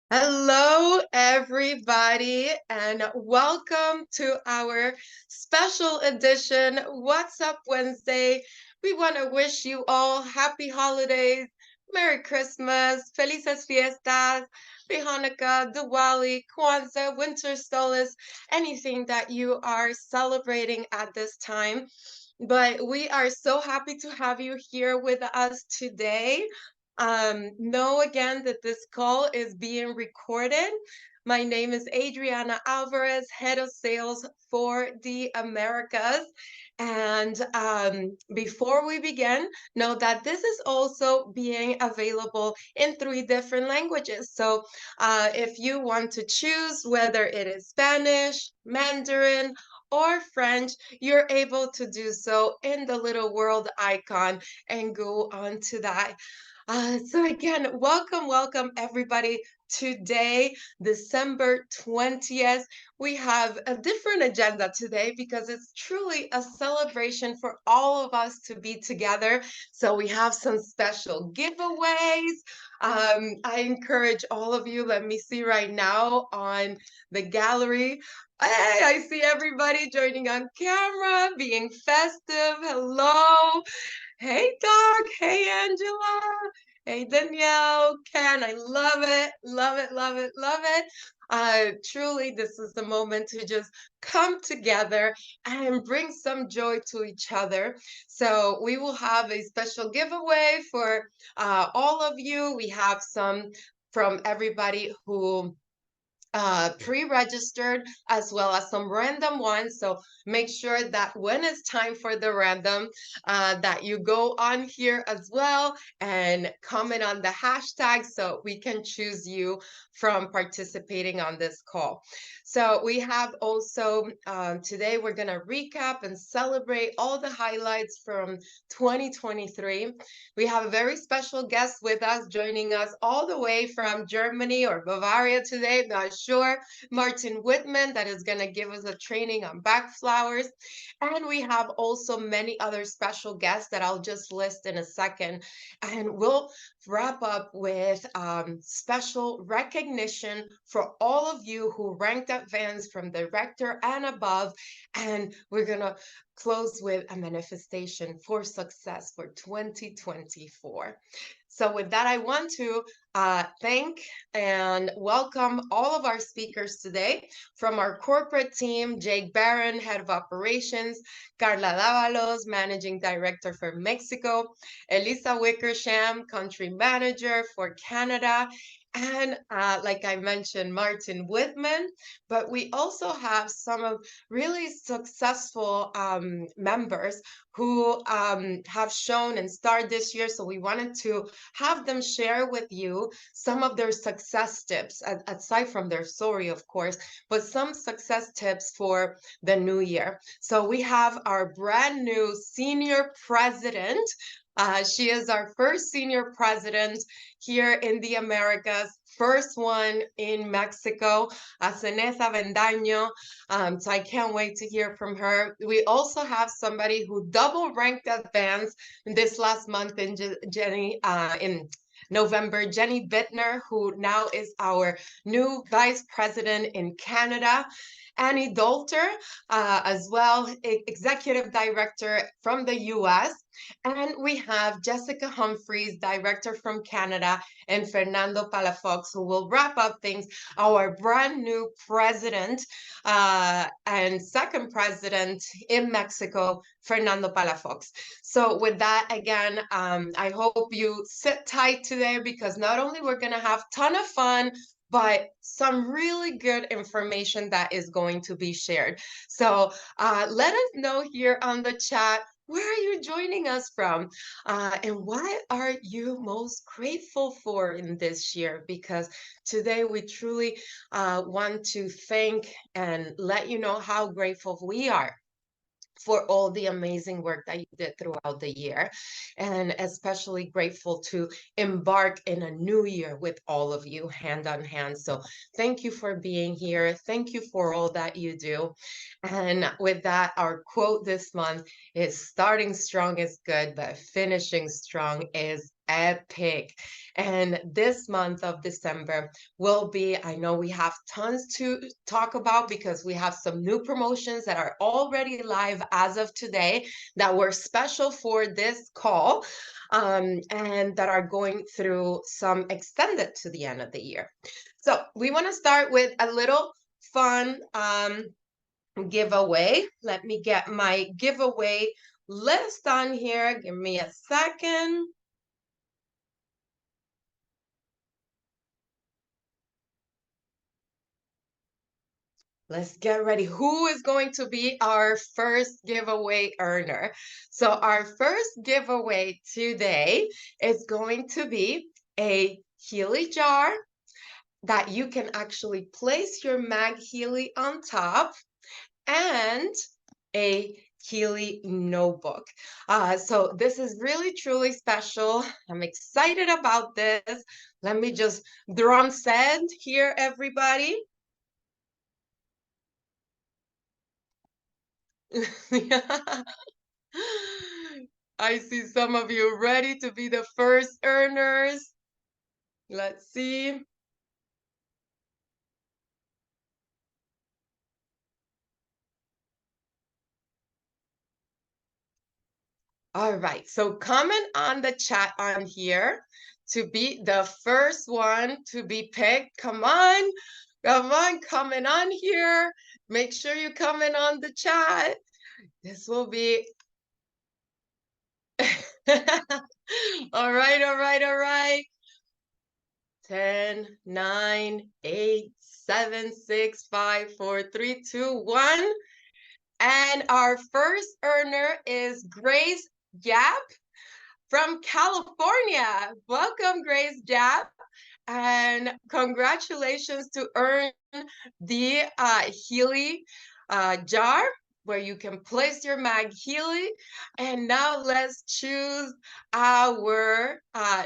Hello, everybody, and welcome to our special edition What's Up Wednesday. We want to wish you all happy holidays, Merry Christmas, Felices Fiestas, Hanukkah, Diwali, Kwanzaa, Winter Solstice, anything that you are celebrating at this time. But we are so happy to have you here with us today. Know again that this call is being recorded. My name is Adriana Alvarez, Head of Sales for the Americas. And before we begin, know that this is also being available in 3 different languages. So if you want to choose whether it is Spanish, Mandarin, or French, you're able to do so in the little world icon and go on to that. So again, welcome everybody. Today, December 20th, we have a different agenda today because it's truly a celebration for all of us to be together. So we have some special giveaways. I encourage all of you, let me see right now on the gallery. Hey, I see everybody joining on camera, being festive. Hello. Hey, Doc. Hey, Angela. Hey, Danielle. Ken, I love it. Love it, love it, love it. Truly, this is the moment to just come together and bring some joy to each other. So we will have a special giveaway for all of you. We have some from everybody who pre-registered, as well as some random ones. So make sure that when it's time for the random, that you go on here as well and comment on the hashtag so we can choose you from participating on this call. So we have also today we're going to recap and celebrate all the highlights from 2023. We have a very special guest with us, joining us all the way from Germany or Bavaria today, not sure, Martin Wittmann, that is going to give us a training on Bach flowers. And we have also many other special guests that I'll just list in a second. And we'll wrap up with special recognition for all of you who ranked advanced from director and above. And we're going to close with a manifestation for success for 2024. So with that, I want to thank and welcome all of our speakers today. From our corporate team, Jake Barron, Head of Operations, Karla Davalos, Managing Director for Mexico, Elisa Wickersham, Country Manager for Canada, and like I mentioned, Martin Wittmann. But we also have some of really successful members who have shown and starred this year. So we wanted to have them share with you some of their success tips, aside from their story, of course, but some success tips for the new year. So we have our brand new senior president. She is our first senior president here in the Americas, first one in Mexico, Azeneth Avendaño. So I can't wait to hear from her. We also have somebody who double ranked advanced this last month in in November, Jenny Bitner, who now is our new vice president in Canada. Anni Daulter, as well, executive director from the US. And we have Jessica Humphries, director from Canada, and Fernando Palafox, who will wrap up things, our brand new president and second president in Mexico, Fernando Palafox. So with that, again, I hope you sit tight today, because not only we're going to have a ton of fun, but some really good information that is going to be shared. So let us know here on the chat, where are you joining us from? And what are you most grateful for in this year? Because today we truly want to thank and let you know how grateful we are for all the amazing work that you did throughout the year, and especially grateful to embark in a new year with all of you hand on hand. So thank you for being here. Thank you for all that you do. And with that, our quote this month is, starting strong is good, but finishing strong is epic. And this month of December will be, I know we have tons to talk about because we have some new promotions that are already live as of today that were special for this call, and that are going through some extended to the end of the year. So we want to start with a little fun giveaway. Let me get my giveaway list on here. Give me a second. Let's get ready. Who is going to be our first giveaway earner? So our first giveaway today is going to be a Healy jar that you can actually place your MagHealy on top, and a Healy notebook. So this is really, truly special. I'm excited about this. Let me just drum set here, everybody. I see some of you ready to be the first earners. Let's see. All right, so comment on the chat on here to be the first one to be picked. Come on, comment on here. Make sure you comment on the chat. This will be all right. 10, 9, 8, 7, 6, 5, 4, 3, 2, 1. And our first earner is Grace Gap from California. Welcome, Grace Gap. And congratulations to earn the Healy jar where you can place your MagHealy. And now let's choose our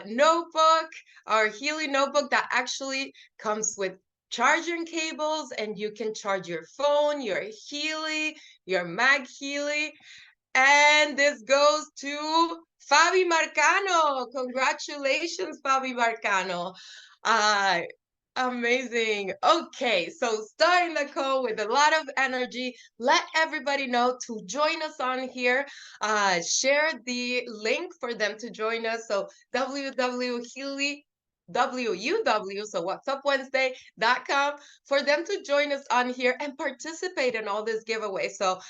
notebook, our Healy notebook that actually comes with charging cables, and you can charge your phone, your Healy, your MagHealy. And this goes to Fabi Marcano. Congratulations, Fabi Marcano. Amazing. Okay, so starting the call with a lot of energy. Let everybody know to join us on here. Share the link for them to join us. So www.healy so what's up Wednesday.com for them to join us on here and participate in all this giveaway. So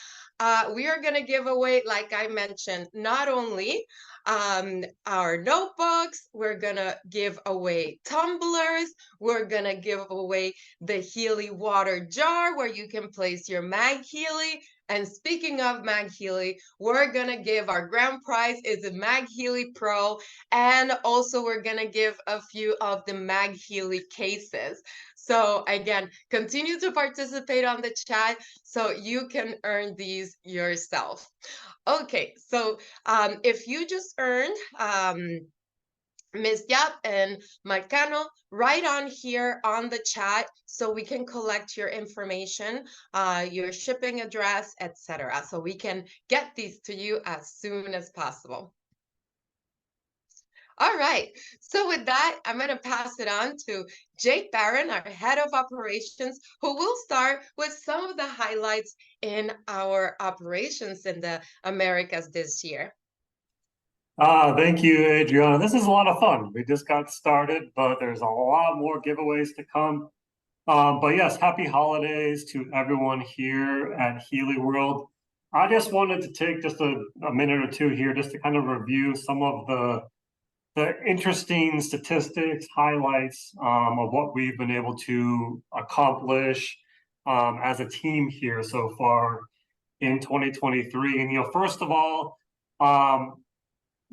we are going to give away, like I mentioned, not only our notebooks, we're going to give away tumblers, we're going to give away the Healy water jar where you can place your MagHealy. And speaking of MagHealy, we're going to give our grand prize is a MagHealy Pro, and also we're going to give a few of the MagHealy cases. So again, continue to participate on the chat so you can earn these yourself. Okay, so if you just earned Ms. Yap and Marcano, right on here on the chat so we can collect your information, your shipping address, etc. So we can get these to you as soon as possible. All right, so with that, I'm going to pass it on to Jake Barron, our head of operations, who will start with some of the highlights in our operations in the Americas this year. Thank you, Adriana. This is a lot of fun. We just got started, but there's a lot more giveaways to come. But yes, happy holidays to everyone here at Healy World. I just wanted to take just a minute or two here just to kind of review some of the interesting statistics, highlights of what we've been able to accomplish as a team here so far in 2023. And, first of all,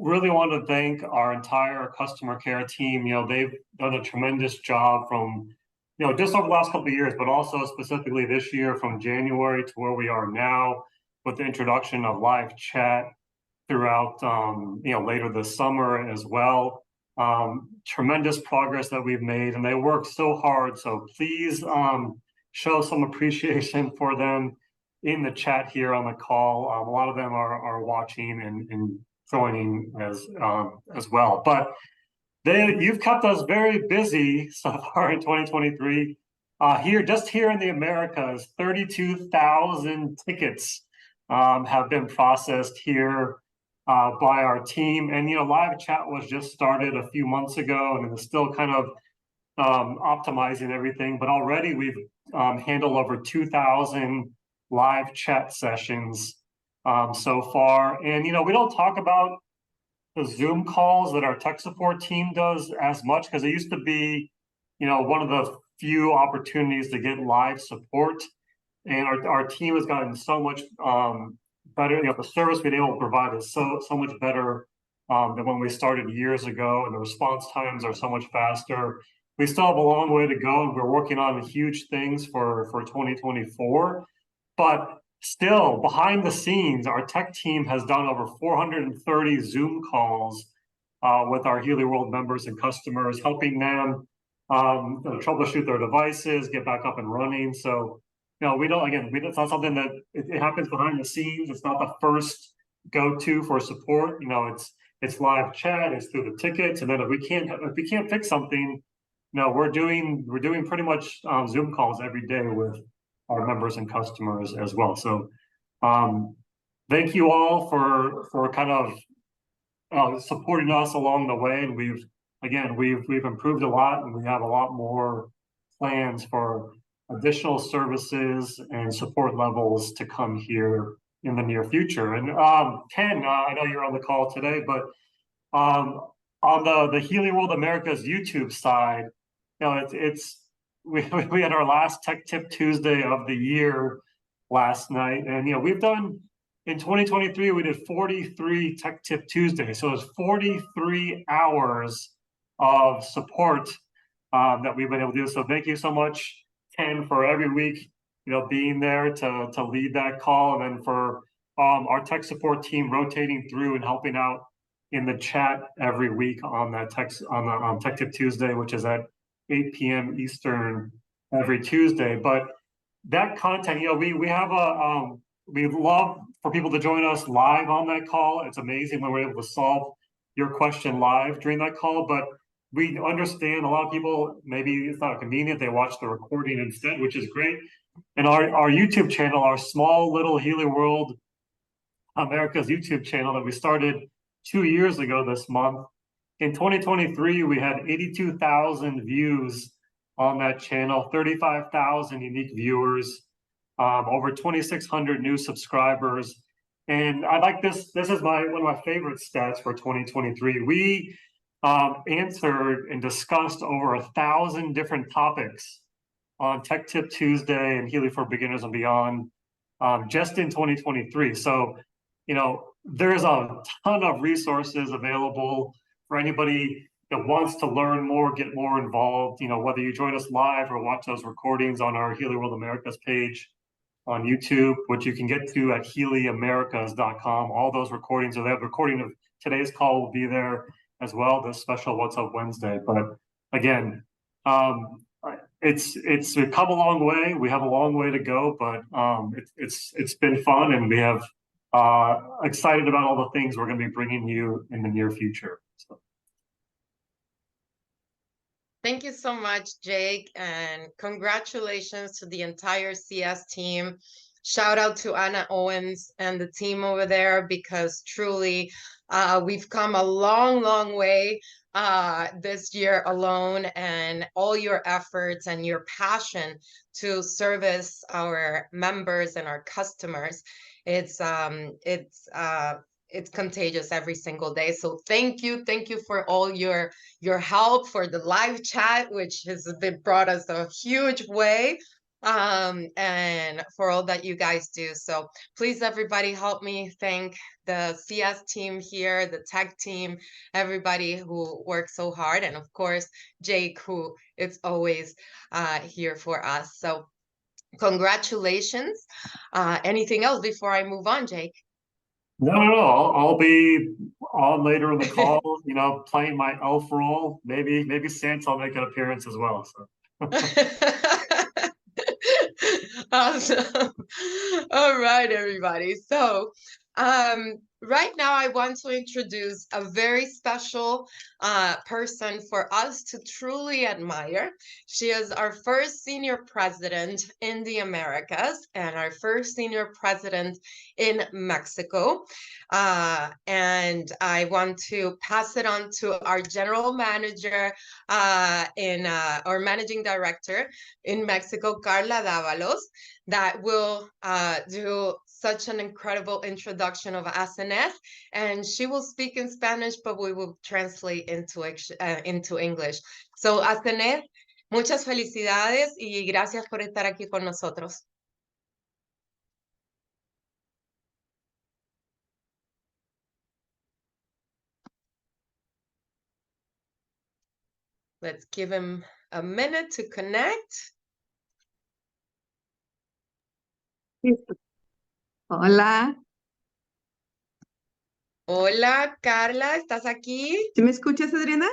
really want to thank our entire customer care team. They've done a tremendous job from, just over the last couple of years, but also specifically this year from January to where we are now with the introduction of live chat throughout, later this summer as well. Tremendous progress that we've made, and they work so hard. So please show some appreciation for them in the chat here on the call. A lot of them are watching and joining as well. But You've kept us very busy so far in 2023. Here in the Americas, 32,000 tickets have been processed here by our team. And, live chat was just started a few months ago, and it's still kind of optimizing everything. But already we've handled over 2,000 live chat sessions so far. And, we don't talk about the Zoom calls that our tech support team does as much, because it used to be, one of the few opportunities to get live support. And our team has gotten so much better. The service we've been able to provide is so much better than when we started years ago, and the response times are so much faster. We still have a long way to go, and we're working on huge things for 2024. But still, behind the scenes, our tech team has done over 430 Zoom calls with our Healy World members and customers, helping them troubleshoot their devices, get back up and running. So, it's not something that it happens behind the scenes. It's not the first go-to for support. It's live chat, it's through the tickets, and then if we can't fix something, we're doing pretty much Zoom calls every day with our members and customers as well. So thank you all for kind of supporting us along the way. And we've improved a lot, and we have a lot more plans for additional services and support levels to come here in the near future. And Ken, I know you're on the call today, but on the Healy World Americas YouTube side, we had our last Tech Tip Tuesday of the year last night, and we've done in 2023 we did 43 Tech Tip Tuesdays, so it's 43 hours of support that we've been able to do. So thank you so much, Ken, for every week being there to lead that call, and then for our tech support team rotating through and helping out in the chat every week on that Tech Tip Tuesday, which is at 8 p.m. Eastern every Tuesday. But that content, we'd love for people to join us live on that call. It's amazing when we're able to solve your question live during that call. But we understand a lot of people, maybe it's not convenient, they watch the recording instead, which is great. And our YouTube channel, our small little Healy World America's YouTube channel that we started 2 years ago this month, in 2023, we had 82,000 views on that channel, 35,000 unique viewers, over 2,600 new subscribers. And I like this. This is one of my favorite stats for 2023. We answered and discussed over 1,000 different topics on Tech Tip Tuesday and Healy for Beginners and Beyond just in 2023. So, there's a ton of resources available for anybody that wants to learn more, get more involved. Whether you join us live or watch those recordings on our Healy World Americas page on YouTube, which you can get to at HealyAmericas.com. All those recordings are there. The recording of today's call will be there as well, this special What's Up Wednesday. But again, we've come a long way. We have a long way to go, but it's been fun, and we have excited about all the things we're going to be bringing you in the near future. So. Thank you so much, Jake, and congratulations to the entire CS team. Shout out to Anna Owens and the team over there, because truly we've come a long way this year alone, and all your efforts and your passion to service our members and our customers, it's contagious every single day. So thank you for all your help, for the live chat, which has brought us a huge way, and for all that you guys do. So please, everybody, help me thank the CS team here, the tech team, everybody who works so hard, and of course Jake, who is always here for us. So congratulations. Anything else before I move on, Jake? No. I'll be on later in the call, playing my elf role. Maybe Santa will make an appearance as well. So. Awesome. All right, everybody. So Right now, I want to introduce a very special person for us to truly admire. She is our first senior president in the Americas and our first senior president in Mexico. And I want to pass it on to our general manager or managing director in Mexico, Karla Davalos, that will do such an incredible introduction of Azeneth, and she will speak in Spanish, but we will translate into English. So, Azeneth, muchas felicidades y gracias por estar aquí con nosotros. Let's give him a minute to connect. Hola. Hola, Karla, ¿estás aquí? ¿Sí me escuchas, Adriana?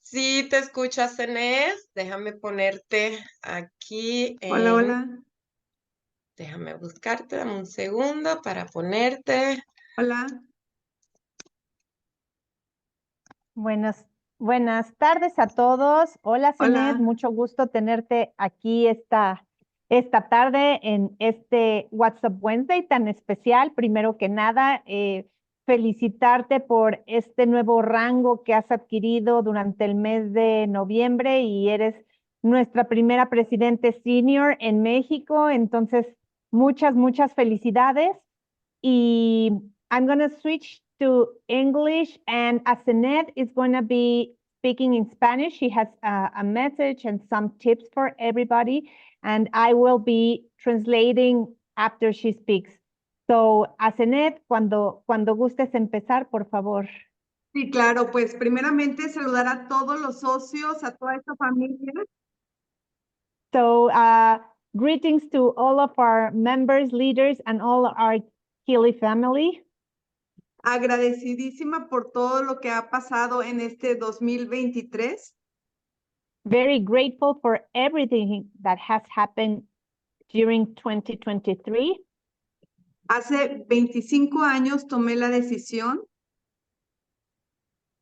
Sí, te escucho, Azeneth. Déjame ponerte aquí Hola, hola. Déjame buscarte, dame un segundo para ponerte. Hola. Buenas tardes a todos. Hola, Azeneth, Hola. mucho gusto tenerte aquí esta tarde en este WhatsApp Wednesday tan especial. Primero que nada, felicitarte por este nuevo rango que has adquirido durante el mes de noviembre y eres nuestra primera presidente senior en México. Entonces, muchas felicidades. Y I'm going to switch to English, and Azeneth is going to be speaking in Spanish. She has a message and some tips for everybody, and I will be translating after she speaks. So, Azeneth, cuando gustes empezar, por favor. Sí, claro, pues primeramente saludar a todos los socios, a toda esta familia. So, greetings to all of our members, leaders, and all our Healy family. Agradecidísima por todo lo que ha pasado en este 2023. Very grateful for everything that has happened during 2023. Hace 25 años tomé la decisión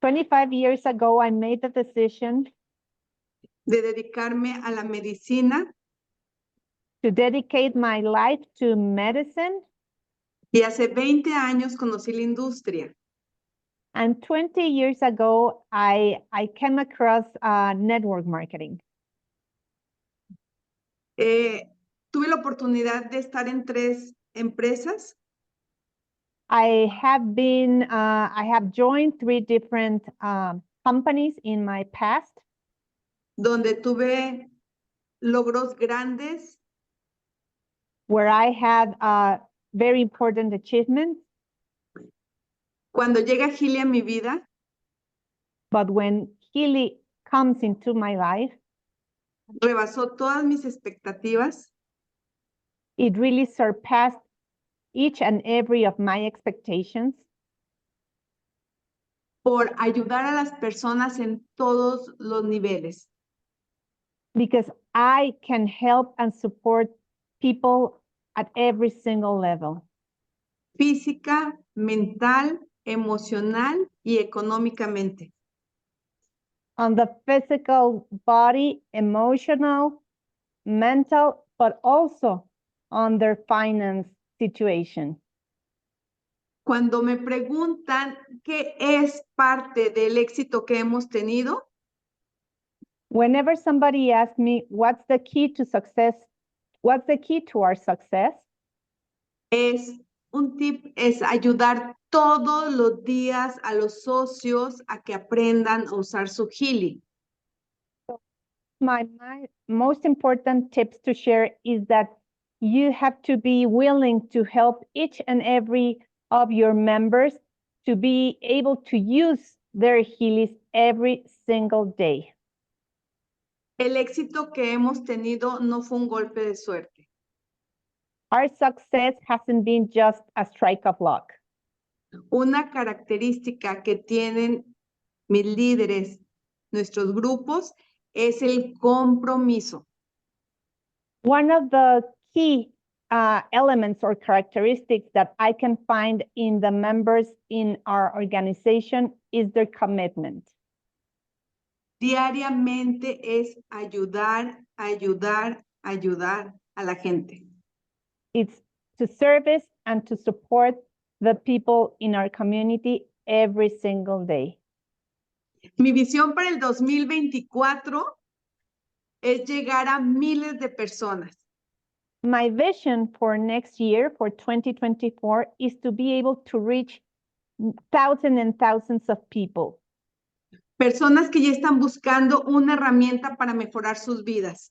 25 years ago, I made the decision de dedicarme a la medicina to dedicate my life to medicine. y hace 20 años conocí la industria. And 20 years ago, I came across network marketing. Tuve la oportunidad de estar en 3 empresas. I have joined 3 different companies in my past. Donde tuve logros grandes. Where I had very important achievements. Cuando llega Healy a mi vida. But when Healy comes into my life. Rebasó todas mis expectativas. It really surpassed each and every of my expectations. Por ayudar a las personas en todos los niveles. Because I can help and support people at every single level. Física, mental, emocional y económicamente. On the physical body, emotional, mental, but also on their finance situation. Cuando me preguntan qué es parte del éxito que hemos tenido, whenever somebody asks me what's the key to success, what's the key to our success, un tip es ayudar todos los días a los socios a que aprendan a usar su Healy. My most important tips to share is that you have to be willing to help each and every of your members to be able to use their Healys every single day. El éxito que hemos tenido no fue un golpe de suerte. Our success hasn't been just a strike of luck. Una característica que tienen mis líderes, nuestros grupos, es el compromiso. One of the key elements or characteristics that I can find in the members in our organization is their commitment. Diariamente es ayudar, ayudar, ayudar a la gente. It's to service and to support the people in our community every single day. Mi visión para el 2024 es llegar a miles de personas. My vision for next year, for 2024, is to be able to reach thousands and thousands of people. Personas que ya están buscando una herramienta para mejorar sus vidas.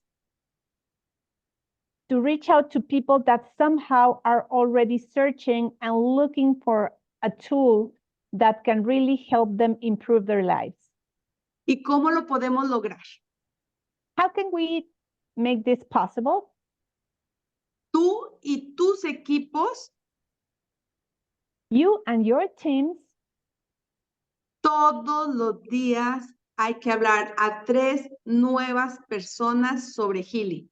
To reach out to people that somehow are already searching and looking for a tool that can really help them improve their lives. ¿Y cómo lo podemos lograr? How can we make this possible? Tú y tus equipos You and your teams, todos los días hay que hablar a 3 nuevas personas sobre Healy.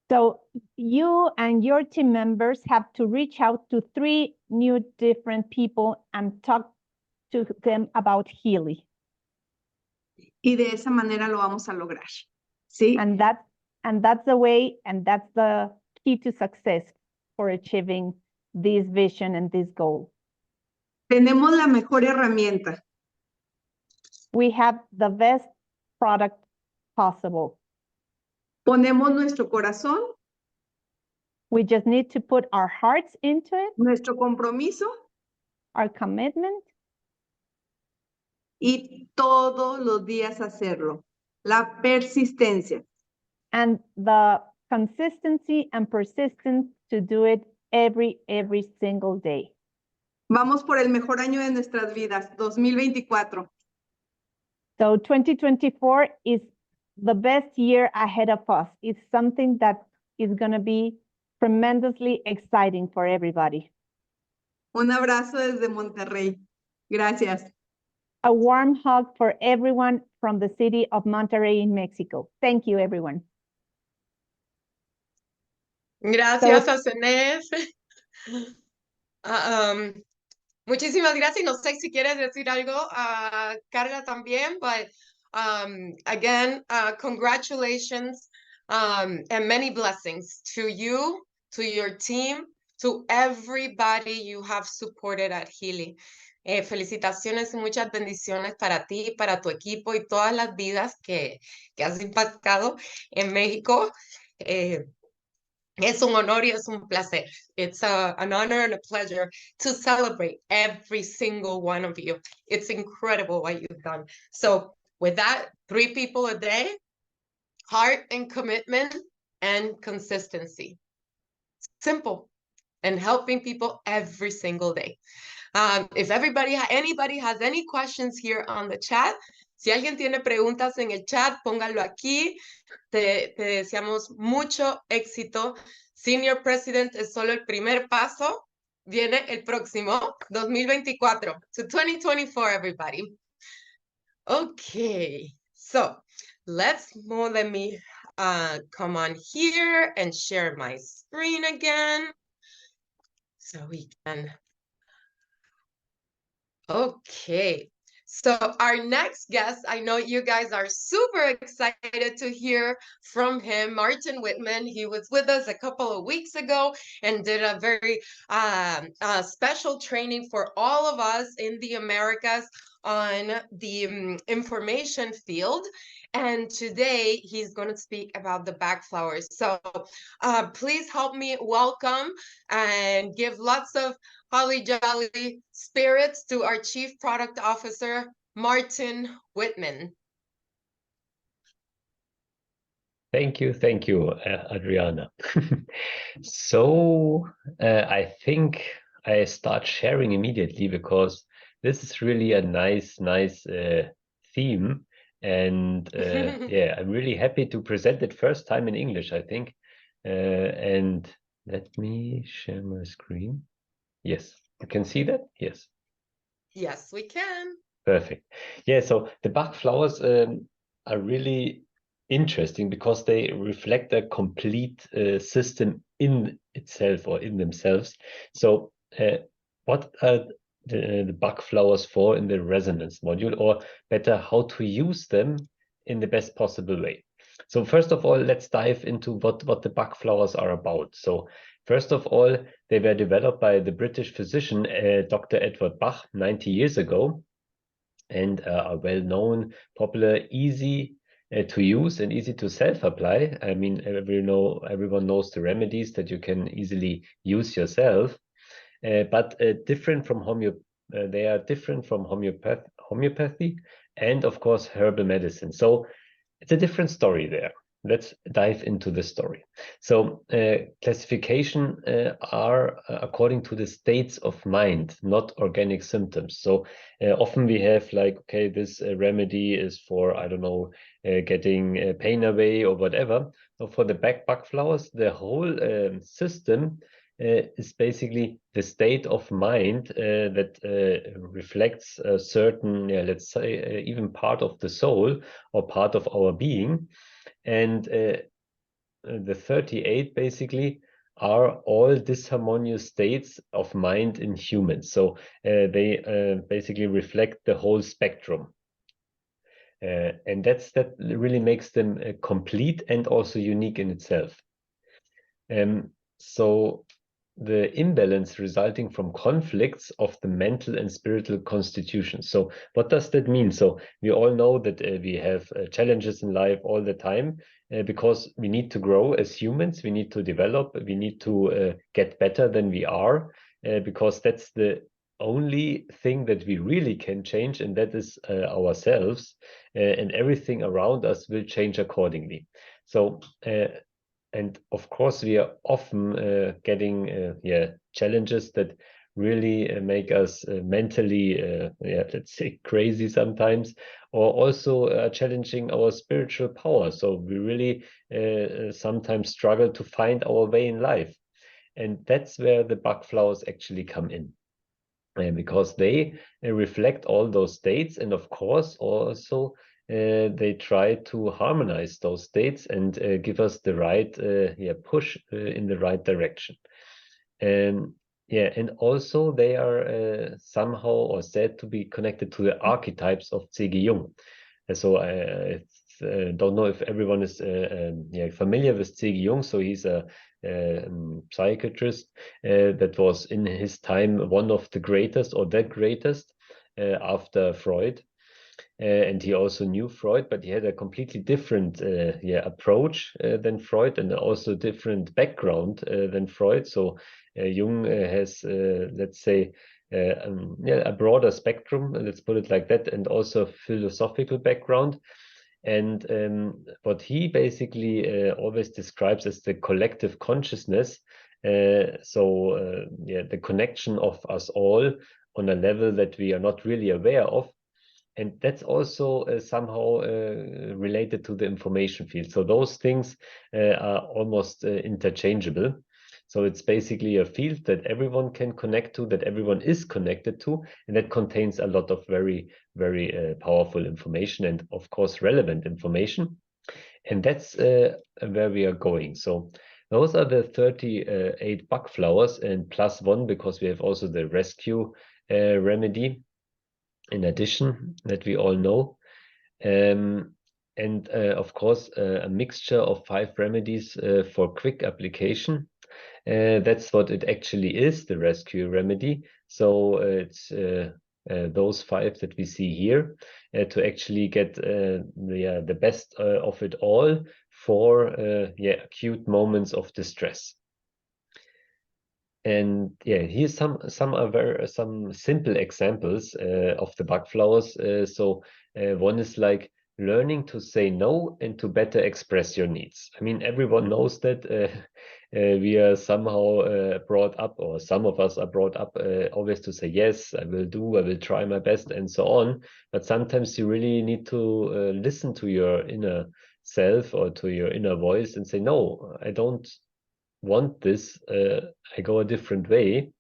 so you and your team members have to reach out to 3 new different people and talk to them about Healy. Y de esa manera lo vamos a lograr. ¿Sí? And that's the way, and that's the key to success for achieving this vision and this goal. Tenemos la mejor herramienta. We have the best product possible. Ponemos nuestro corazón, We just need to put our hearts into it, nuestro compromiso our commitment, y todos los días hacerlo. La persistencia. and the consistency and persistence to do it every single day. Vamos por el mejor año de nuestras vidas, 2024. So 2024 is the best year ahead of us. It's something that is going to be tremendously exciting for everybody. Un abrazo desde Monterrey. Gracias. A warm hug for everyone from the city of Monterrey in Mexico. Thank you, everyone. Gracias, Azeneth. Muchísimas gracias. No sé si quieres decir algo, Karla también, but again, congratulations and many blessings to you, to your team, to everybody you have supported at Healy. Felicitaciones y muchas bendiciones para ti, para tu equipo y todas las vidas que has impactado en México. Es un honor y es un placer. It's an honor and a pleasure to celebrate every single one of you. It's incredible what you've done. So with that, 3 people a day, heart and commitment and consistency. Simple. And helping people every single day. If anybody has any questions here on the chat, si alguien tiene preguntas en el chat, póngalo aquí. Te deseamos mucho éxito. Senior President es solo el primer paso. Viene el próximo, 2024. So 2024, everybody. Okay, so let's move. Let me come on here and share my screen again. So we can. Okay. So our next guest, I know you guys are super excited to hear from him, Martin Wittmann. He was with us a couple of weeks ago and did a very special training for all of us in the Americas on the information field. And today he's going to speak about the Bach flowers. So please help me welcome and give lots of holly jolly spirits to our Chief Product Officer, Martin Wittmann. Thank you, Adriana. So I think I start sharing immediately because this is really a nice theme. And yeah, I'm really happy to present it first time in English, I think. And let me share my screen. Yes, you can see that? Yes. Yes, we can. Perfect. Yeah, so the Bach flowers are really interesting because they reflect a complete system in itself or in themselves. So what are the Bach flowers for in the resonance module, or better, how to use them in the best possible way? So first of all, let's dive into what the Bach flowers are about. So first of all, they were developed by the British physician Dr. Edward Bach 90 years ago, and are well-known, popular, easy to use and easy to self-apply. I mean, everyone knows the remedies that you can easily use yourself, but different from they are different from homeopathy and of course herbal medicine. So it's a different story there. Let's dive into the story. So classification are according to the states of mind, not organic symptoms. So often we have like, okay, this remedy is for, I don't know, getting pain away or whatever. So for the Bach flowers, the whole system is basically the state of mind that reflects a certain, let's say, even part of the soul or part of our being. And the 38 basically are all disharmonious states of mind in humans. So they basically reflect the whole spectrum. And that really makes them complete and also unique in itself. So the imbalance resulting from conflicts of the mental and spiritual constitution. So what does that mean? So we all know that we have challenges in life all the time because we need to grow as humans, we need to develop, we need to get better than we are because that's the only thing that we really can change, and that is ourselves, and everything around us will change accordingly. So and of course, we are often getting challenges that really make us mentally, let's say, crazy sometimes, or also challenging our spiritual power. So we really sometimes struggle to find our way in life. And that's where the Bach flowers actually come in. Because they reflect all those states, and of course also they try to harmonize those states and give us the right push in the right direction. And also they are somehow or said to be connected to the archetypes of C.G. Jung. So I don't know if everyone is familiar with C.G. Jung. So he's a psychiatrist that was in his time one of the greatest or the greatest after Freud. And he also knew Freud, but he had a completely different approach than Freud, and also different background than Freud. So Jung has, let's say, a broader spectrum, let's put it like that, and also philosophical background. And what he basically always describes as the collective consciousness, the connection of us all on a level that we are not really aware of. And that's also somehow related to the information field. So those things are almost interchangeable. So it's basically a field that everyone can connect to, that everyone is connected to, and that contains a lot of very, very powerful information and, of course, relevant information. And that's where we are going. So those are the 38 Bach flowers and +1, because we have also the rescue remedy in addition, that we all know. And of course, a mixture of 5 remedies for quick application. That's what it actually is, the rescue remedy. So it's those 5 that we see here to actually get the best of it all for acute moments of distress. And here's some simple examples of the Bach flowers. So one is like learning to say no and to better express your needs. I mean, everyone knows that we are somehow brought up, or some of us are brought up always to say, yes, I will try my best and so on. But sometimes you really need to listen to your inner self or to your inner voice and say, no, I don't want this, I go a different way,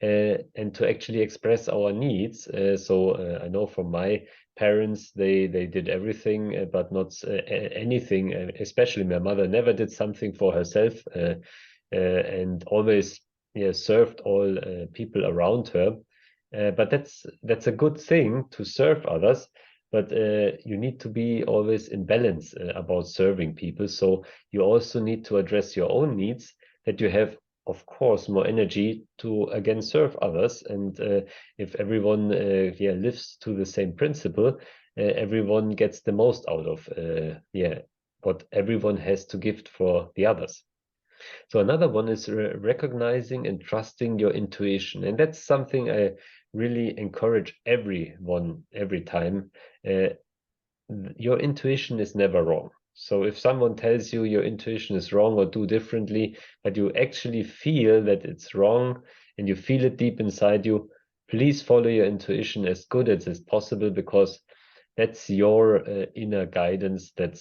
and to actually express our needs. So I know from my parents, they did everything, but not anything. Especially my mother never did something for herself, and always served all people around her. But that's a good thing to serve others. But you need to be always in balance about serving people. So you also need to address your own needs, that you have, of course, more energy to again serve others. And if everyone lives to the same principle, everyone gets the most out of what everyone has to give for the others. So another one is recognizing and trusting your intuition, and that's something I really encourage everyone every time. Your intuition is never wrong. So if someone tells you your intuition is wrong or do differently, but you actually feel that it's wrong and you feel it deep inside you, please follow your intuition as good as is possible, because that's your inner guidance that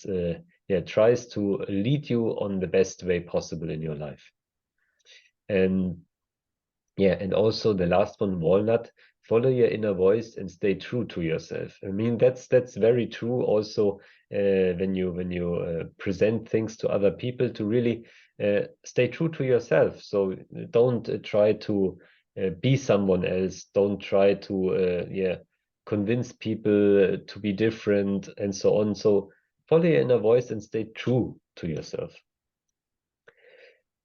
tries to lead you on the best way possible in your life. And also the last one, walnut, follow your inner voice and stay true to yourself. I mean, that's very true also when you present things to other people, to really stay true to yourself. So don't try to be someone else. Don't try to convince people to be different and so on. So follow your inner voice and stay true to yourself.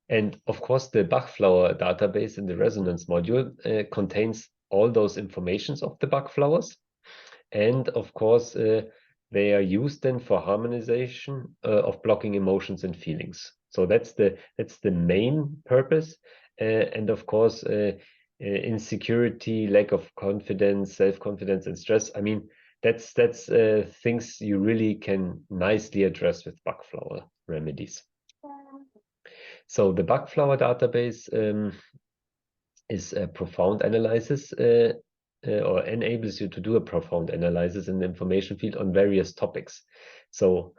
And of course, the Bach flower database in the resonance module contains all those informations of the Bach flowers. And of course, they are used then for harmonization of blocking emotions and feelings. So that's the main purpose. And of course, insecurity, lack of confidence, self-confidence, and stress. I mean, that's things you really can nicely address with Bach flower remedies. So the Bach flower database is a profound analysis, or enables you to do a profound analysis in the information field on various topics. So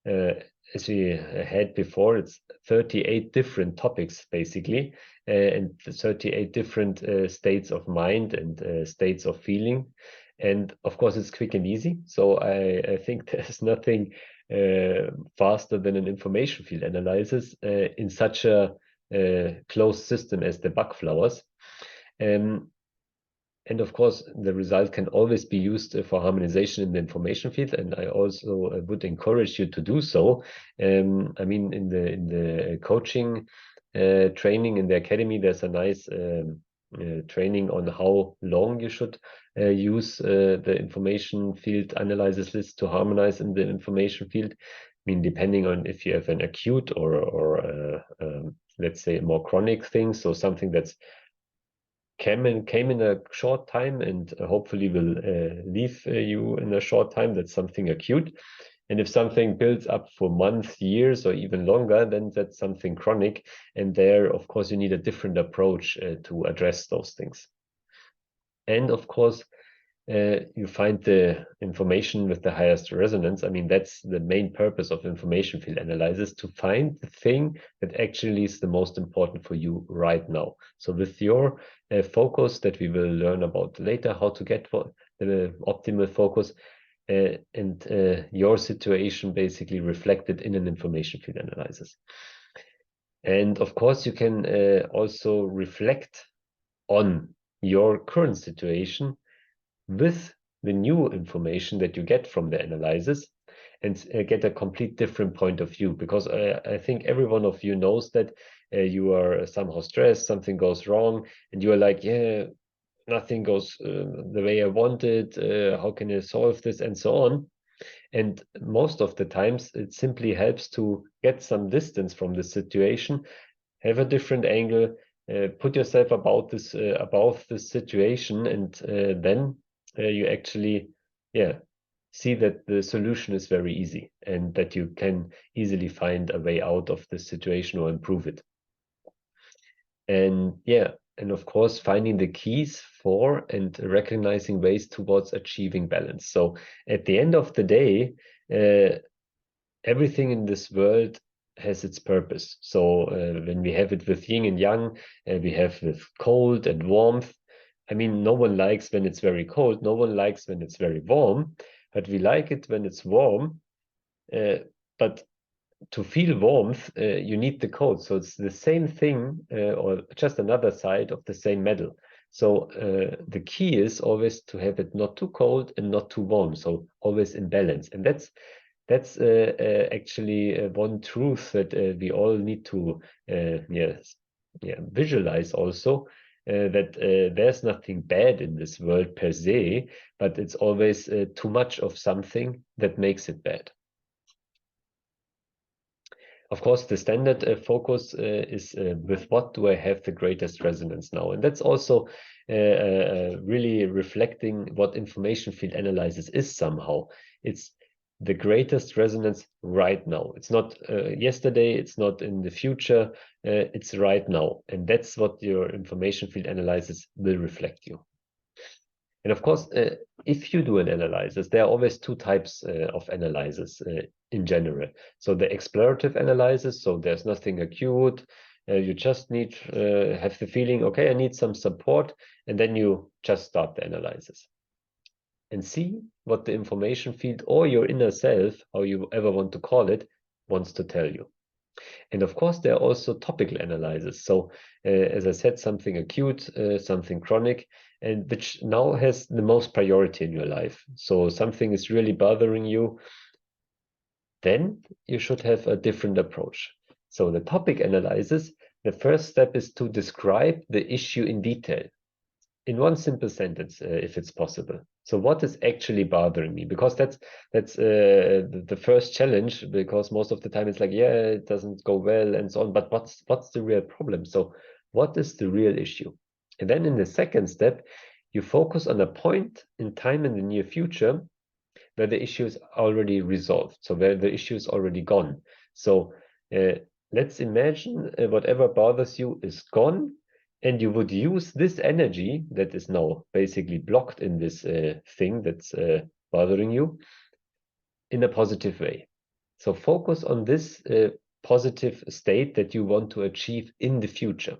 as we had before, it's 38 different topics basically, and 38 different states of mind and states of feeling. And of course, it's quick and easy. So I think there's nothing faster than an information field analysis in such a closed system as the Bach flowers. And of course, the result can always be used for harmonization in the information field, and I also would encourage you to do so. I mean, in the coaching training in the academy, there's a nice training on how long you should use the information field analysis list to harmonize in the information field. I mean, depending on if you have an acute or let's say a more chronic thing, so something that's came in a short time and hopefully will leave you in a short time, that's something acute. And if something builds up for months, years, or even longer, then that's something chronic. And there, of course, you need a different approach to address those things. And of course, you find the information with the highest resonance. I mean, that's the main purpose of information field analysis, to find the thing that actually is the most important for you right now. So with your focus that we will learn about later, how to get the optimal focus, and your situation basically reflected in an information field analysis. And of course, you can also reflect on your current situation with the new information that you get from the analysis, and get a complete different point of view, because I think every one of you knows that you are somehow stressed, something goes wrong, and you are like, yeah, nothing goes the way I wanted, how can I solve this, and so on. And most of the times it simply helps to get some distance from the situation, have a different angle, put yourself above this situation, and then you actually see that the solution is very easy, and that you can easily find a way out of the situation or improve it. And of course, finding the keys for and recognizing ways towards achieving balance. So at the end of the day, everything in this world has its purpose. So when we have it with yin and yang, we have with cold and warmth. I mean, no one likes when it's very cold, no one likes when it's very warm, but we like it when it's warm. But to feel warmth, you need the cold. So it's the same thing, or just another side of the same medal. So the key is always to have it not too cold and not too warm. So always in balance. And that's actually one truth that we all need to visualize also, that there's nothing bad in this world per se, but it's always too much of something that makes it bad. Of course, the standard focus is with what do I have the greatest resonance now? And that's also really reflecting what information field analysis is somehow. It's the greatest resonance right now. It's not yesterday, it's not in the future, it's right now. And that's what your information field analysis will reflect you. And of course, if you do an analysis, there are always two types of analysis in general. So the explorative analysis, so there's nothing acute, you just need have the feeling, okay, I need some support, and then you just start the analysis. And see what the information field or your inner self, how you ever want to call it, wants to tell you. And of course, there are also topical analysis. So as I said, something acute, something chronic, and which now has the most priority in your life. So something is really bothering you, then you should have a different approach. So the topic analysis, the first step is to describe the issue in detail. In one simple sentence, if it's possible. So what is actually bothering me? Because that's the first challenge, because most of the time it's like, yeah, it doesn't go well and so on, but what's the real problem? So what is the real issue? And then in the second step, you focus on a point in time in the near future where the issue is already resolved, so where the issue is already gone. So let's imagine whatever bothers you is gone, and you would use this energy that is now basically blocked in this thing that's bothering you in a positive way. So focus on this positive state that you want to achieve in the future,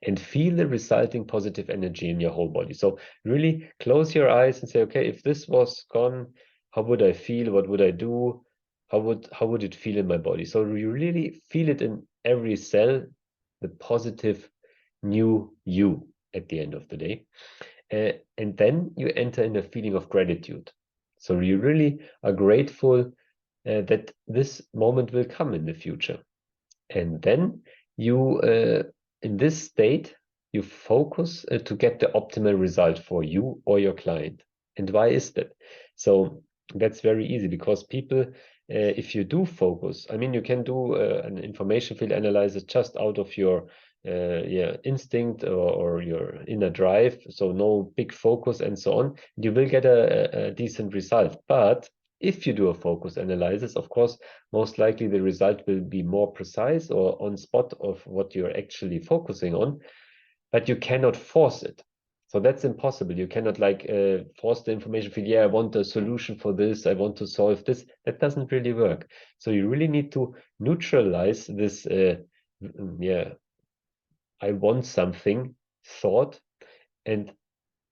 and feel the resulting positive energy in your whole body. So really close your eyes and say, okay, if this was gone, how would I feel? What would I do? How would it feel in my body? So you really feel it in every cell, the positive new you at the end of the day. And then you enter in a feeling of gratitude. So you really are grateful that this moment will come in the future. And then you, in this state, you focus to get the optimal result for you or your client. And why is that? So that's very easy, because people, if you do focus, I mean, you can do an information field analysis just out of your instinct or your inner drive, so no big focus and so on, you will get a decent result. But if you do a focus analysis, of course, most likely the result will be more precise or on spot of what you're actually focusing on, but you cannot force it. So that's impossible. You cannot like force the information field, yeah, I want a solution for this, I want to solve this. That doesn't really work. So you really need to neutralize this, I want something thought. And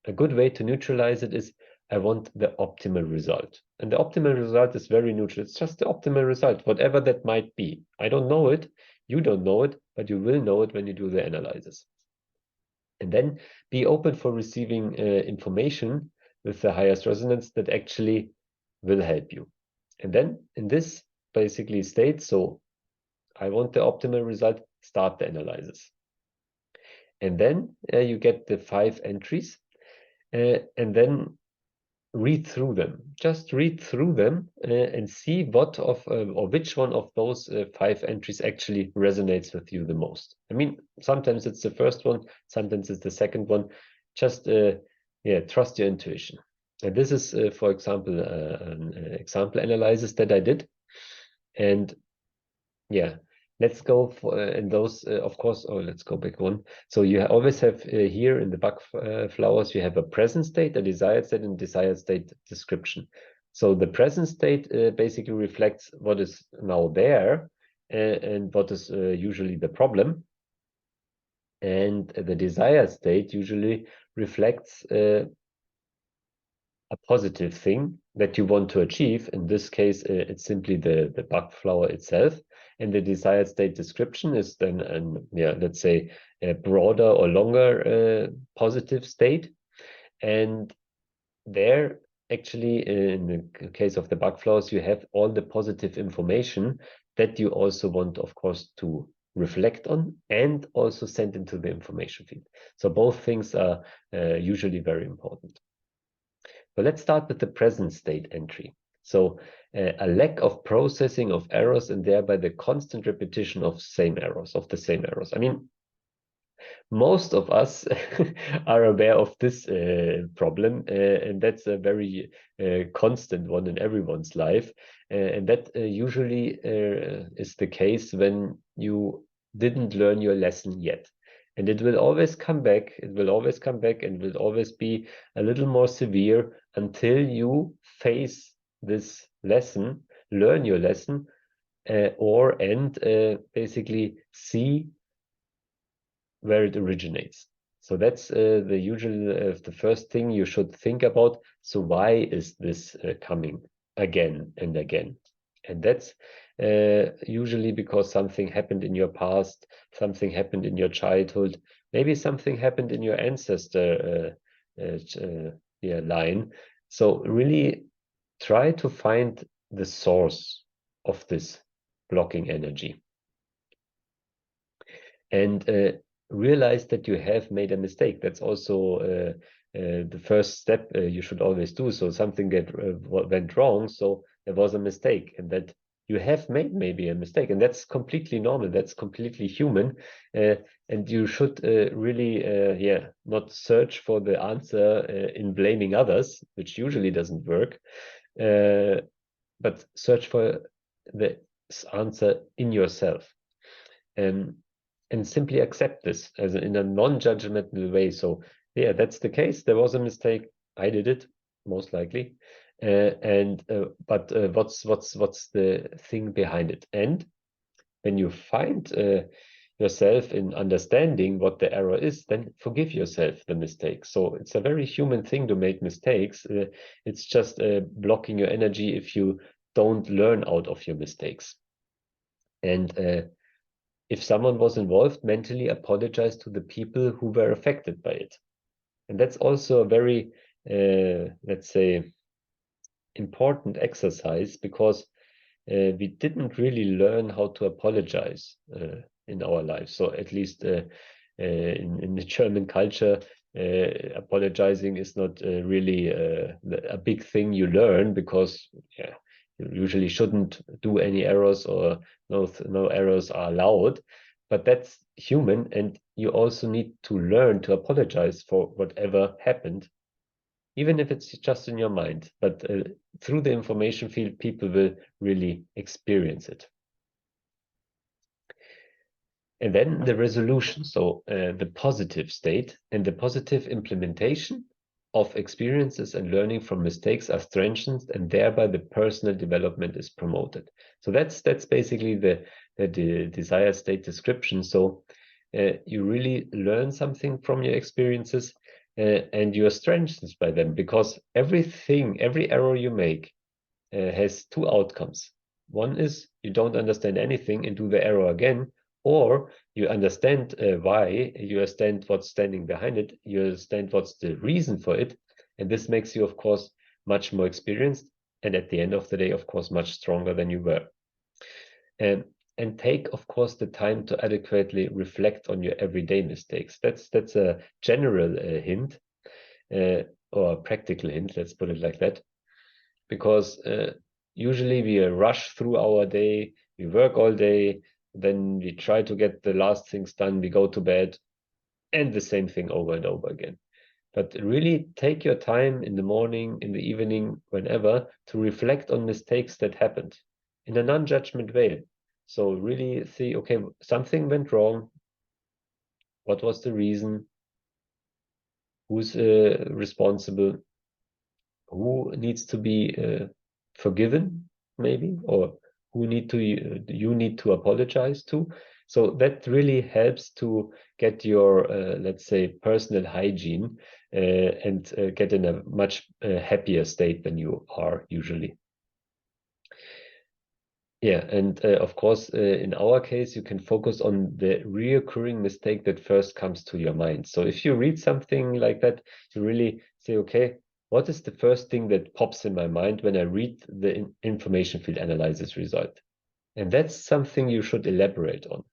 a good way to neutralize it is, I want the optimal result. And the optimal result is very neutral. It's just the optimal result, whatever that might be. I don't know it, you don't know it, but you will know it when you do the analysis. And then be open for receiving information with the highest resonance that actually will help you. And then in this basically state, so I want the optimal result, start the analysis. And then you get the 5 entries, and then read through them. Just read through them and see what of or which one of those 5 entries actually resonates with you the most. I mean, sometimes it's the first one, sometimes it's the second one. Just trust your intuition. And this is, for example, an example analysis that I did. And yeah, let's go for and those of course. Oh, let's go back one. So you always have here in the Bach flowers, you have a present state, a desired state, and desired state description. So the present state basically reflects what is now there and what is usually the problem. And the desired state usually reflects a positive thing that you want to achieve. In this case, it's simply the Bach flower itself, and the desired state description is then let's say a broader or longer positive state. And there, actually, in the case of the Bach flowers, you have all the positive information that you also want, of course, to reflect on and also send into the information field. So both things are usually very important. But let's start with the present state entry. So a lack of processing of errors and thereby the constant repetition of the same errors. I mean, most of us are aware of this problem, and that's a very constant one in everyone's life. And that usually is the case when you didn't learn your lesson yet. And it will always come back, and will always be a little more severe until you face this lesson, learn your lesson, and basically see where it originates. So that's the usual, the first thing you should think about. So why is this coming again and again? And that's usually because something happened in your past, something happened in your childhood, maybe something happened in your ancestor line. So really try to find the source of this blocking energy. And realize that you have made a mistake. That's also the first step you should always do. So something that went wrong, so there was a mistake, and that you have made maybe a mistake, and that's completely normal, that's completely human, and you should really not search for the answer in blaming others, which usually doesn't work, but search for the answer in yourself. And simply accept this as in a non-judgmental way. So yeah, that's the case. There was a mistake. I did it, most likely. But what's the thing behind it? And when you find yourself in understanding what the error is, then forgive yourself the mistake. So it's a very human thing to make mistakes. It's just blocking your energy if you don't learn out of your mistakes. And if someone was involved, mentally apologize to the people who were affected by it. And that's also a very, let's say, important exercise, because we didn't really learn how to apologize in our lives. So at least in the German culture, apologizing is not really a big thing you learn, because you usually shouldn't do any errors, or no errors are allowed. But that's human, and you also need to learn to apologize for whatever happened, even if it's just in your mind. But through the information field, people will really experience it. And then the resolution, so the positive state and the positive implementation of experiences and learning from mistakes are strengthened, and thereby the personal development is promoted. So that's basically the desired state description. So you really learn something from your experiences, and you are strengthened by them, because every error you make has two outcomes. One is you don't understand anything and do the error again, or you understand why, you understand what's standing behind it, you understand what's the reason for it, and this makes you, of course, much more experienced, and at the end of the day, of course, much stronger than you were. And take, of course, the time to adequately reflect on your everyday mistakes. That's a general hint, or a practical hint, let's put it like that, because usually we rush through our day, we work all day, then we try to get the last things done, we go to bed, and the same thing over and over again. But really take your time in the morning, in the evening, whenever, to reflect on mistakes that happened in a non-judgment way. So really see, okay, something went wrong. What was the reason? Who's responsible? Who needs to be forgiven, maybe, or who you need to apologize to? So that really helps to get your, let's say, personal hygiene and get in a much happier state than you are usually. Yeah, and of course, in our case, you can focus on the reoccurring mistake that first comes to your mind. So if you read something like that, you really say, okay, what is the first thing that pops in my mind when I read the information field analysis result? And that's something you should elaborate on.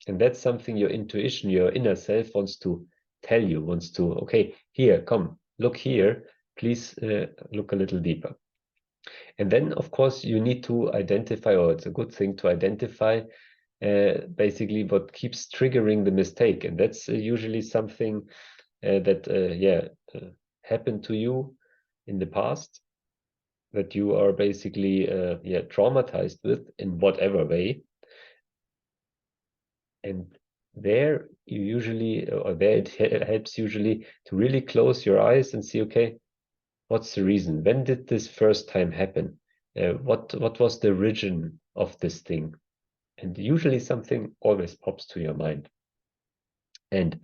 And that's something your intuition, your inner self wants to tell you, wants to, okay, here, come, look here, please look a little deeper. And then, of course, you need to identify, or it's a good thing to identify basically what keeps triggering the mistake. And that's usually something that happened to you in the past, that you are basically traumatized with in whatever way. And there you usually, or there it helps usually to really close your eyes and see, okay, what's the reason? When did this first time happen? What was the origin of this thing? And usually something always pops to your mind. And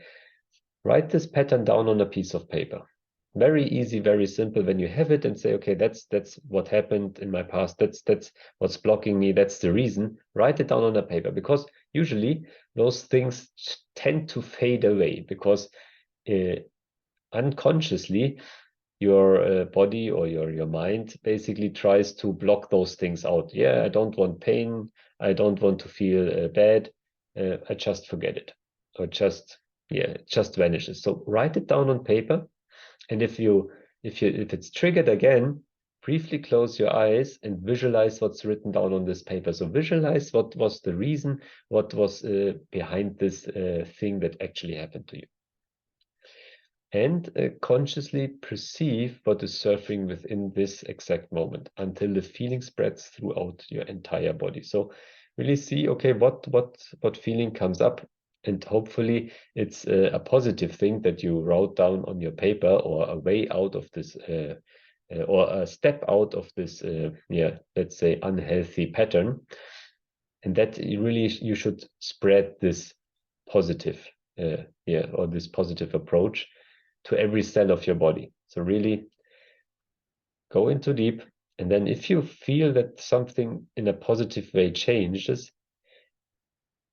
write this pattern down on a piece of paper. Very easy, very simple. When you have it and say, okay, that's what happened in my past. That's what's blocking me. That's the reason. Write it down on a paper, because usually those things tend to fade away, because unconsciously your body or your mind basically tries to block those things out. Yeah, I don't want pain. I don't want to feel bad. I just forget it, or it just vanishes. So write it down on paper, and if it's triggered again, briefly close your eyes and visualize what's written down on this paper. So visualize what was the reason, what was behind this thing that actually happened to you. And consciously perceive what is surfing within this exact moment until the feeling spreads throughout your entire body. So really see, okay, what feeling comes up, and hopefully it's a positive thing that you wrote down on your paper, or a way out of this, or a step out of this, let's say unhealthy pattern, and that you should spread this positive, or this positive approach to every cell of your body. So really go into deep, and then if you feel that something in a positive way changes,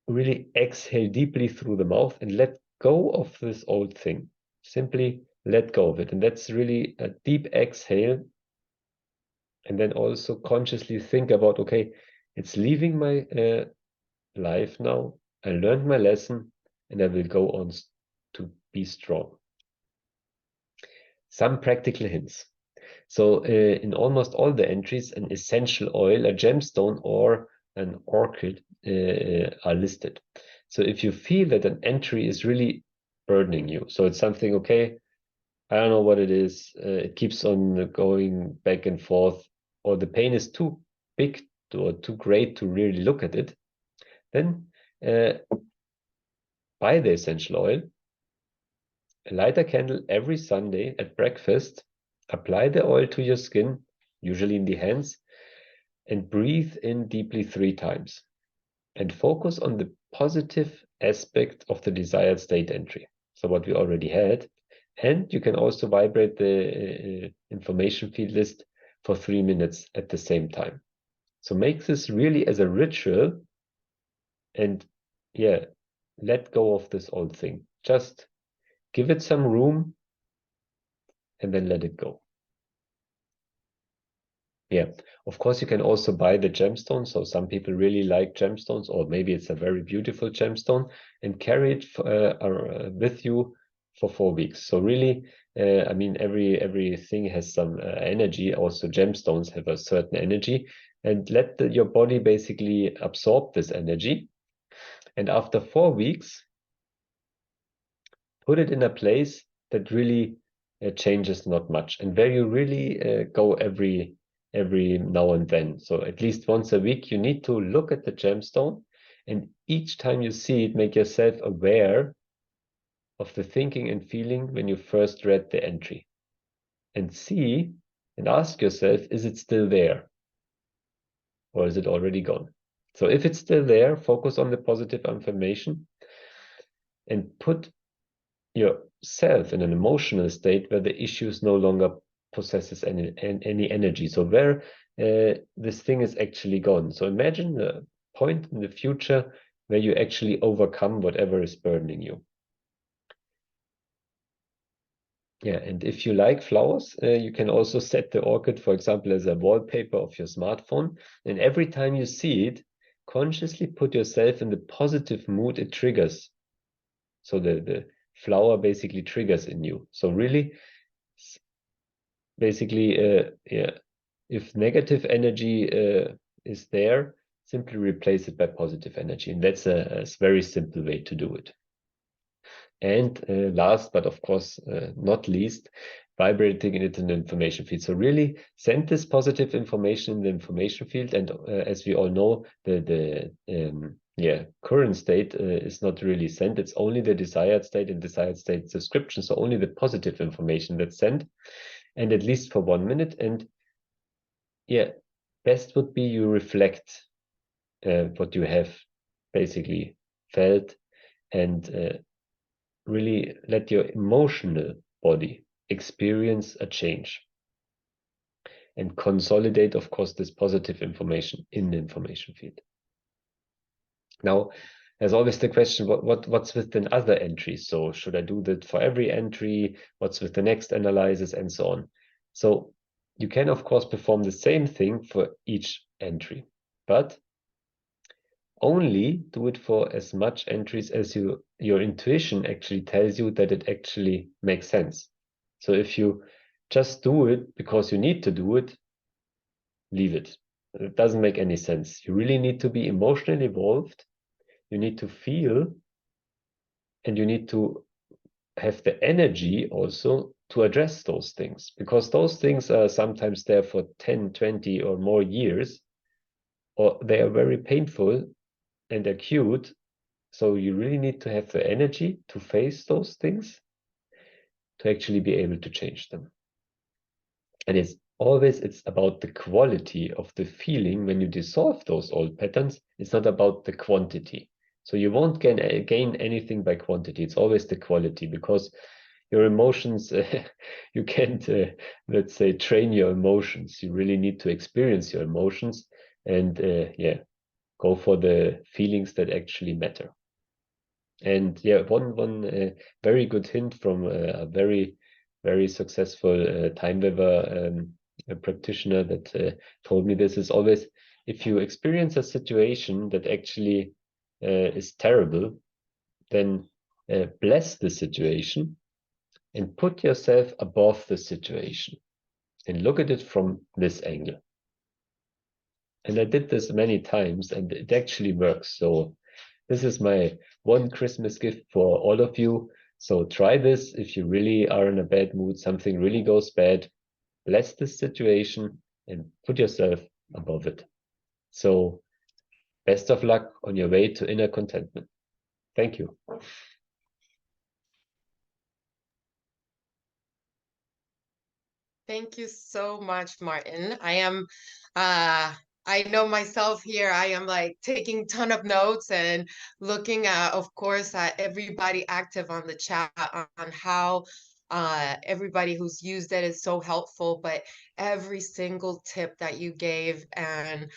really exhale deeply through the mouth and let go of this old thing. Simply let go of it. And that's really a deep exhale. And then also consciously think about, okay, it's leaving my life now. I learned my lesson, and I will go on to be strong. Some practical hints. So in almost all the entries, an essential oil, a gemstone, or an orchid are listed. So if you feel that an entry is really burdening you, so it's something, okay, I don't know what it is, it keeps on going back and forth, or the pain is too big or too great to really look at it, then buy the essential oil, light a candle every Sunday at breakfast, apply the oil to your skin, usually in the hands, and breathe in deeply 3 times. And focus on the positive aspect of the desired state entry. So what we already had. And you can also vibrate the information field list for 3 minutes at the same time. So make this really as a ritual, and let go of this old thing. Just give it some room and then let it go. Yeah, of course, you can also buy the gemstone. So some people really like gemstones, or maybe it's a very beautiful gemstone, and carry it with you for 4 weeks. So really, I mean, everything has some energy. Also, gemstones have a certain energy, and let your body basically absorb this energy. And after 4 weeks, put it in a place that really changes not much, and where you really go every now and then. So at least once a week, you need to look at the gemstone, and each time you see it, make yourself aware of the thinking and feeling when you first read the entry, and see and ask yourself, is it still there, or is it already gone? So if it's still there, focus on the positive affirmation and put yourself in an emotional state where the issues no longer possesses any energy. So where this thing is actually gone. So imagine a point in the future where you actually overcome whatever is burdening you. Yeah, and if you like flowers, you can also set the orchid, for example, as a wallpaper of your smartphone. And every time you see it, consciously put yourself in the positive mood it triggers. So the flower basically triggers in you. So really, basically, yeah, if negative energy is there, simply replace it by positive energy. And that's a very simple way to do it. And last, but of course not least, vibrating it in the information field. So really send this positive information in the information field. And as we all know, the current state is not really sent. It's only the desired state and desired state description. So only the positive information that's sent, and at least for 1 minute. And yeah, best would be you reflect what you have basically felt, and really let your emotional body experience a change, and consolidate, of course, this positive information in the information field. Now, there's always the question, what's with the other entries? So should I do that for every entry? What's with the next analysis, and so on? So you can, of course, perform the same thing for each entry, but only do it for as much entries as your intuition actually tells you that it actually makes sense. So if you just do it because you need to do it, leave it. It doesn't make any sense. You really need to be emotionally involved. You need to feel, and you need to have the energy also to address those things, because those things are sometimes there for 10, 20 or more years, or they are very painful and acute. So you really need to have the energy to face those things to actually be able to change them. And it's about the quality of the feeling when you dissolve those old patterns. It's not about the quantity. So you won't gain anything by quantity. It's always the quality, because your emotions, you can't, let's say, train your emotions. You really need to experience your emotions, and yeah, go for the feelings that actually matter. And yeah, one very good hint from a very successful time weaver practitioner that told me this is always, if you experience a situation that actually is terrible, then bless the situation and put yourself above the situation and look at it from this angle. And I did this many times, and it actually works. So this is my one Christmas gift for all of you. So try this if you really are in a bad mood, something really goes bad. Bless this situation and put yourself above it. So best of luck on your way to inner contentment. Thank you. Thank you so much, Martin. I know myself here, I am like taking a ton of notes and looking at, of course, at everybody active on the chat on how everybody who's used it is so helpful, but every single tip that you gave, and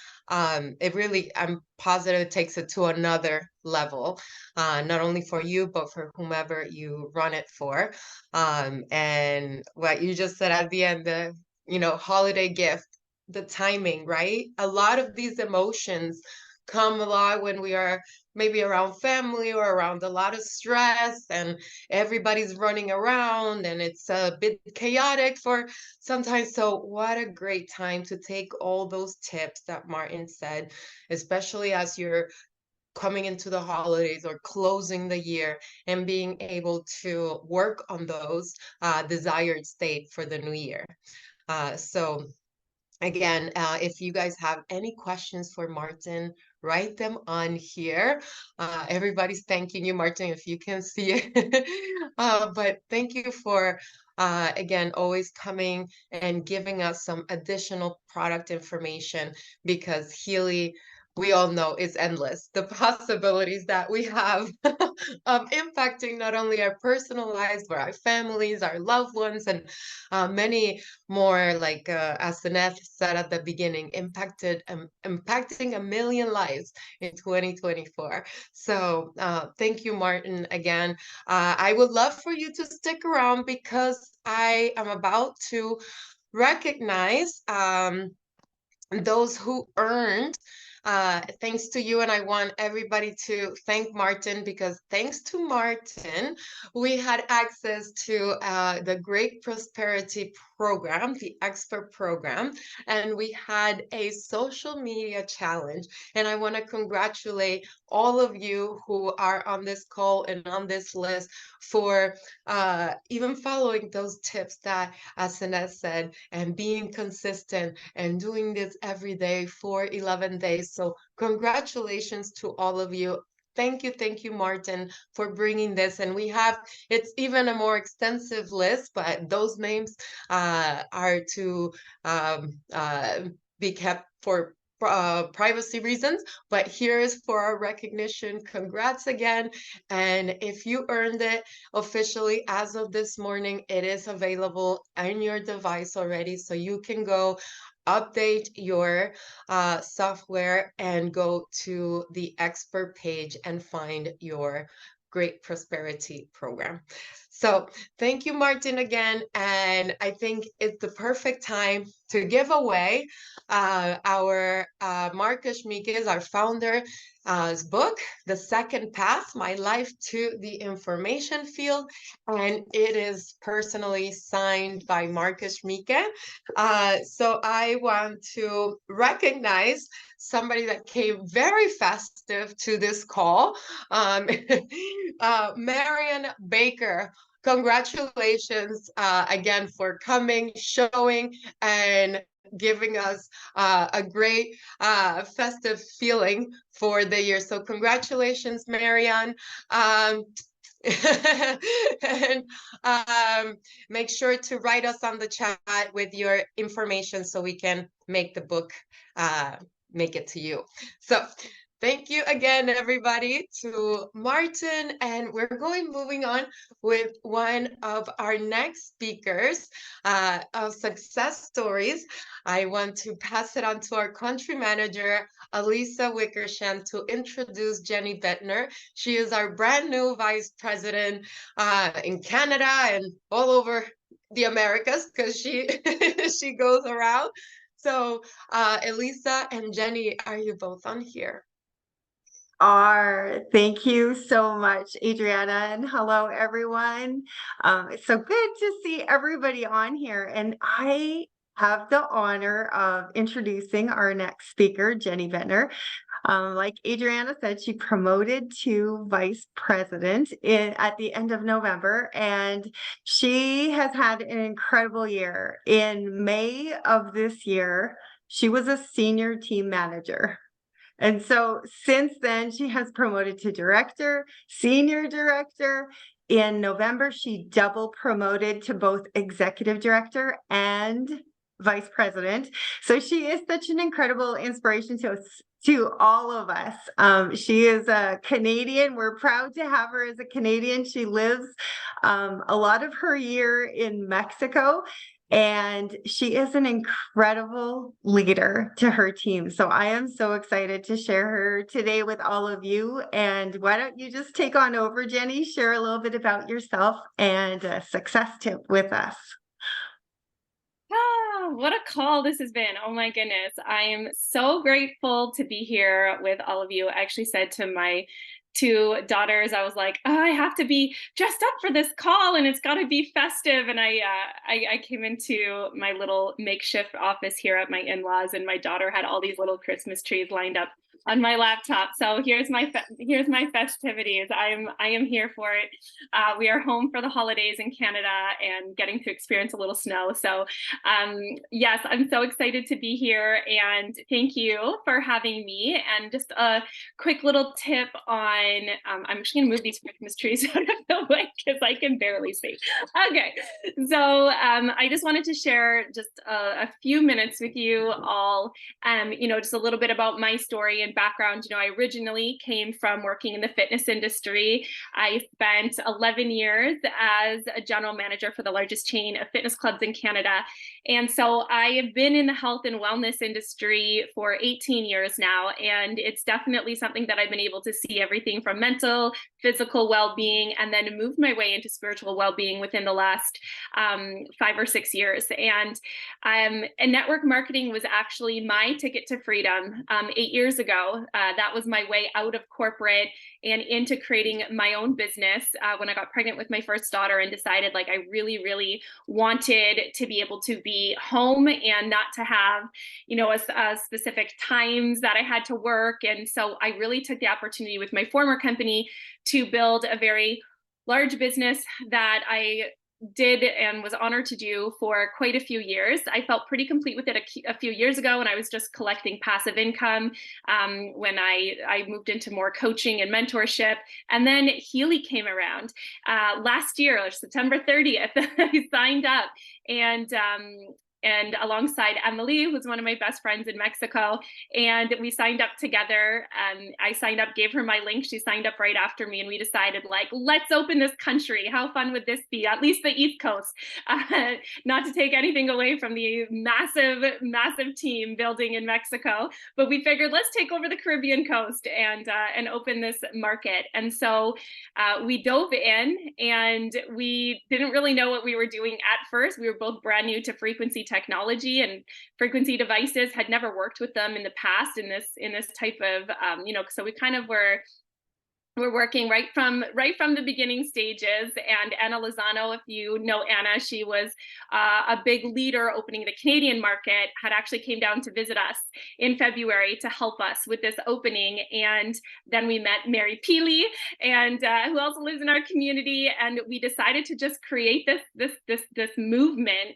it really, I'm positive it takes it to another level, not only for you, but for whomever you run it for. And what you just said at the end, the, holiday gift, the timing, right? A lot of these emotions come a lot when we are maybe around family or around a lot of stress, and everybody's running around and it's a bit chaotic for sometimes. So what a great time to take all those tips that Martin said, especially as you're coming into the holidays or closing the year, and being able to work on those desired state for the new year. So again, if you guys have any questions for Martin, write them on here. Everybody's thanking you, Martin, if you can see it. But thank you for, again, always coming and giving us some additional product information, because Healy we all know is endless. The possibilities that we have of impacting not only our personal lives, but our families, our loved ones, and many more, like Azeneth said at the beginning, impacting 1 million lives in 2024. So thank you, Martin, again. I would love for you to stick around because I am about to recognize those who earned thanks to you, and I want everybody to thank Martin, because thanks to Martin, we had access to the Great Prosperity Program, the expert program, and we had a social media challenge. And I want to congratulate all of you who are on this call and on this list for even following those tips that Azeneth said, and being consistent and doing this every day for 11 days. So congratulations to all of you. Thank you, Martin, for bringing this. And it's even a more extensive list, but those names are to be kept for privacy reasons, but here's for our recognition. Congrats again. And if you earned it officially as of this morning, it is available on your device already, so you can go update your software and go to the expert page and find your Great Prosperity Program. So thank you, Martin, again. And I think it's the perfect time to give away our Marcus Schmieke, our founder, book, The Second Path, My Life to the Information Field. And it is personally signed by Marcus Schmieke. So I want to recognize somebody that came very festive to this call, Marian Baker. Congratulations again for coming, showing, and giving us a great festive feeling for the year. So congratulations, Marian. And make sure to write us on the chat with your information so we can make the book make it to you. So thank you again, everybody, to Martin. And we're moving on with one of our next speakers of success stories. I want to pass it on to our country manager, Elisa Wickersham, to introduce Jenny Bitner. She is our brand new vice president in Canada and all over the Americas, because she she goes around. So Elisa and Jenny, are you both on here? Thank you so much, Adriana, and hello, everyone. It's so good to see everybody on here, and I have the honor of introducing our next speaker, Jenny Bitner. Like Adriana said, she promoted to vice president at the end of November, and she has had an incredible year. In May of this year, she was a senior team manager. And so since then, she has promoted to director, senior director. In November, she double promoted to both executive director and vice president. So she is such an incredible inspiration to all of us. She is a Canadian. We're proud to have her as a Canadian. She lives a lot of her year in Mexico. And she is an incredible leader to her team. So I am so excited to share her today with all of you. And why don't you just take on over, Jenny, share a little bit about yourself and a success tip with us. What a call this has been. Oh my goodness. I am so grateful to be here with all of you. I actually said to my 2 daughters, I was like, oh, I have to be dressed up for this call and it's got to be festive. And I came into my little makeshift office here at my in-laws, and my daughter had all these little Christmas trees lined up on my laptop. So here's my festivities. I am here for it. We are home for the holidays in Canada and getting to experience a little snow. So yes, I'm so excited to be here, and thank you for having me. And just a quick little tip on, I'm actually gonna move these Christmas trees out of the way because I can barely see. Okay, so I just wanted to share just a few minutes with you all, just a little bit about my story and background, you know, I originally came from working in the fitness industry. I spent 11 years as a general manager for the largest chain of fitness clubs in Canada. And so I have been in the health and wellness industry for 18 years now. And it's definitely something that I've been able to see everything from mental, physical well-being, and then move my way into spiritual well-being within the last 5 or 6 years. And network marketing was actually my ticket to freedom 8 years ago. That was my way out of corporate and into creating my own business when I got pregnant with my first daughter and decided like I really, really wanted to be able to be home and not to have, you know, a specific times that I had to work. And so I really took the opportunity with my former company to build a very large business that I did and was honored to do for quite a few years. I felt pretty complete with it a few years ago, and I was just collecting passive income when I moved into more coaching and mentorship. And then Healy came around last year, September 30th. I signed up, and alongside Emily, who's one of my best friends in Mexico, and we signed up together. I signed up, gave her my link. She signed up right after me, and we decided, like, let's open this country. How fun would this be? At least the East Coast. Not to take anything away from the massive, massive team building in Mexico, but we figured let's take over the Caribbean coast and open this market. And so we dove in, and we didn't really know what we were doing at first. We were both brand new to frequency technology and frequency devices, had never worked with them in the past in this type of you know, so we kind of we're working right from the beginning stages. And Anna Lozano, if you know Anna, she was a big leader opening the Canadian market, had actually came down to visit us in February to help us with this opening. And then we met Mary Peely, and who also lives in our community, and we decided to just create this movement.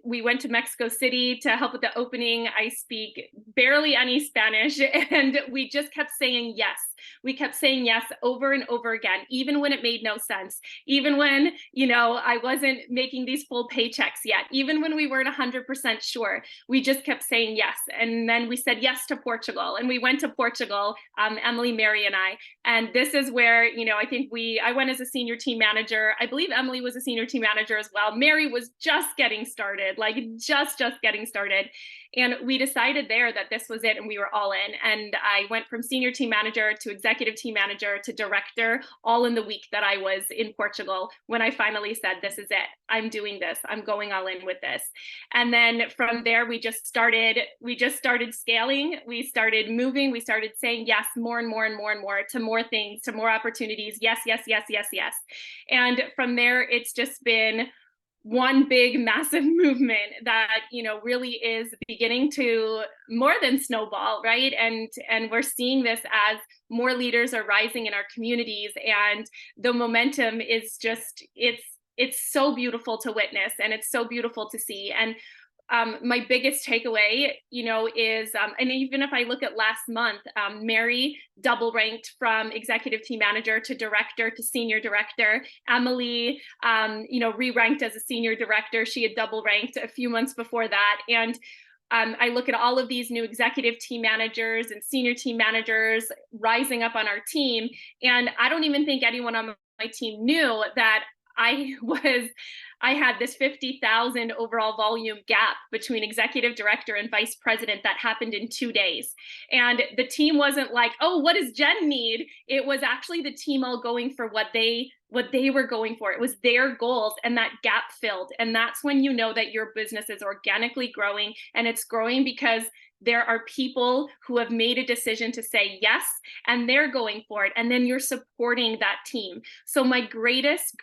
We went to Mexico City to help with the opening. I speak barely any Spanish, and we just kept saying yes. We kept saying yes over and over again, even when it made no sense, even when, you know, I wasn't making these full paychecks yet, even when we weren't 100% sure. We just kept saying yes. And then we said yes to Portugal, and we went to Portugal, Emily, Mary, and I. And this is where, you know, I think I went as a senior team manager. I believe Emily was a senior team manager as well. Mary was just getting started, like just getting started. And we decided there that this was it, and we were all in. And I went from senior team manager to executive team manager to director, all in the week that I was in Portugal, when I finally said, this is it. I'm doing this. I'm going all in with this. And then from there, we just started scaling. We started moving. We started saying yes more and more and more and more to more things, to more opportunities. Yes, yes, yes, yes, yes. And from there, it's just been one big massive movement that, you know, really is beginning to more than snowball, right? And we're seeing this as more leaders are rising in our communities, and the momentum is just, it's so beautiful to witness, and it's so beautiful to see. And my biggest takeaway, you know, is, and even if I look at last month, Mary double ranked from executive team manager to director to senior director. Emily, you know, re-ranked as a senior director. She had double ranked a few months before that. And I look at all of these new executive team managers and senior team managers rising up on our team. And I don't even think anyone on my team knew that I had this 50,000 overall volume gap between executive director and vice president that happened in 2 days. And the team wasn't like, oh, what does Jen need? It was actually the team all going for what they were going for. It was their goals, and that gap filled. And that's when you know that your business is organically growing, and it's growing because there are people who have made a decision to say yes, and they're going for it. And then you're supporting that team. So my greatest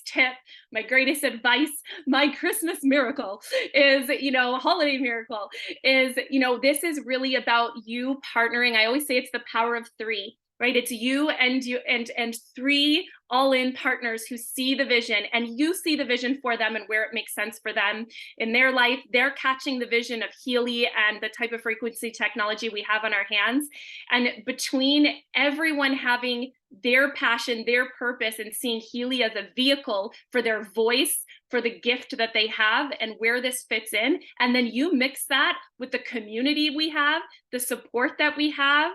tip, my greatest advice, my Christmas miracle is, you know, holiday miracle is, you know, this is really about you partnering. I always say it's the power of 3. right? It's you and three all-in partners who see the vision, and you see the vision for them and where it makes sense for them in their life. They're catching the vision of Healy and the type of frequency technology we have on our hands. And between everyone having their passion, their purpose, and seeing Healy as a vehicle for their voice, for the gift that they have and where this fits in, and then you mix that with the community we have, the support that we have,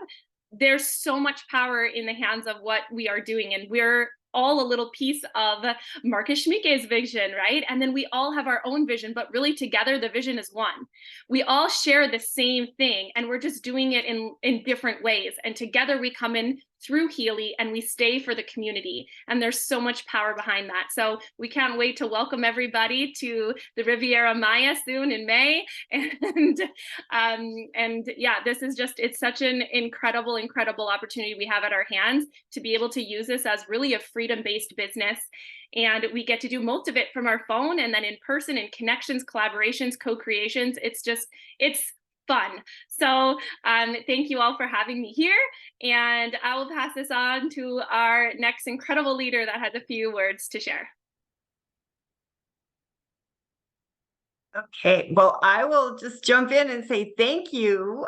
there's so much power in the hands of what we are doing, and we're all a little piece of Marcus Schmieke's vision, right? And then we all have our own vision, but really together the vision is one. We all share the same thing, and we're just doing it in different ways. And together we come in through Healy and we stay for the community. And there's so much power behind that. So we can't wait to welcome everybody to the Riviera Maya soon in May. And yeah, this is just, it's such an incredible, incredible opportunity we have at our hands to be able to use this as really a freedom-based business. And we get to do most of it from our phone, and then in person, in connections, collaborations, co-creations. It's fun. So thank you all for having me here. And I will pass this on to our next incredible leader that has a few words to share. Okay, well, I will just jump in and say thank you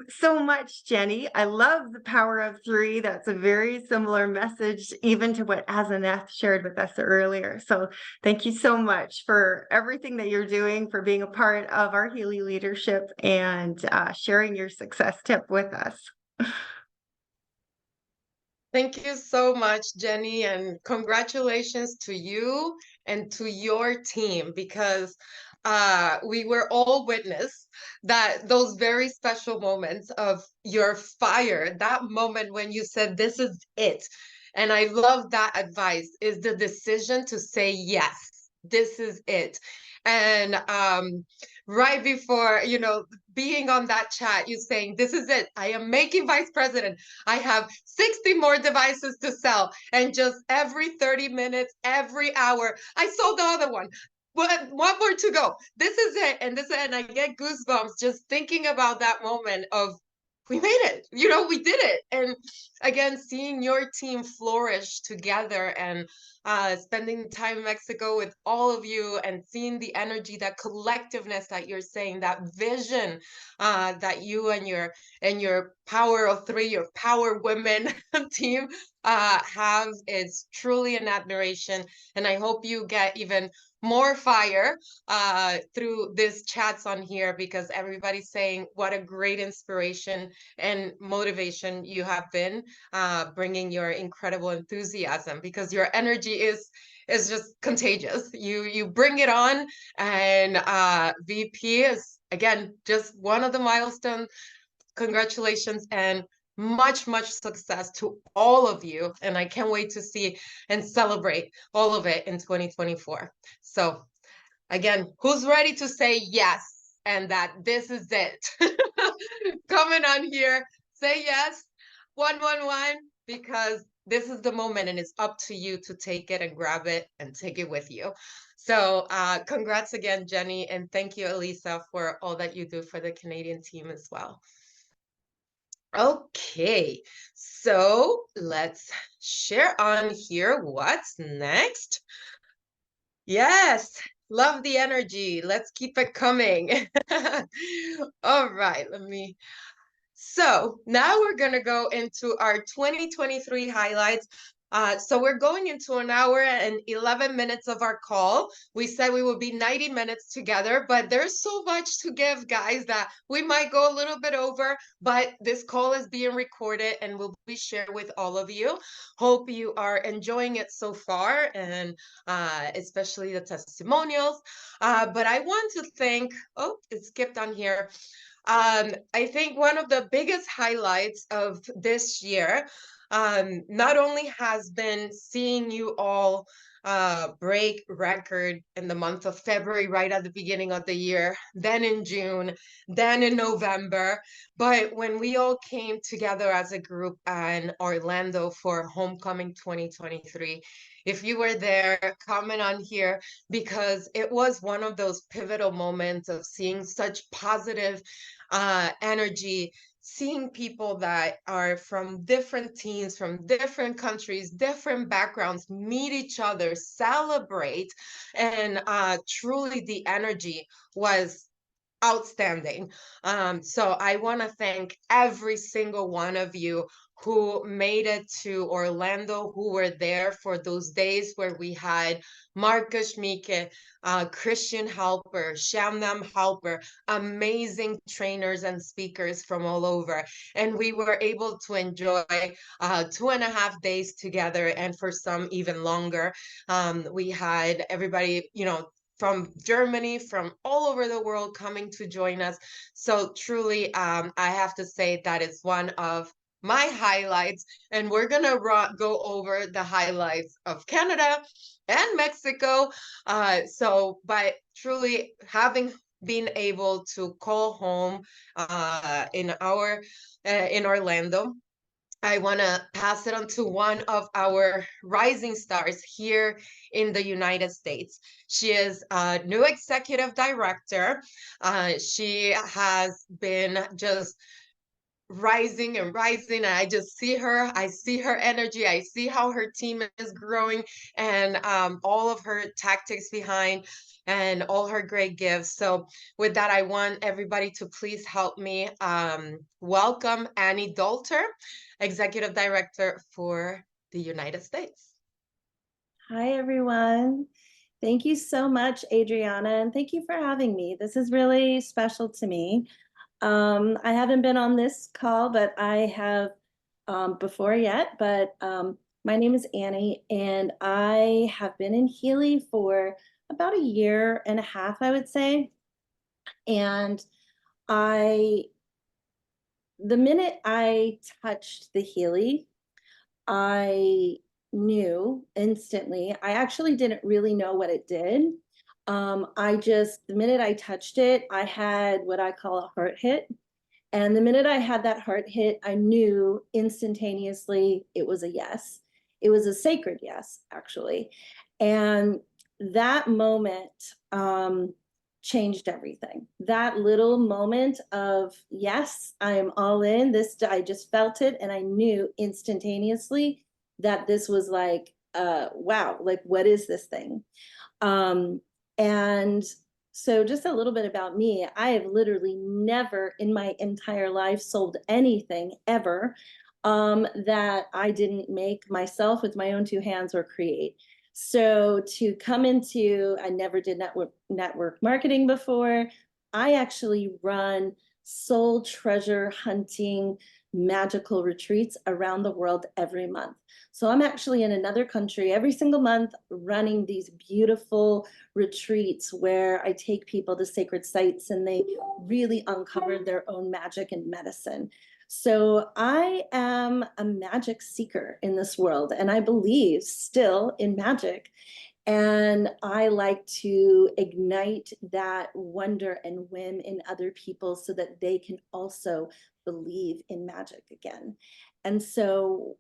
so much, Jenny. I love the power of three. That's a very similar message even to what Azeneth shared with us earlier. So thank you so much for everything that you're doing, for being a part of our Healy leadership, and sharing your success tip with us. Thank you so much, Jenny, and congratulations to you and to your team, because we were all witness that those very special moments of your fire, that moment when you said, this is it. And I love that advice, is the decision to say, yes, this is it. And right before, you know, being on that chat, you saying, this is it. I am making vice president. I have 60 more devices to sell. And just every 30 minutes, every hour, I sold the other one. But one more to go. This is it. And I get goosebumps just thinking about that moment of, we made it, you know, we did it. And again, seeing your team flourish together and spending time in Mexico with all of you and seeing the energy, that collectiveness that you're saying, that vision that you and your power of three, your power women team have, is truly an admiration. And I hope you get even more fire through these chats on here, because everybody's saying what a great inspiration and motivation you have been, bringing your incredible enthusiasm, because your energy is just contagious. You bring it on, and VP is, again, just one of the milestones. Congratulations and much success to all of you, and I can't wait to see and celebrate all of it in 2024. So again, who's ready to say yes and that this is it? Coming on here, say yes, 111, because this is the moment and it's up to you to take it and grab it and take it with you. So congrats again, Jenny, and thank you, Elisa, for all that you do for the Canadian team as well. Okay, so let's share on here what's next. Yes, love the energy. Let's keep it coming. All right, so now we're going to go into our 2023 highlights. So we're going into an hour and 11 minutes of our call. We said we would be 90 minutes together, but there's so much to give, guys, that we might go a little bit over, but this call is being recorded and will be shared with all of you. Hope you are enjoying it so far, and especially the testimonials. But I want to thank, oh, it skipped on here. I think one of the biggest highlights of this year, not only has been seeing you all break record in the month of February, right at the beginning of the year, then in June, then in November, but when we all came together as a group in Orlando for Homecoming 2023, if you were there, comment on here, because it was one of those pivotal moments of seeing such positive energy, seeing people that are from different teams, from different countries, different backgrounds, meet each other, celebrate, and truly the energy was outstanding. So I want to thank every single one of you who made it to Orlando, who were there for those days where we had Marcus Schmieke, Christian Helper, Shannon Helper, amazing trainers and speakers from all over. And we were able to enjoy 2.5 days together, and for some even longer. We had everybody, from Germany, from all over the world coming to join us. So truly, I have to say that is one of my highlights. And we're going to go over the highlights of Canada and Mexico. But truly having been able to call home in Orlando, I want to pass it on to one of our rising stars here in the United States. She is a new executive director. She has been just rising and rising, and I just see her. I see her energy. I see how her team is growing, and all of her tactics behind, and all her great gifts. So with that, I want everybody to please help me welcome Anni Daulter, Executive Director for the United States. Hi, everyone. Thank you so much, Adriana, and thank you for having me. This is really special to me. I haven't been on this call, but I have before yet, but my name is Anni, and I have been in Healy for about 1.5 years, I would say. And the minute I touched the Healy, I knew instantly. I actually didn't really know what it did. The minute I touched it, I had what I call a heart hit. And the minute I had that heart hit, I knew instantaneously it was a yes. It was a sacred yes, actually. And that moment changed everything. That little moment of, yes, I am all in. I just felt it, and I knew instantaneously that this was like, wow, like, what is this thing? And so just a little bit about me. I have literally never in my entire life sold anything ever that I didn't make myself with my own 2 hands or create. So to come into, I never did network marketing before. I actually run soul treasure hunting magical retreats around the world every month. So I'm actually in another country every single month running these beautiful retreats where I take people to sacred sites and they really uncover their own magic and medicine. So I am a magic seeker in this world, and I believe still in magic. And I like to ignite that wonder and whim in other people so that they can also believe in magic again. And so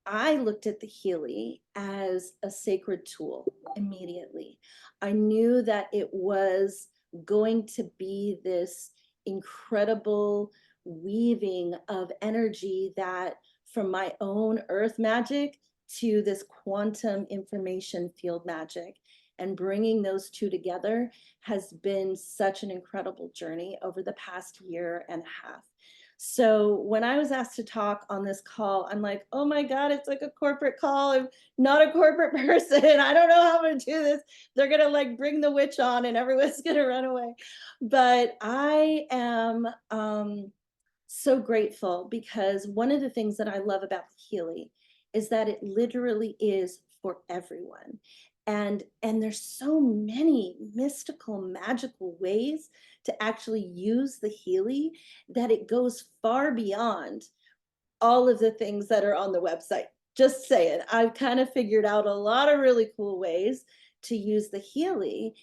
I looked at the Healy as a sacred tool immediately. I knew that it was going to be this incredible weaving of energy that from my own earth magic to this quantum information field magic, and bringing those two together has been such an incredible journey over the past 1.5 years. So when I was asked to talk on this call, I'm like, oh my God, it's like a corporate call. I'm not a corporate person. I don't know how I'm going to do this. They're going to like bring the witch on and everyone's going to run away. But I am so grateful, because one of the things that I love about Healy is that it literally is for everyone. And there's so many mystical, magical ways to actually use the Healy that it goes far beyond all of the things that are on the website. Just saying, I've kind of figured out a lot of really cool ways to use the Healy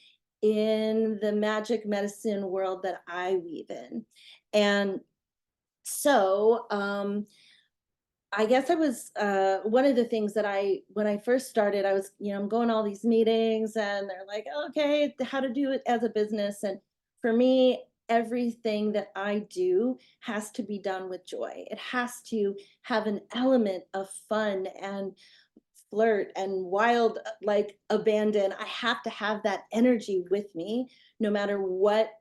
in the magic medicine world that I weave in. And so I guess I was one of the things that when I first started, I was, I'm going to all these meetings and they're like, okay, how to do it as a business. And for me, everything that I do has to be done with joy. It has to have an element of fun and flirt and wild, like abandon. I have to have that energy with me no matter what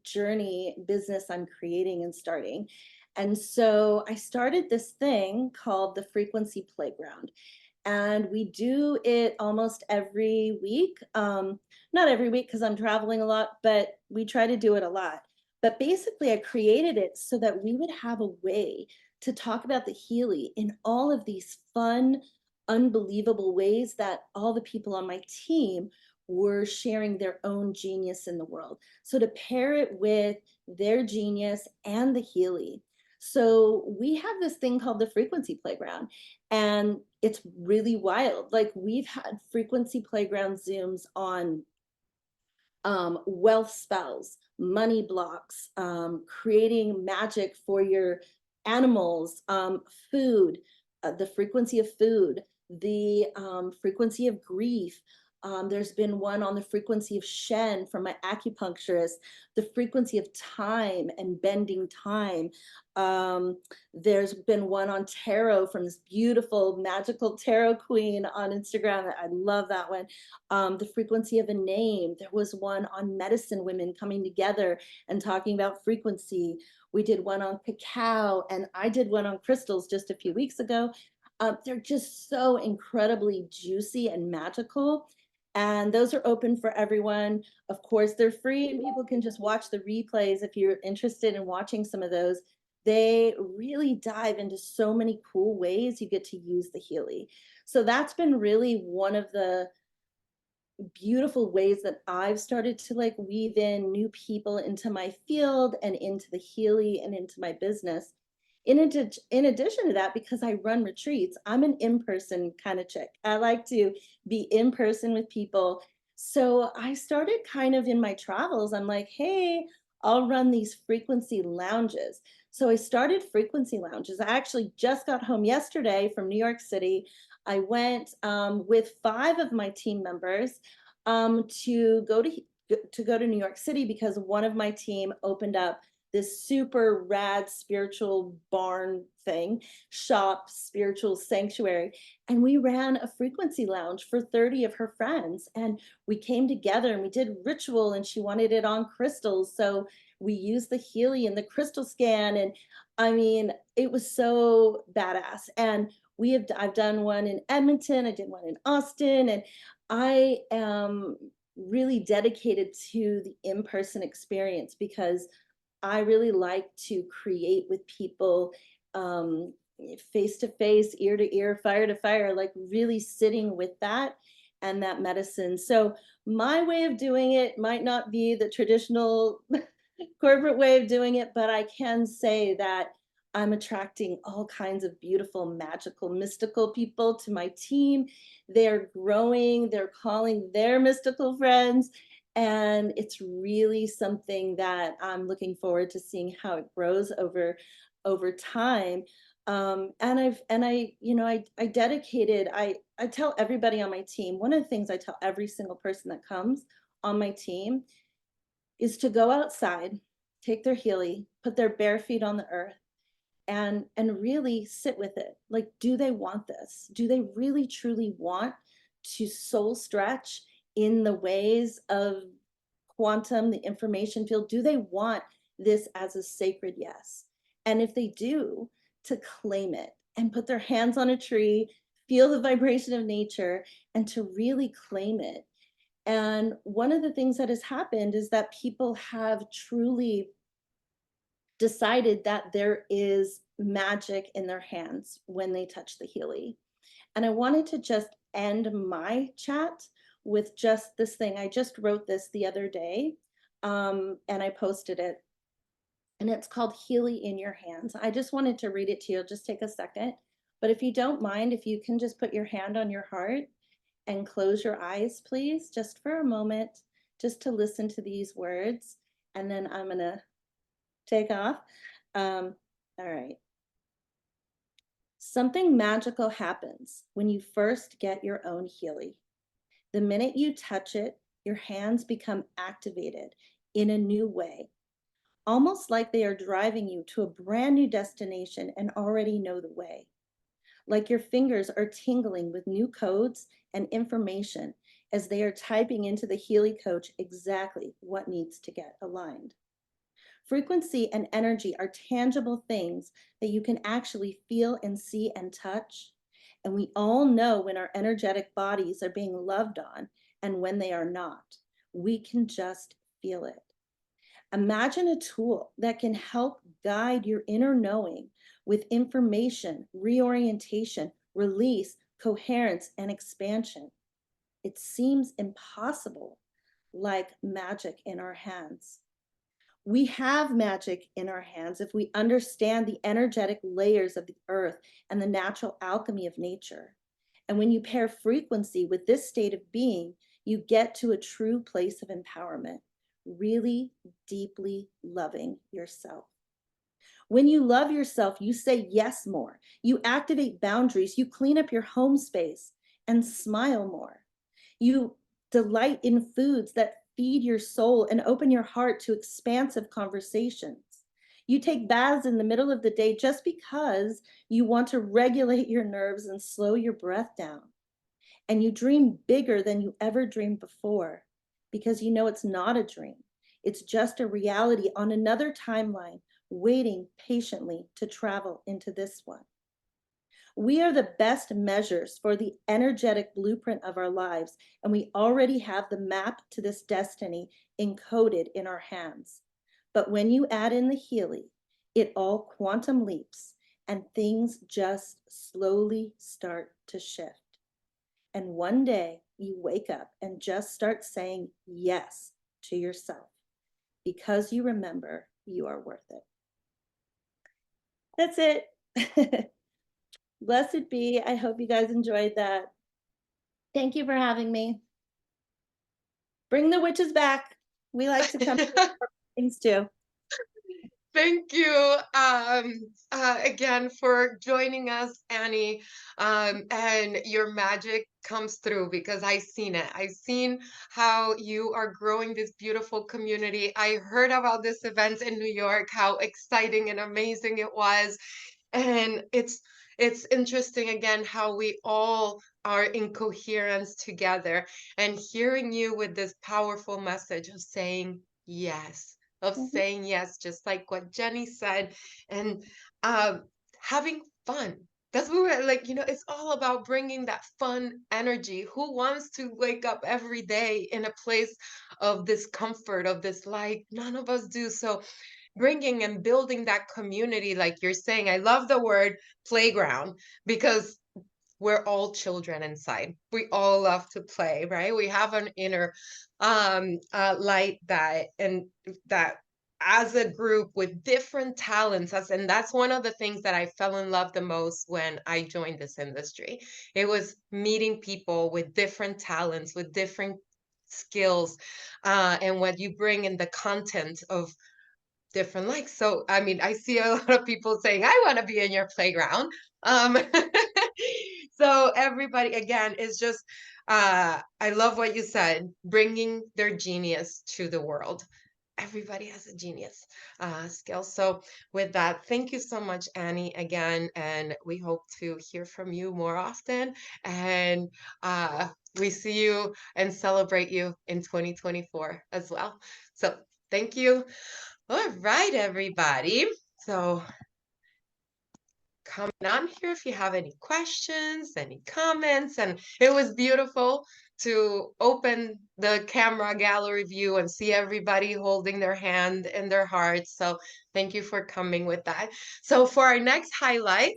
journey business I'm creating and starting. And so I started this thing called the Frequency Playground. And we do it almost every week. Not every week because I'm traveling a lot, but we try to do it a lot. But basically, I created it so that we would have a way to talk about the Healy in all of these fun, unbelievable ways that all the people on my team were sharing their own genius in the world. So to pair it with their genius and the Healy. So we have this thing called the Frequency Playground, and it's really wild. Like, we've had Frequency Playground Zooms on wealth spells, money blocks, creating magic for your animals, food, the frequency of food, the frequency of grief. There's been one on the frequency of Shen from my acupuncturist, the frequency of time and bending time. There's been one on tarot from this beautiful magical tarot queen on Instagram. I love that one. The frequency of a name. There was one on medicine women coming together and talking about frequency. We did one on cacao, and I did one on crystals just a few weeks ago. They're just so incredibly juicy and magical. And those are open for everyone. Of course, they're free and people can just watch the replays if you're interested in watching some of those. They really dive into so many cool ways you get to use the Healy. So that's been really one of the beautiful ways that I've started to like weave in new people into my field and into the Healy and into my business. In addition to that, because I run retreats, I'm an in-person kind of chick. I like to be in person with people. So I started kind of in my travels. I'm like, hey, I'll run these frequency lounges. So I started frequency lounges. I actually just got home yesterday from New York City. I went with 5 of my team members to go to New York City because one of my team opened up this super rad spiritual barn thing, shop, spiritual sanctuary. And we ran a frequency lounge for 30 of her friends. And we came together and we did ritual, and she wanted it on crystals. So we used the Healy and the crystal scan. And I mean, it was so badass. And I've done one in Edmonton, I did one in Austin, and I am really dedicated to the in-person experience because I really like to create with people face to face, ear to ear, fire to fire, like really sitting with that and that medicine. So my way of doing it might not be the traditional corporate way of doing it, but I can say that I'm attracting all kinds of beautiful, magical, mystical people to my team. They're growing, they're calling their mystical friends. And it's really something that I'm looking forward to seeing how it grows over time. And I dedicated, I tell everybody on my team, one of the things I tell every single person that comes on my team is to go outside, take their Healy, put their bare feet on the earth, and really sit with it. Like, do they want this? Do they really truly want to soul stretch in the ways of quantum, the information field? Do they want this as a sacred yes? And if they do, to claim it and put their hands on a tree, feel the vibration of nature, and to really claim it. And one of the things that has happened is that people have truly decided that there is magic in their hands when they touch the Healy. And I wanted to just end my chat with just this thing. I just wrote this the other day, and I posted it. And it's called Healy in Your Hands. I just wanted to read it to you. It'll just take a second. But if you don't mind, if you can just put your hand on your heart and close your eyes, please, just for a moment, just to listen to these words. And then I'm going to take off. All right. Something magical happens when you first get your own Healy. The minute you touch it, your hands become activated in a new way. almost like they are driving you to a brand new destination and already know the way. Like your fingers are tingling with new codes and information as they are typing into the Healy coach exactly what needs to get aligned. Frequency and energy are tangible things that you can actually feel and see and touch. And we all know when our energetic bodies are being loved on and when they are not. We can just feel it. Imagine a tool that can help guide your inner knowing with information, reorientation, release, coherence, and expansion. It seems impossible, like magic in our hands. We have magic in our hands if we understand the energetic layers of the earth and the natural alchemy of nature. And when you pair frequency with this state of being, you get to a true place of empowerment, really deeply loving yourself. When you love yourself, you say yes more. You activate boundaries. You clean up your home space and smile more. You delight in foods that feed your soul and open your heart to expansive conversations. You take baths in the middle of the day just because you want to regulate your nerves and slow your breath down. And you dream bigger than you ever dreamed before because you know it's not a dream. It's just a reality on another timeline, waiting patiently to travel into this one. We are the best measures for the energetic blueprint of our lives, and we already have the map to this destiny encoded in our hands. But when you add in the Healy, it all quantum leaps and things just slowly start to shift. And one day you wake up and just start saying yes to yourself because you remember you are worth it. That's it. Blessed be. I hope you guys enjoyed that. Thank you for having me. Bring the witches back. We like to come to things too. Thank you again for joining us, Annie. And your magic comes through because I've seen it. I've seen how you are growing this beautiful community. I heard about this event in New York, how exciting and amazing it was. And it's interesting again how we all are in coherence together, and hearing you with this powerful message of saying yes, saying yes, just like what Jenny said, and having fun. That's what we're like, it's all about bringing that fun energy. Who wants to wake up every day in a place of discomfort, of this light? None of us do. So bringing and building that community, like you're saying, I love the word playground because we're all children inside. We all love to play, right? We have an inner light that as a group with different talents, and that's one of the things that I fell in love the most when I joined this industry. It was meeting people with different talents, with different skills, and what you bring in the content of different likes. So, I mean, I see a lot of people saying, I want to be in your playground. So everybody, again, is just, I love what you said, bringing their genius to the world. Everybody has a genius skill. So with that, thank you so much, Annie, again. And we hope to hear from you more often. And we see you and celebrate you in 2024 as well. So thank you. All right, everybody. So coming on here if you have any questions, any comments. And it was beautiful to open the camera gallery view and see everybody holding their hand in their hearts. So thank you for coming with that. So for our next highlight,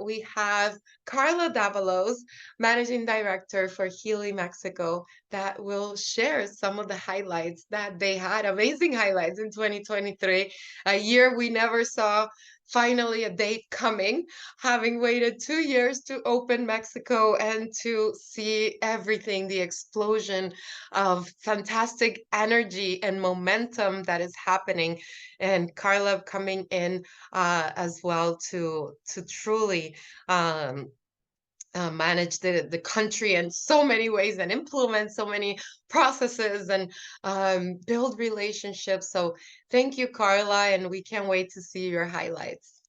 we have Karla Davalos, Managing Director for Healy Mexico, that will share some of the highlights that they had, amazing highlights in 2023, a year we never saw. Finally, a date coming, having waited 2 years to open Mexico and to see everything, the explosion of fantastic energy and momentum that is happening. And Karla coming in as well to truly manage the country in so many ways and implement so many processes and build relationships. So thank you, Karla, and we can't wait to see your highlights.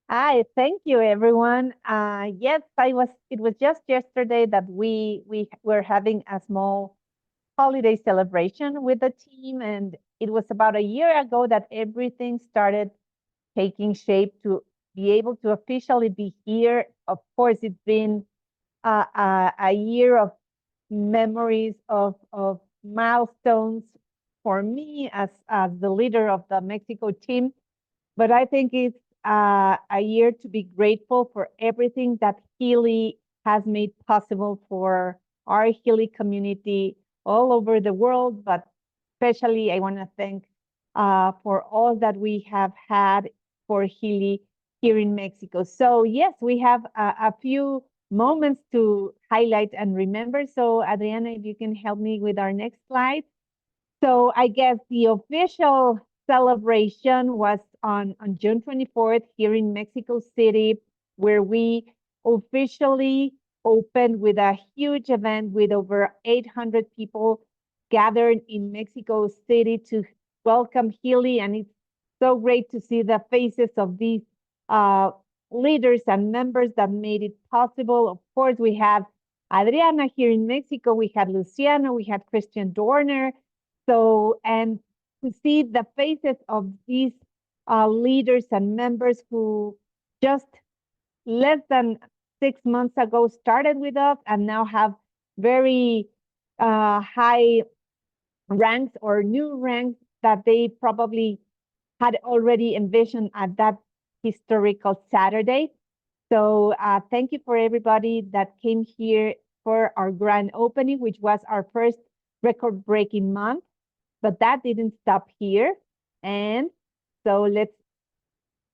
Hi, thank you, everyone. Yes, it was just yesterday that we were having a small holiday celebration with the team, and it was about a year ago that everything started taking shape to be able to officially be here. Of course, it's been a year of memories, of milestones for me as the leader of the Mexico team. But I think it's a year to be grateful for everything that Healy has made possible for our Healy community all over the world. But especially, I want to thank for all that we have had for Healy here in Mexico. So yes, we have a few moments to highlight and remember. So Adriana, if you can help me with our next slide. So I guess the official celebration was on June 24th here in Mexico City, where we officially opened with a huge event with over 800 people gathered in Mexico City to welcome Healy. And it's so great to see the faces of these leaders and members that made it possible. Of course, we have Adriana here in Mexico, we had Luciano, we had Christian Dorner. So, and to see the faces of these leaders and members who just less than 6 months ago started with us and now have very high ranks or new ranks that they probably had already envisioned at that historical Saturday. So thank you for everybody that came here for our grand opening, which was our first record-breaking month. But that didn't stop here. And so let's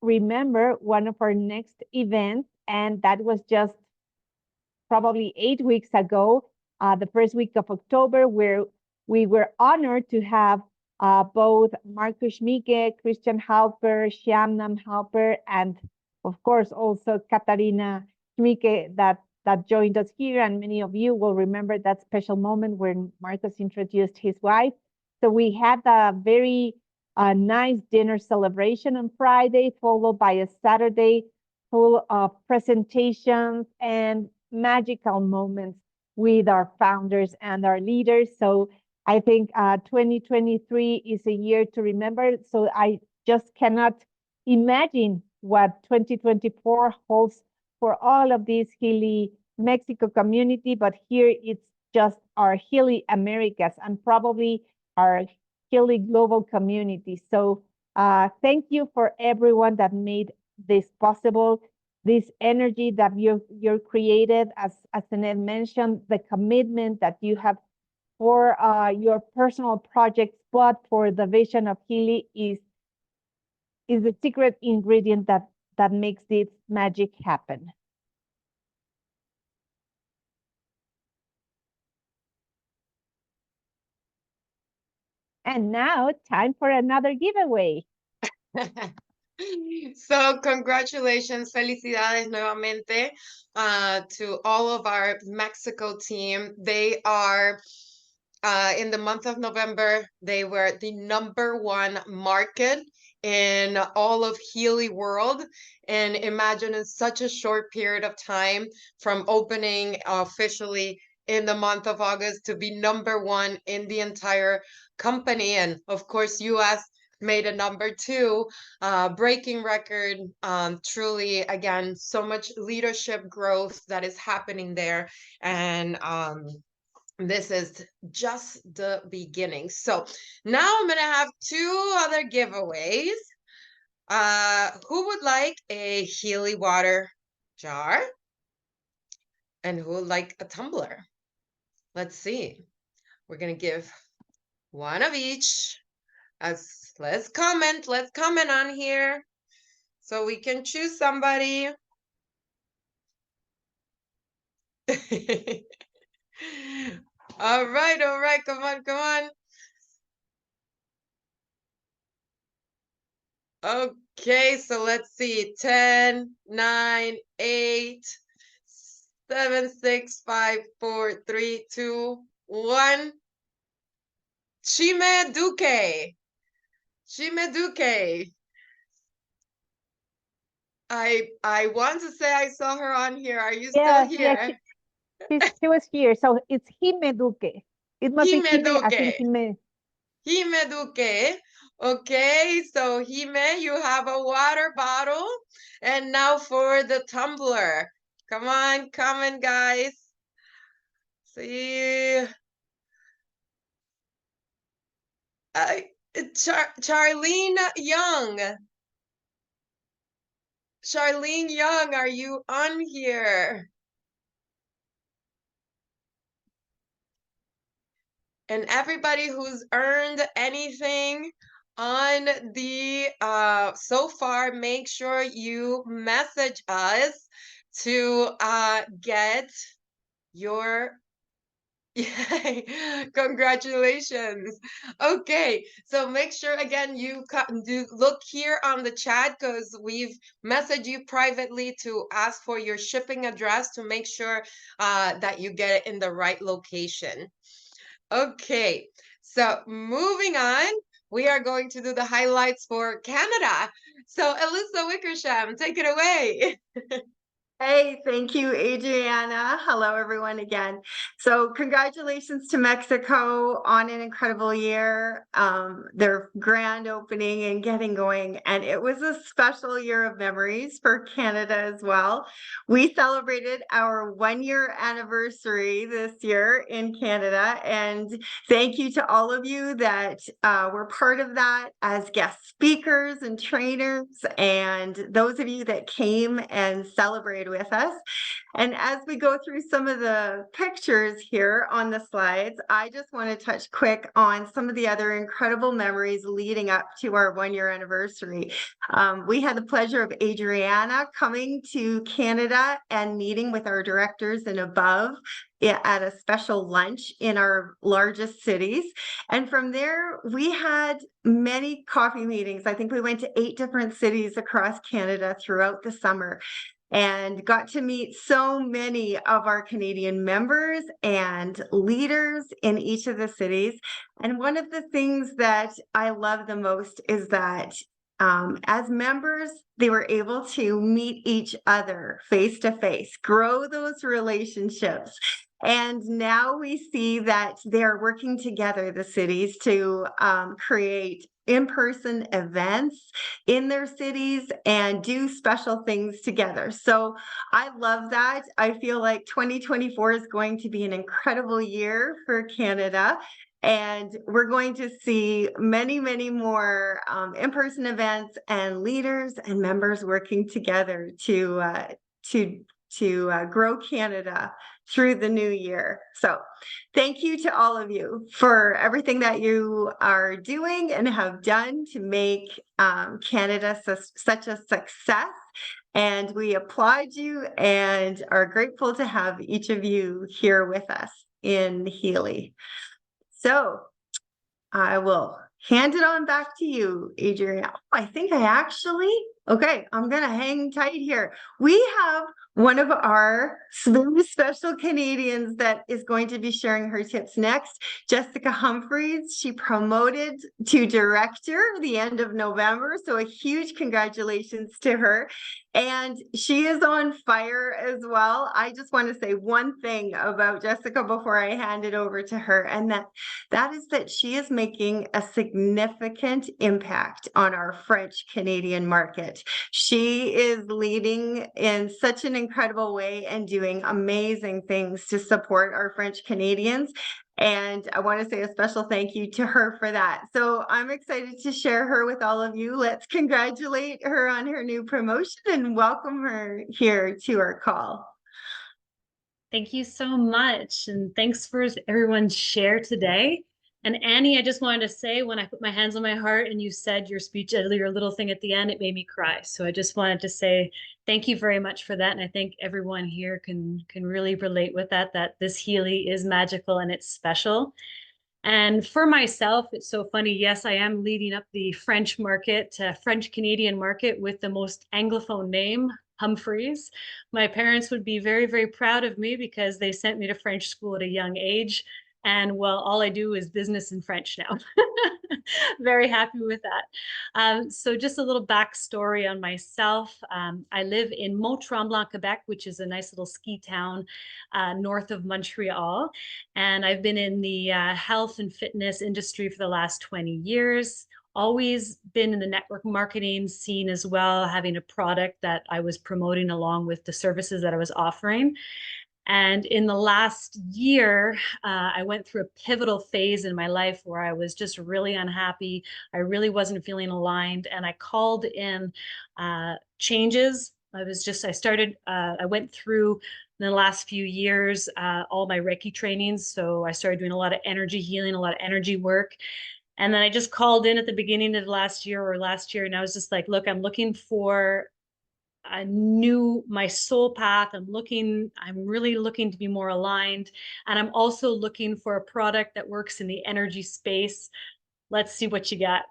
remember one of our next events, and that was just probably 8 weeks ago, the first week of October, where we were honored to have both Marcus Schmieke, Christian Halper, Shannon Halper, and of course also Katarina Schmieke that joined us here. And many of you will remember that special moment when Marcus introduced his wife. So we had a very nice dinner celebration on Friday, followed by a Saturday full of presentations and magical moments with our founders and our leaders. So I think 2023 is a year to remember. So I just cannot imagine what 2024 holds for all of these Healy Mexico community, but here it's just our Healy Americas and probably our Healy global community. So thank you for everyone that made this possible, this energy that you're created, as Azeneth mentioned, the commitment that you have for your personal projects, but for the vision of Healy is the secret ingredient that makes this magic happen. And now, time for another giveaway. So congratulations, felicidades nuevamente to all of our Mexico team. They are in the month of November, they were the #1 market in all of Healy world. And imagine in such a short period of time from opening officially in the month of August to be #1 in the entire company. And of course, US made a #2, breaking record. Truly, again, so much leadership growth that is happening there. And this is just the beginning. So now I'm gonna have 2 other giveaways. Who would like a Healy water jar? And who would like a tumbler? Let's see. We're gonna give one of each. Let's comment on here so we can choose somebody. All right, come on. Okay, so let's see, 10, 9, 8, 7, 6, 5, 4, 3, 2, 1. Schmieke. Schmieke. I want to say I saw her on here. Are you still here? She was here. So it's Himeduke. It must be Hime as in Hime. Himeduke. Okay, so Hime, you have a water bottle. And now for the tumbler. Come on, guys. See. Charlene Young. Charlene Young, are you on here? And everybody who's earned anything on the so far, make sure you message us to get your Yay! Congratulations. Okay, so make sure again you do look here on the chat because we've messaged you privately to ask for your shipping address to make sure that you get it in the right location. Okay, so moving on, we are going to do the highlights for Canada. So Elisa Wickersham, take it away. Hey, thank you, Adriana. Hello, everyone again. So congratulations to Mexico on an incredible year, their grand opening and getting going. And it was a special year of memories for Canada as well. We celebrated our 1-year anniversary this year in Canada. And thank you to all of you that were part of that as guest speakers and trainers, and those of you that came and celebrated with us. And as we go through some of the pictures here on the slides, I just want to touch quick on some of the other incredible memories leading up to our 1-year anniversary. We had the pleasure of Adriana coming to Canada and meeting with our directors and above at a special lunch in our largest cities. And from there, we had many coffee meetings. I think we went to 8 different cities across Canada throughout the summer and got to meet so many of our Canadian members and leaders in each of the cities. And one of the things that I love the most is that as members, they were able to meet each other face to face, grow those relationships. And now we see that they're working together, the cities, to create in-person events in their cities and do special things together. So I love that. I feel like 2024 is going to be an incredible year for Canada. And we're going to see many, many more in-person events and leaders and members working together to grow Canada through the new year. So thank you to all of you for everything that you are doing and have done to make Canada such a success. And we applaud you and are grateful to have each of you here with us in Healy. So I will hand it on back to you, Adriana. I think okay, I'm going to hang tight here. We have one of our very special Canadians that is going to be sharing her tips next, Jessica Humphries. She promoted to director the end of November, so a huge congratulations to her. And she is on fire as well. I just want to say one thing about Jessica before I hand it over to her, and that is that she is making a significant impact on our French Canadian market. She is leading in such an incredible way and doing amazing things to support our French Canadians. And I want to say a special thank you to her for that. So I'm excited to share her with all of you. Let's congratulate her on her new promotion and welcome her here to our call. Thank you so much. And thanks for everyone's share today. And Annie, I just wanted to say, when I put my hands on my heart and you said your speech, your little thing at the end, it made me cry. So I just wanted to say thank you very much for that. And I think everyone here can really relate with that this Healy is magical and it's special. And for myself, it's so funny. Yes, I am leading up the French market, French Canadian market with the most Anglophone name, Humphries. My parents would be very, very proud of me because they sent me to French school at a young age. And well, all I do is business in French now. Very happy with that. So just a little backstory on myself. I live in Mont-Tremblant, Quebec, which is a nice little ski town north of Montreal. And I've been in the health and fitness industry for the last 20 years. Always been in the network marketing scene as well, having a product that I was promoting along with the services that I was offering. And in the last year, I went through a pivotal phase in my life where I was just really unhappy. I really wasn't feeling aligned. And I called in changes. I went through in the last few years, all my Reiki trainings. So I started doing a lot of energy healing, a lot of energy work. And then I just called in at the beginning of last year, and I was just like, look, I'm looking for my soul path. I'm really looking to be more aligned. And I'm also looking for a product that works in the energy space. Let's see what you got.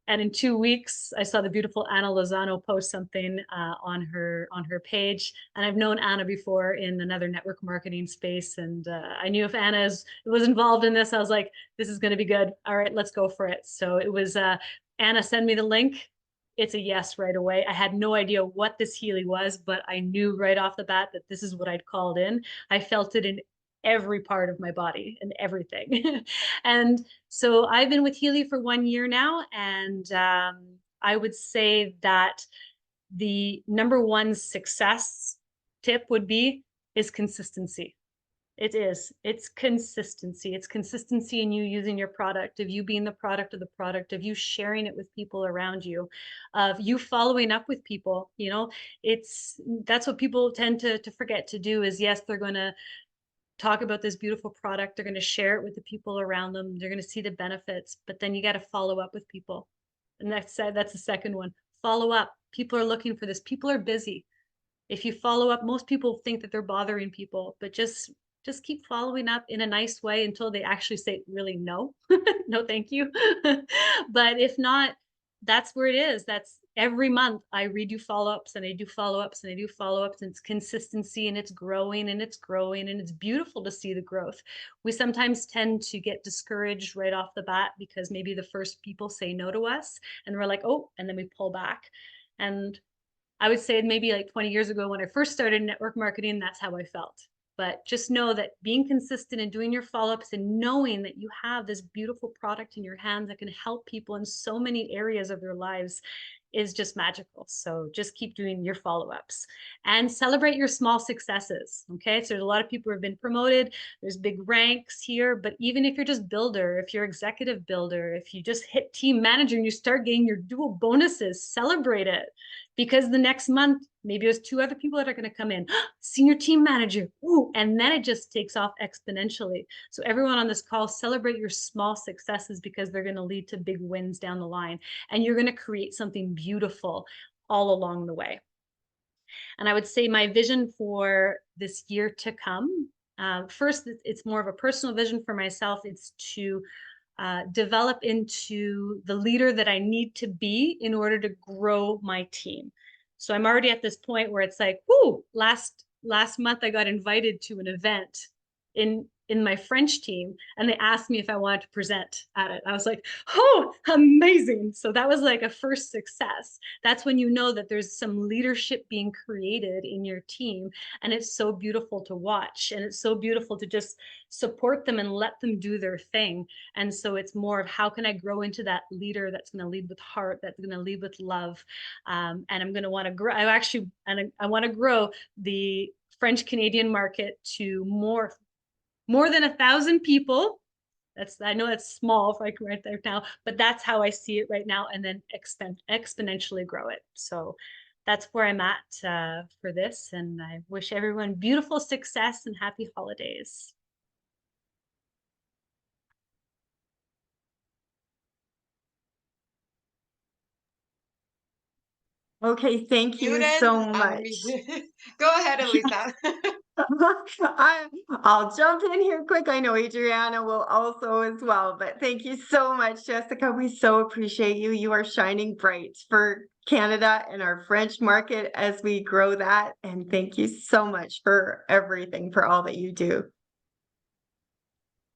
And in 2 weeks, I saw the beautiful Anna Lozano post something on her page. And I've known Anna before in another network marketing space. And I knew if Anna was involved in this, I was like, this is going to be good. All right, let's go for it. So it was Anna sent me the link. It's a yes right away. I had no idea what this Healy was, but I knew right off the bat that this is what I'd called in. I felt it in every part of my body and everything. And so I've been with Healy for 1 year now. And I would say that the number one success tip is consistency. It's consistency. It's consistency in you using your product, of you being the product of the product, of you sharing it with people around you, of you following up with people. That's what people tend to forget to do is, yes, they're going to talk about this beautiful product. They're going to share it with the people around them. They're going to see the benefits, but then you got to follow up with people. And that's the second one. Follow up. People are looking for this. People are busy. If you follow up, most people think that they're bothering people, but just keep following up in a nice way until they actually say really no, no, thank you. But if not, that's where it is. That's every month I redo follow-ups and I do follow-ups and I do follow-ups, and it's consistency and it's growing and it's growing and it's beautiful to see the growth. We sometimes tend to get discouraged right off the bat because maybe the first people say no to us and we're like, oh, and then we pull back. And I would say maybe like 20 years ago when I first started network marketing, that's how I felt. But just know that being consistent and doing your follow-ups and knowing that you have this beautiful product in your hands that can help people in so many areas of their lives is just magical. So just keep doing your follow-ups and celebrate your small successes. Okay. So there's a lot of people who have been promoted. There's big ranks here, but even if you're just builder, if you're executive builder, if you just hit team manager and you start getting your dual bonuses, celebrate it. Because the next month, maybe there's 2 other people that are going to come in, senior team manager, ooh, and then it just takes off exponentially. So everyone on this call, celebrate your small successes because they're going to lead to big wins down the line. And you're going to create something beautiful all along the way. And I would say my vision for this year to come, first, it's more of a personal vision for myself. It's to develop into the leader that I need to be in order to grow my team. So I'm already at this point where it's like, whoo, last month I got invited to an event in my French team, and they asked me if I wanted to present at it. I was like, oh, amazing. So that was like a first success. That's when you know that there's some leadership being created in your team, and it's so beautiful to watch, and it's so beautiful to just support them and let them do their thing. And so it's more of how can I grow into that leader that's going to lead with heart, that's going to lead with love. And I'm going to want to grow. I want to grow the French Canadian market to more than 1,000 people. I know that's small right there now, but that's how I see it right now, and then exponentially grow it. So that's where I'm at for this, and I wish everyone beautiful success and happy holidays. Okay, thank you so much. Go ahead, Elisa. I'll jump in here quick. I know Adriana will also as well, but thank you so much, Jessica. We so appreciate you. You are shining bright for Canada and our French market as we grow that. And thank you so much for everything, for all that you do.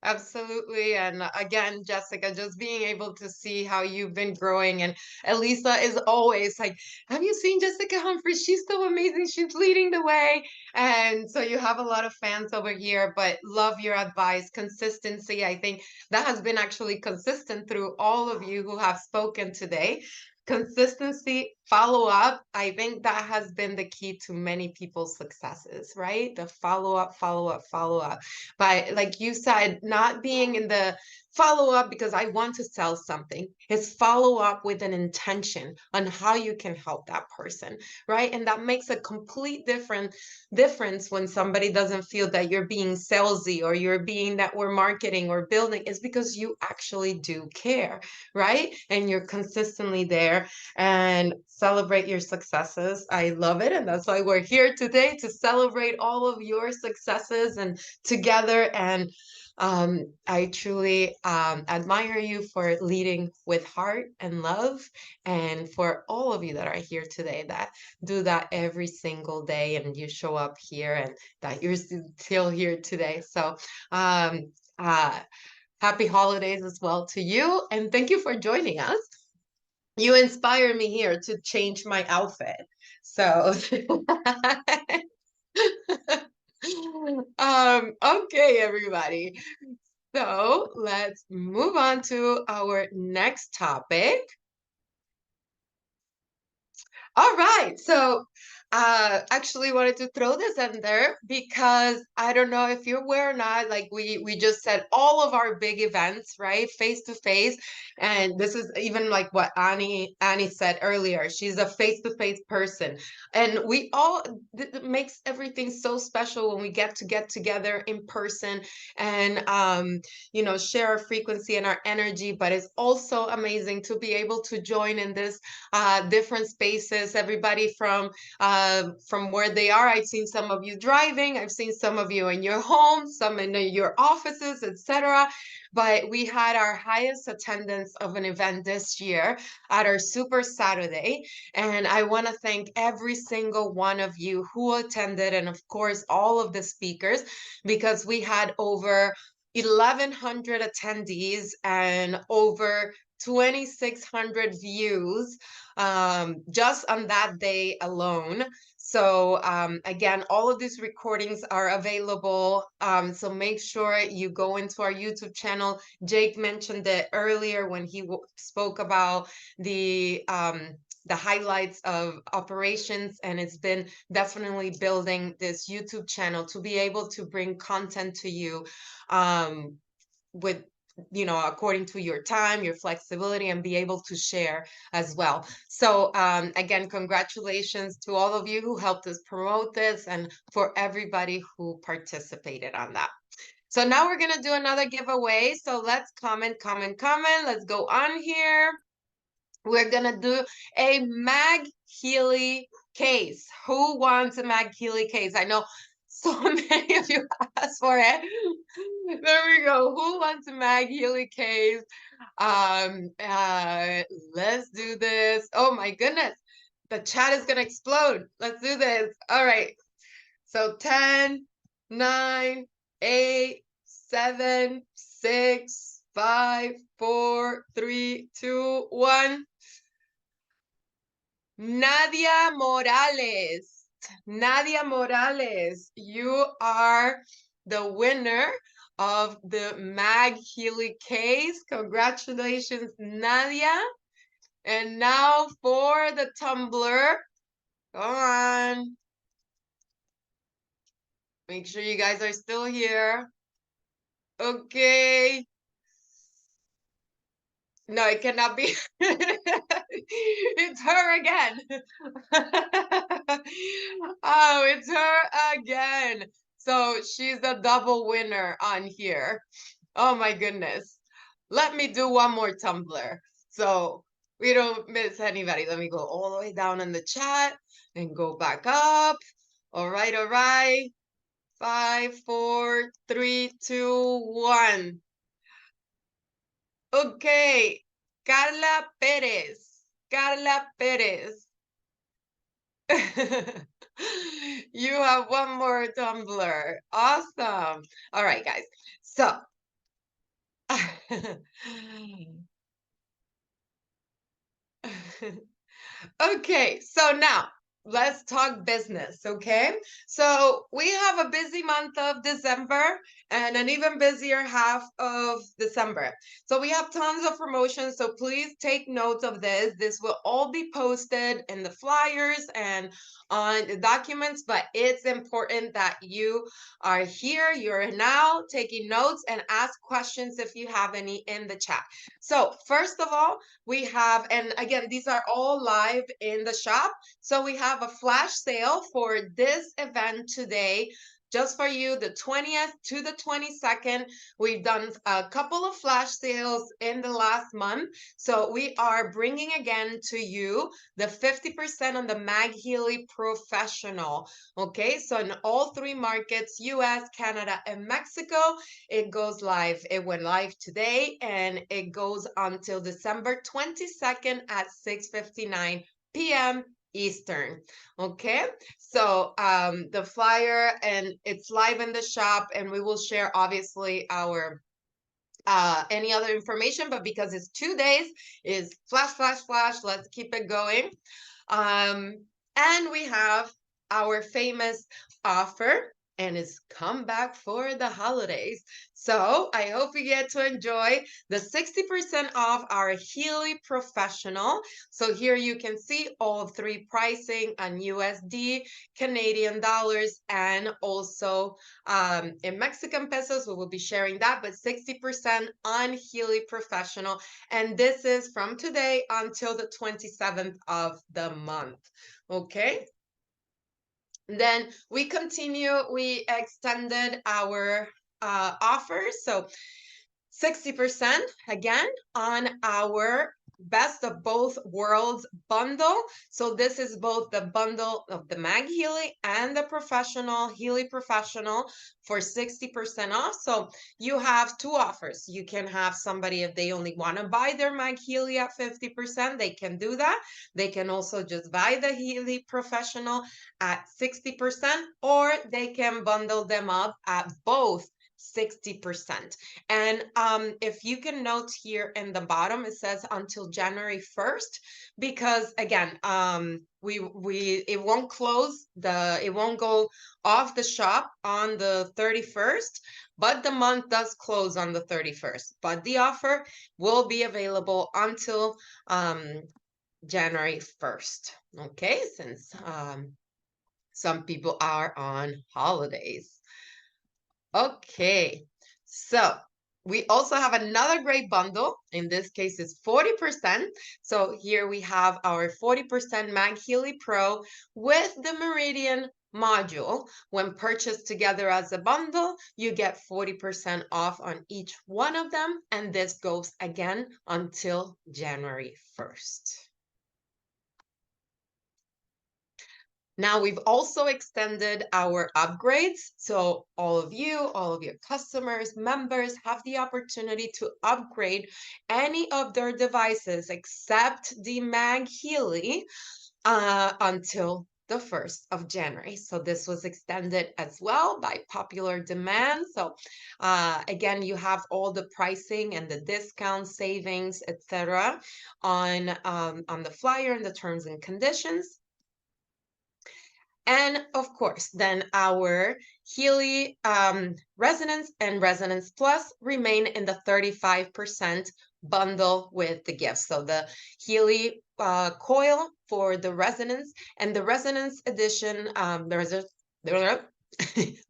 Absolutely. And again, Jessica, just being able to see how you've been growing. And Elisa is always like, have you seen Jessica Humphries? She's so amazing. She's leading the way. And so you have a lot of fans over here, but love your advice. Consistency. I think that has been actually consistent through all of you who have spoken today. Consistency, follow up. I think that has been the key to many people's successes, right? The follow up, follow up, follow up. But like you said, not being in the follow up because I want to sell something. It's follow up with an intention on how you can help that person, right? And that makes a complete difference when somebody doesn't feel that you're being salesy or you're being that we're marketing or building. Is because you actually do care, right? And you're consistently there and celebrate your successes. I love it. And that's why we're here today, to celebrate all of your successes and together. And I truly admire you for leading with heart and love, and for all of you that are here today that do that every single day, and you show up here and that you're still here today. So happy holidays as well to you, and thank you for joining us. You inspire me here to change my outfit. So okay, everybody. So let's move on to our next topic. All right. So actually wanted to throw this in there because I don't know if you're aware or not, like we just said all of our big events, right? Face to face. And this is even like what Anni said earlier. She's a face-to-face person. And we all, it makes everything so special when we get together in person and you know, share our frequency and our energy. But it's also amazing to be able to join in this different spaces, everybody from where they are. I've seen some of you driving, I've seen some of you in your homes, some in your offices, etc. But we had our highest attendance of an event this year at our Super Saturday. And I want to thank every single one of you who attended, and of course, all of the speakers, because we had over 1,100 attendees and over 2,600 views just on that day alone. So again, all of these recordings are available. So make sure you go into our YouTube channel. Jake mentioned it earlier when he spoke about the highlights of operations, and it's been definitely building this YouTube channel to be able to bring content to you with, you know, according to your time, your flexibility, and be able to share as well. So again, congratulations to all of you who helped us promote this, and for everybody who participated on that. So now we're gonna do another giveaway. So let's comment. Let's go on here. We're gonna do a MagHealy case. Who wants a MagHealy case? I know so many of you asked for it. There we go. Who wants a MagHealy case? Let's do this. Oh my goodness. The chat is gonna explode. Let's do this. All right. So 10, 9, 8, 7, 6, 5, 4, 3, 2, 1. Nadia Morales. Nadia Morales, you are the winner of the MagHealy case. Congratulations, Nadia. And now for the tumbler. Go on. Make sure you guys are still here. Okay. No, it cannot be. It's her again. Oh, it's her again. So she's a double winner on here. Oh my goodness. Let me do one more tumbler so we don't miss anybody. Let me go all the way down in the chat and go back up. All right, all right. 5, 4, 3, 2, 1. Okay, Karla Perez. Karla Perez. You have one more tumbler. Awesome. All right, guys. So, okay, so now let's talk business, okay? So we have a busy month of December and an even busier half of December. So we have tons of promotions, so please take notes of this. This will all be posted in the flyers and on the documents, but it's important that you are here, you're now taking notes and ask questions if you have any in the chat. So first of all, we have, and again, these are all live in the shop. So we have a flash sale for this event today, just for you, the 20th to the 22nd. We've done a couple of flash sales in the last month. So we are bringing again to you the 50% on the MagHealy Professional. Okay, so in all three markets, US, Canada, and Mexico, it goes live. It went live today and it goes until December 22nd at 6:59 p.m. Eastern. Okay, so the flyer, and it's live in the shop, and we will share obviously our any other information, but because it's 2 days, is flash, flash, flash. Let's keep it going. And we have our famous offer, and it's come back for the holidays. So I hope you get to enjoy the 60% off our Healy Professional. So here you can see all three pricing on USD, Canadian dollars, and also in Mexican pesos. We will be sharing that, but 60% on Healy Professional. And this is from today until the 27th of the month. Okay. Then we continue, we extended our offers. So 60% again on our Best of Both Worlds bundle. So this is both the bundle of the MagHealy and the Professional, Healy Professional, for 60% off. So you have two offers. You can have somebody, if they only want to buy their MagHealy at 50%, they can do that. They can also just buy the Healy Professional at 60%, or they can bundle them up at both 60%. And if you can note here in the bottom, it says until January 1st, because again, it won't close, it won't go off the shop on the 31st, but the month does close on the 31st. But the offer will be available until January 1st. Okay, since some people are on holidays. Okay, so we also have another great bundle. In this case, it's 40%. So here we have our 40% MagHealy Pro with the Meridian Module. When purchased together as a bundle, you get 40% off on each one of them. And this goes again until January 1st. Now we've also extended our upgrades. So all of your customers, members have the opportunity to upgrade any of their devices except the MagHealy until the 1st of January. So this was extended as well by popular demand. So again, you have all the pricing and the discount savings, etc. on the flyer and the terms and conditions. And of course, then our Healy Resonance and Resonance Plus remain in the 35% bundle with the gifts. So the Healy coil for the Resonance, and the Resonance edition, the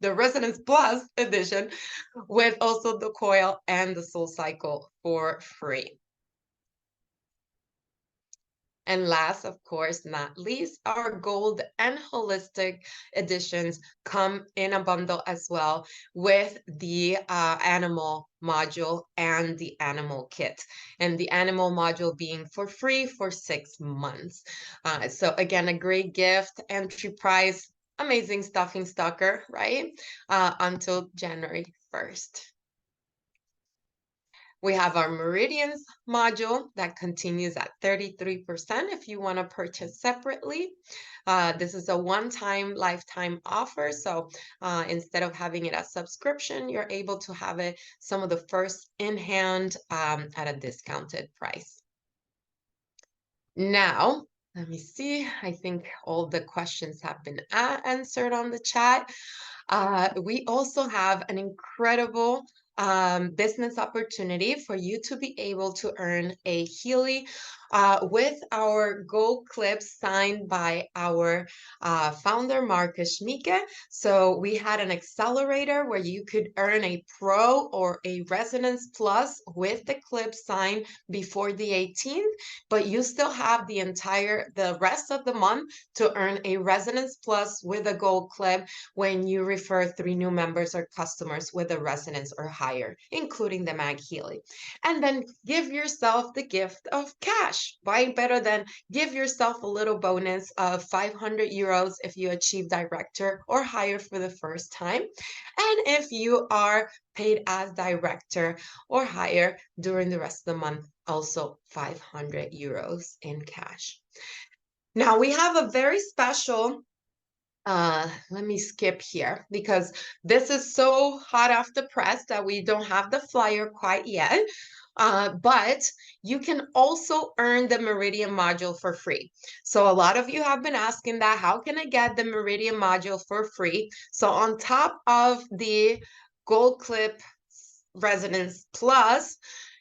Resonance Plus edition, with also the coil and the Soul Cycle for free. And last, of course, not least, our gold and holistic editions come in a bundle as well with the animal module and the animal kit. And the animal module being for free for 6 months. So again, a great gift, entry price, amazing stuffing stocker, right? Until January 1st. We have our Meridians module that continues at 33% if you want to purchase separately. This is a one-time lifetime offer. So instead of having it as subscription, you're able to have it some of the first in hand at a discounted price. Now, let me see. I think all the questions have been answered on the chat. We also have an incredible business opportunity for you to be able to earn a Healy with our gold clips signed by our founder, Marcus Schmieke. So we had an accelerator where you could earn a Pro or a Resonance Plus with the clip signed before the 18th, but you still have the rest of the month to earn a Resonance Plus with a gold clip when you refer 3 new members or customers with a Resonance or higher, including the MagHealy. And then give yourself the gift of cash. Why better than give yourself a little bonus of 500 euros if you achieve director or higher for the first time. And if you are paid as director or higher during the rest of the month, also 500 euros in cash. Now we have a very special let me skip here because this is so hot off the press that we don't have the flyer quite yet. But you can also earn the Meridian module for free. So a lot of you have been asking that, how can I get the Meridian module for free? So on top of the Gold Clip Resonance Plus,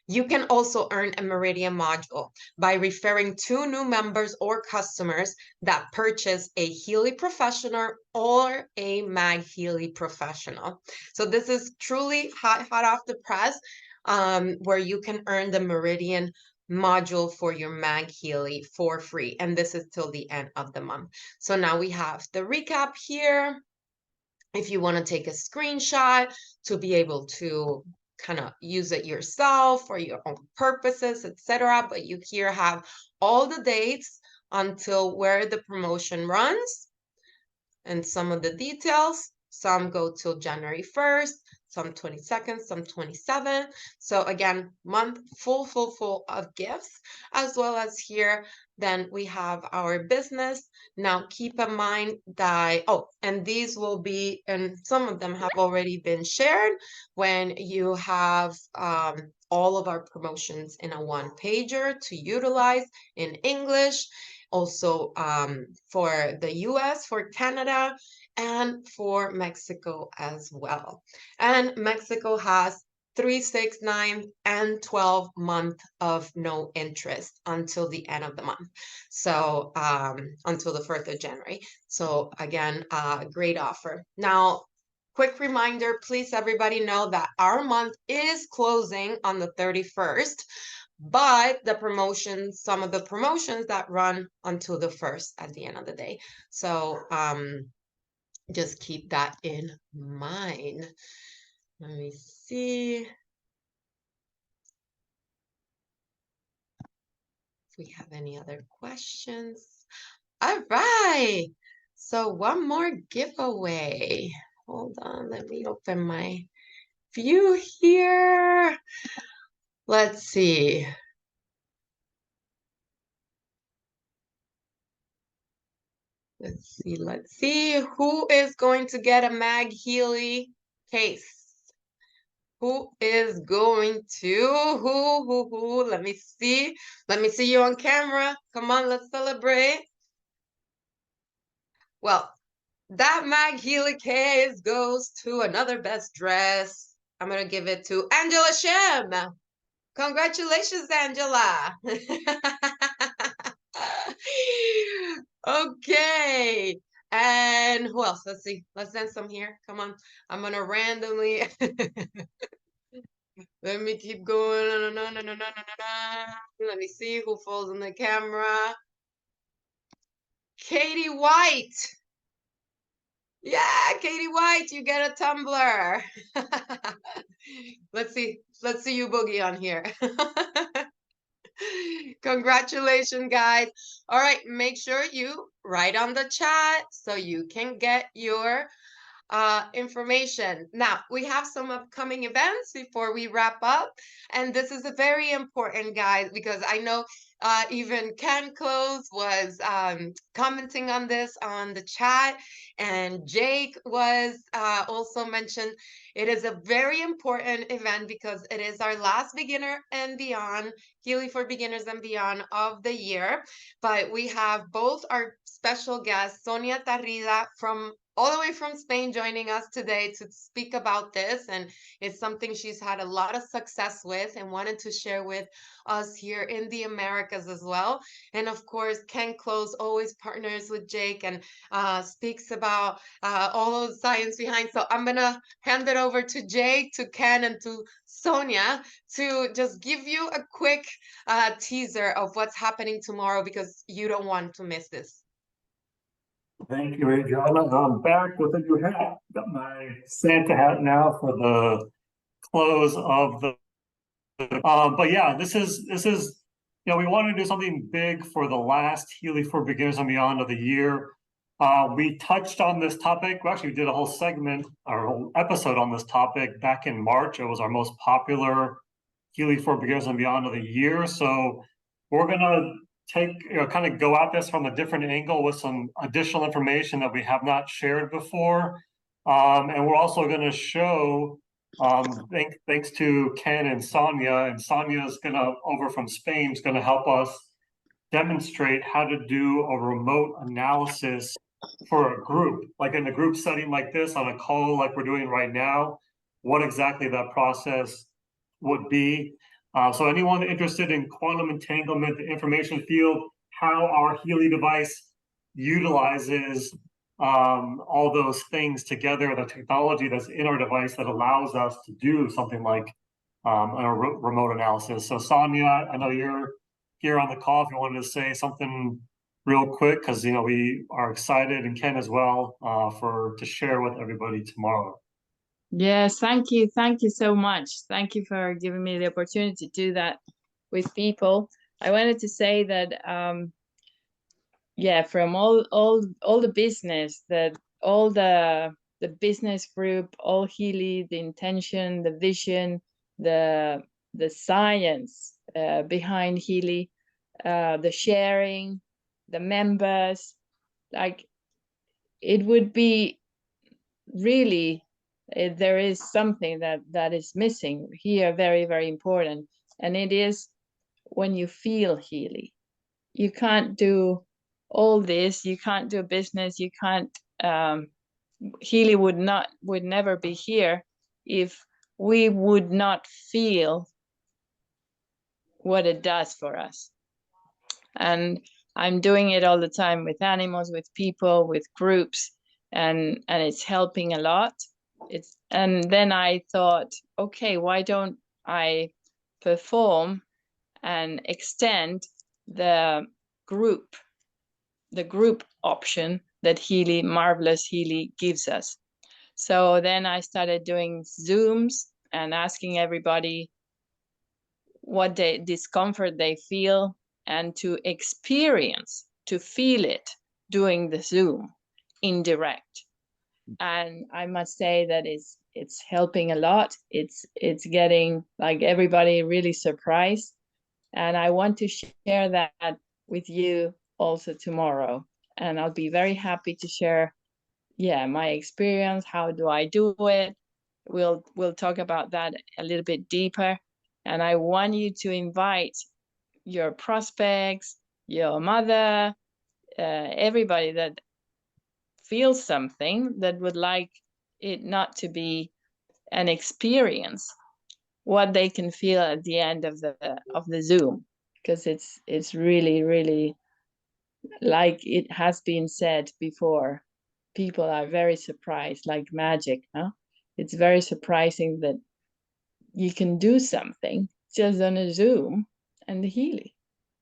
you can also earn a Meridian module by referring 2 new members or customers that purchase a Healy Professional or a MagHealy Professional. So this is truly hot off the press, where you can earn the Meridian module for your MagHealy for free. And this is till the end of the month. So now we have the recap here. If you want to take a screenshot to be able to kind of use it yourself for your own purposes, etc. But you here have all the dates until where the promotion runs and some of the details. Some go till January 1st, some 22nd, some 27th. So again, month full of gifts, as well as here, then we have our business. Now keep in mind that, and these will be, and some of them have already been shared when you have all of our promotions in a one-pager to utilize in English. Also for the US, for Canada, and for Mexico as well. And Mexico has 3, 6, 9, and 12 months of no interest until the end of the month. So until the 1st of January. So again, great offer. Now, quick reminder, please everybody know that our month is closing on the 31st. But the promotions, some of the promotions that run until the 1st at the end of the day. So just keep that in mind. Let me see if we have any other questions. All right. So one more giveaway. Hold on, let me open my view here. Let's see. Let's see. Who is going to get a MagHealy case? Who is going to? Who? Let me see. Let me see you on camera. Come on, let's celebrate. Well, that MagHealy case goes to another best dress. I'm going to give it to Angela Shem. Congratulations, Angela. Okay. And who else? Let's see. Let's send some here. Come on. I'm going to randomly. Let me keep going. Let me see who falls on the camera. Katie White. Yeah, Katie White, you get a tumbler. Let's see you boogie on here. Congratulations, guys. All right, make sure you write on the chat so you can get your information. Now, we have some upcoming events before we wrap up, and this is a very important, guys, because I know even Ken Close was commenting on this on the chat, and Jake was also mentioned. It is a very important event because it is our last Beginner and Beyond, Healy for Beginners and Beyond of the year. But we have both our special guests, Sonia Tarrida from all the way from Spain, joining us today to speak about this. And it's something she's had a lot of success with and wanted to share with us here in the Americas as well. And of course, Ken Close always partners with Jake and speaks about all of the science behind. So I'm going to hand it over to Jake, to Ken, and to Sonia to just give you a quick teaser of what's happening tomorrow, because you don't want to miss this. Thank you, Adriana. I'm back with a new hat. Got my Santa hat now for the close of the. But yeah, this is you know, we wanted to do something big for the last Healy for Beginners and Beyond of the year. We touched on this topic. We actually did a whole segment or a whole episode on this topic back in March. It was our most popular Healy for Beginners and Beyond of the year. So we're gonna take, you know, kind of go at this from a different angle with some additional information that we have not shared before. And we're also going to show, thanks to Ken and Sonia is gonna, over from Spain, is gonna help us demonstrate how to do a remote analysis for a group, like in a group setting like this, on a call like we're doing right now, what exactly that process would be. So anyone interested in quantum entanglement, the information field, how our Healy device utilizes all those things together, the technology that's in our device that allows us to do something like a remote analysis. So Sonia, I know you're here on the call if you wanted to say something real quick, because you know we are excited, and Ken as well, to share with everybody tomorrow. Yes, thank you so much. Thank you for giving me the opportunity to do that with people. I wanted to say that yeah, from all the business, that all the business group, all Healy, the intention, the vision, the science behind Healy, the sharing, the members, like it would be really, there is something that is missing here, very, very important. And it is when you feel Healy. You can't do all this, you can't do business, you can't, Healy would never be here if we would not feel what it does for us. And I'm doing it all the time with animals, with people, with groups, and it's helping a lot. And then I thought, okay, why don't I perform and extend the group option that Healy, Marvelous Healy, gives us. So then I started doing Zooms and asking everybody what discomfort they feel, and to experience, to feel it doing the Zoom in direct. And I must say that it's helping a lot. It's getting like everybody really surprised. And I want to share that with you also tomorrow. And I'll be very happy to share, yeah, my experience. How do I do it? We'll talk about that a little bit deeper. And I want you to invite your prospects, your mother, everybody that feels something, that would like it not to be an experience, what they can feel at the end of the Zoom, because it's really, really, like it has been said before, people are very surprised, like magic, huh? It's very surprising that you can do something just on a Zoom and the Healy,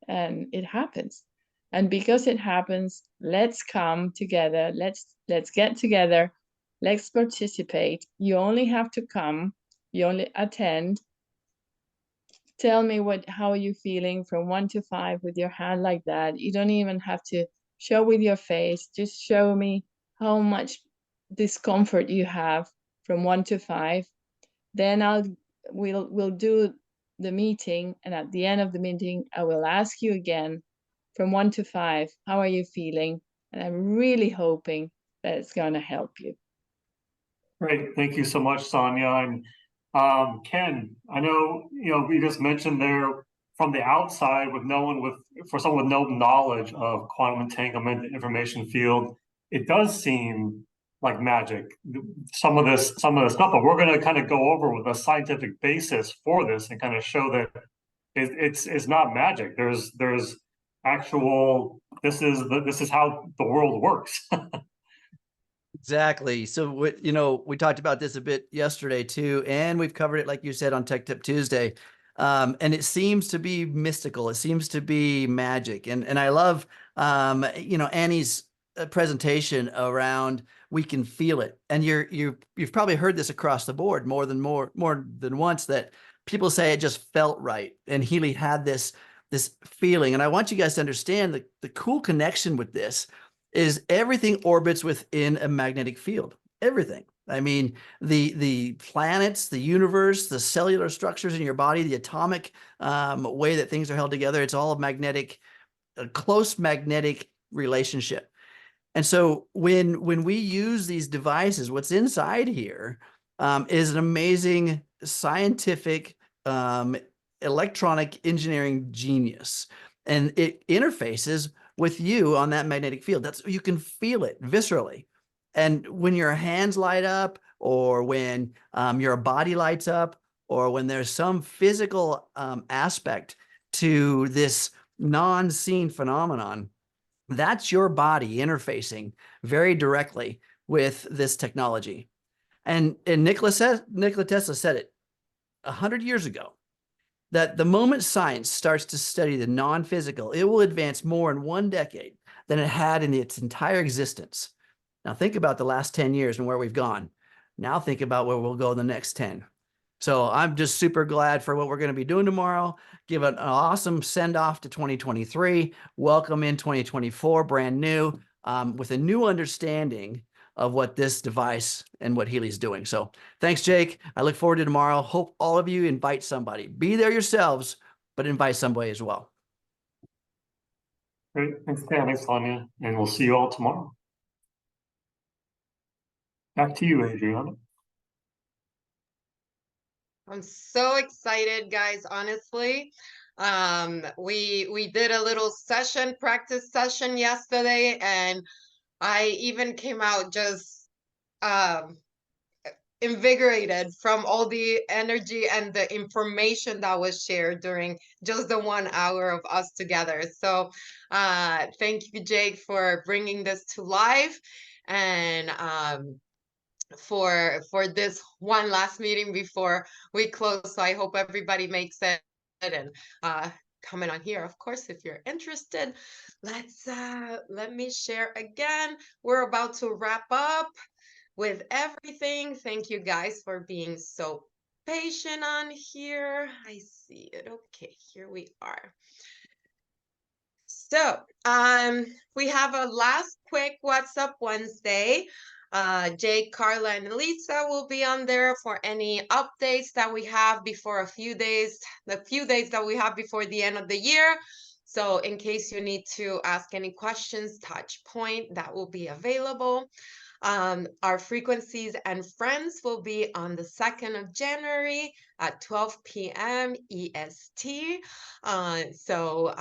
and it happens. And because it happens, let's come together, let's get together, let's participate. You only have to come, you only attend. Tell me how are you feeling from 1 to 5 with your hand like that. You don't even have to show with your face, just show me how much discomfort you have from 1 to 5. Then we'll do the meeting, and at the end of the meeting, I will ask you again from 1 to 5, how are you feeling? And I'm really hoping that it's going to help you. Great, thank you so much, Sonia. And Ken, I know we just mentioned there from the outside, for someone with no knowledge of quantum entanglement, the information field, it does seem like magic. Some of the stuff, but we're going to kind of go over with a scientific basis for this and kind of show that it's not magic. There's actual. This is how the world works. Exactly. So, we talked about this a bit yesterday too, and we've covered it, like you said, on Tech Tip Tuesday. And it seems to be mystical. It seems to be magic. And I love, Annie's presentation around we can feel it. And you've probably heard this across the board more than once, that people say it just felt right. And Healy had this feeling. And I want you guys to understand the cool connection with this is everything orbits within a magnetic field. Everything. I mean, the planets, the universe, the cellular structures in your body, the atomic way that things are held together, it's all a close magnetic relationship. And so when we use these devices, what's inside here is an amazing scientific electronic engineering genius. And it interfaces with you on that magnetic field. You can feel it viscerally. And when your hands light up, or when your body lights up, or when there's some physical aspect to this non-seen phenomenon, that's your body interfacing very directly with this technology. And Nikola Tesla said it 100 years ago, that the moment science starts to study the non-physical, it will advance more in 1 decade than it had in its entire existence. Now think about the last 10 years and where we've gone. Now think about where we'll go in the next 10. So I'm just super glad for what we're going to be doing tomorrow. Give an awesome send-off to 2023. Welcome in 2024, brand new, with a new understanding of what this device and what Healy's doing. So thanks, Jake. I look forward to tomorrow. Hope all of you invite somebody. Be there yourselves, but invite somebody as well. Great. Thanks, Ken. Thanks, Sonia. And we'll see you all tomorrow. Back to you, Adriana. I'm so excited, guys, honestly. We did a little practice session yesterday, and I even came out just invigorated from all the energy and the information that was shared during just the 1 hour of us together. So thank you, Jake, for bringing this to life, and for this one last meeting before we close. So I hope everybody makes it, and comment on here, of course, if you're interested. Let me share again. We're about to wrap up with everything. Thank you guys for being so patient on here. I see it. Okay, here we are. So we have a last quick What's Up Wednesday. Jake, Karla, and Elisa will be on there for any updates that we have before the few days that we have before the end of the year. So in case you need to ask any questions, touch point, that will be available. Our frequencies and friends will be on the 2nd of January at 12 p.m. EST. So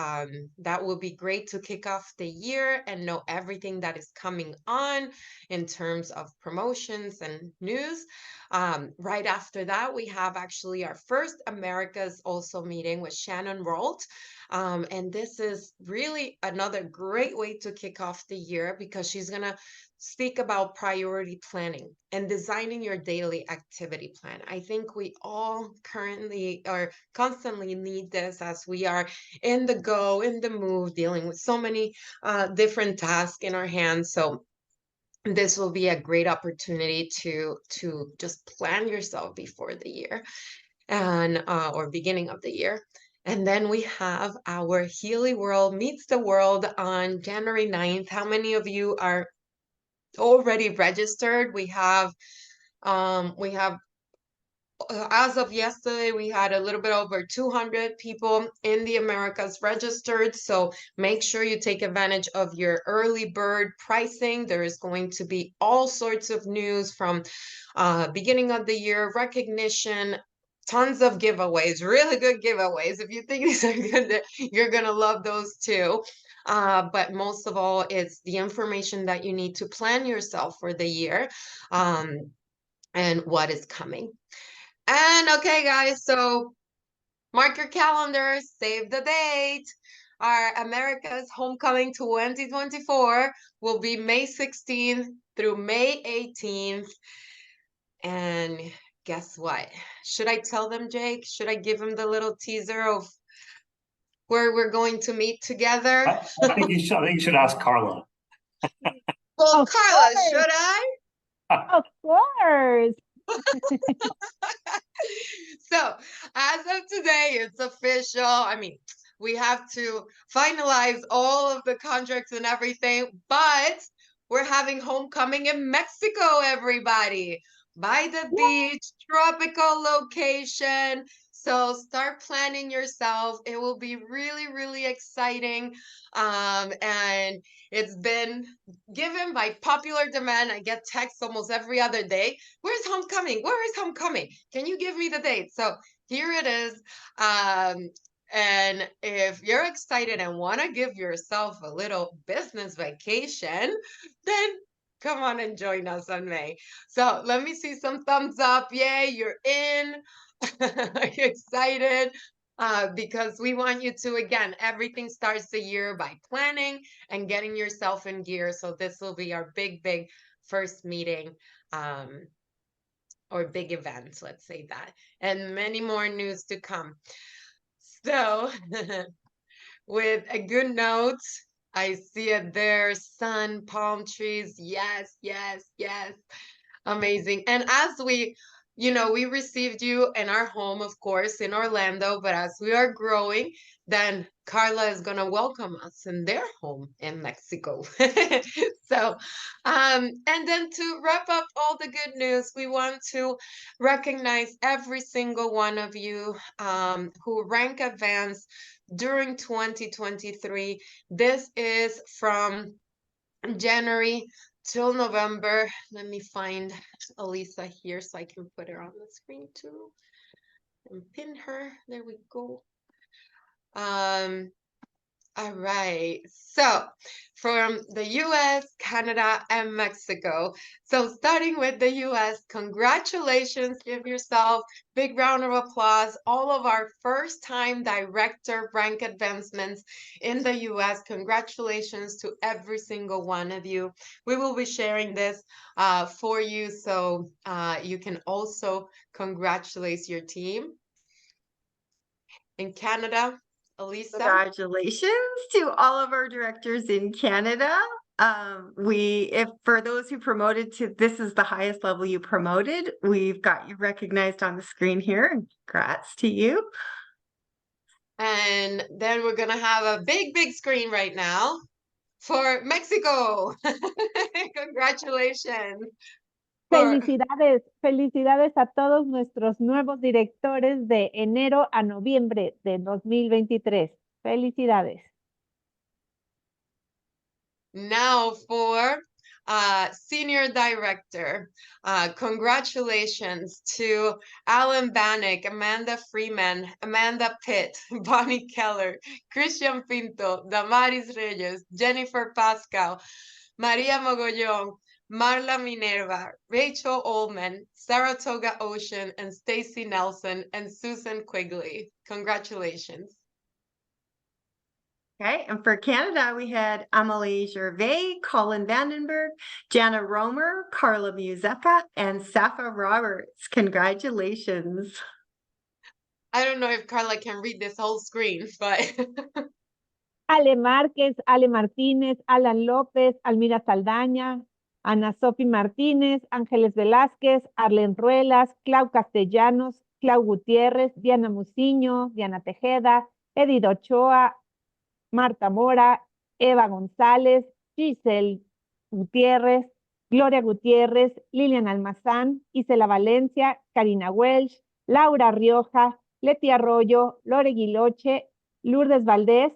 that will be great to kick off the year and know everything that is coming on in terms of promotions and news. Right after that, we have actually our first Americas also meeting with Shannon Rheault. And this is really another great way to kick off the year, because she's going to speak about priority planning and designing your daily activity plan. I think we all currently or constantly need this as we are in the move, dealing with so many different tasks in our hands. So this will be a great opportunity to just plan yourself before the year and or beginning of the year. And then we have our Healy World Meets the World on January 9th. How many of you are already registered. We have as of yesterday, we had a little bit over 200 people in the Americas registered. So make sure you take advantage of your early bird pricing. There is going to be all sorts of news from beginning of the year, recognition, tons of giveaways, really good giveaways. If you think these are good, you're going to love those too. But most of all, it's the information that you need to plan yourself for the year and what is coming. And okay, guys, so mark your calendars, save the date. Our America's Homecoming 2024 will be May 16th through May 18th. And guess what? Should I tell them, Jake? Should I give them the little teaser of where we're going to meet together? I think you should ask Karla. Well, Of Karla, course. should I? Of course. So as of today, it's official. I mean, we have to finalize all of the contracts and everything, but we're having homecoming in Mexico, everybody. By the beach, tropical location. So start planning yourself. It will be really, really exciting. And it's been given by popular demand. I get texts almost every other day. Where's homecoming? Where is homecoming? Can you give me the date? So here it is. And if you're excited and want to give yourself a little business vacation, then come on and join us on May. So let me see some thumbs up. Yay, you're in. Are you excited? Because we want you to, again, everything starts the year by planning and getting yourself in gear. So this will be our big, big first meeting or big event, let's say that, and many more news to come. So with a good note, I see it there, sun, palm trees. Yes, yes, yes. Amazing. And as we received you in our home, of course, in Orlando, but as we are growing, then Karla is going to welcome us in their home in Mexico. So, and then to wrap up all the good news, we want to recognize every single one of you who rank advanced during 2023. This is from January till November. Let me find Elisa here so I can put her on the screen too and pin her. There we go. All right, so from the US, Canada, and Mexico. So starting with the US, congratulations, give yourself a big round of applause. All of our first-time director rank advancements in the US, congratulations to every single one of you. We will be sharing this for you so you can also congratulate your team. In Canada, Elisa. Congratulations to all of our directors in Canada. If for those who promoted to this is the highest level you promoted, we've got you recognized on the screen here. Congrats to you. And then we're gonna have a big, big screen right now for Mexico. Congratulations. Felicidades, felicidades a todos nuestros nuevos directores de enero a noviembre de 2023. Felicidades. Now for Senior Director, congratulations to Alan Bannock, Amanda Freeman, Amanda Pitt, Bonnie Keller, Christian Pinto, Damaris Reyes, Jennifer Pascal, Maria Mogollon, Marla Minerva, Rachel Ullman, Saratoga Ocean, and Stacy Nelson, and Susan Quigley. Congratulations. Okay, and for Canada, we had Amelie Gervais, Colin Vandenberg, Jana Romer, Karla Muzeca, and Safa Roberts. Congratulations. I don't know if Karla can read this whole screen, but... Ale Márquez, Ale Martínez, Alan López, Almira Saldaña, Ana Sofi Martínez, Ángeles Velázquez, Arlen Ruelas, Clau Castellanos, Clau Gutiérrez, Diana Muciño, Diana Tejeda, Edith Ochoa, Marta Mora, Eva González, Giselle Gutiérrez, Gloria Gutiérrez, Lilian Almazán, Isela Valencia, Karina Welsh, Laura Rioja, Leti Arroyo, Lore Guiloche, Lourdes Valdés,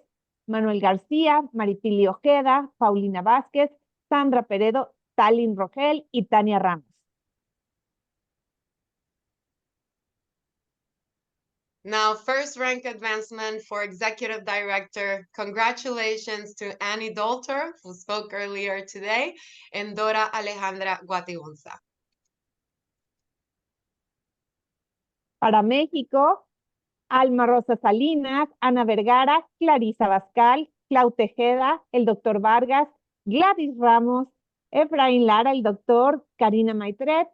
Manuel García, Maripili Ojeda, Paulina Vázquez, Sandra Peredo, Talin Rogel y Tania Ramos. Now, first rank advancement for Executive Director. Congratulations to Anni Daulter, who spoke earlier today, and Dora Alejandra Guatigunza. Para México, Alma Rosa Salinas, Ana Vergara, Clarisa Bascal, Clau Tejeda, el doctor Vargas, Gladys Ramos, Efraín Lara, el doctor, Karina Maitret,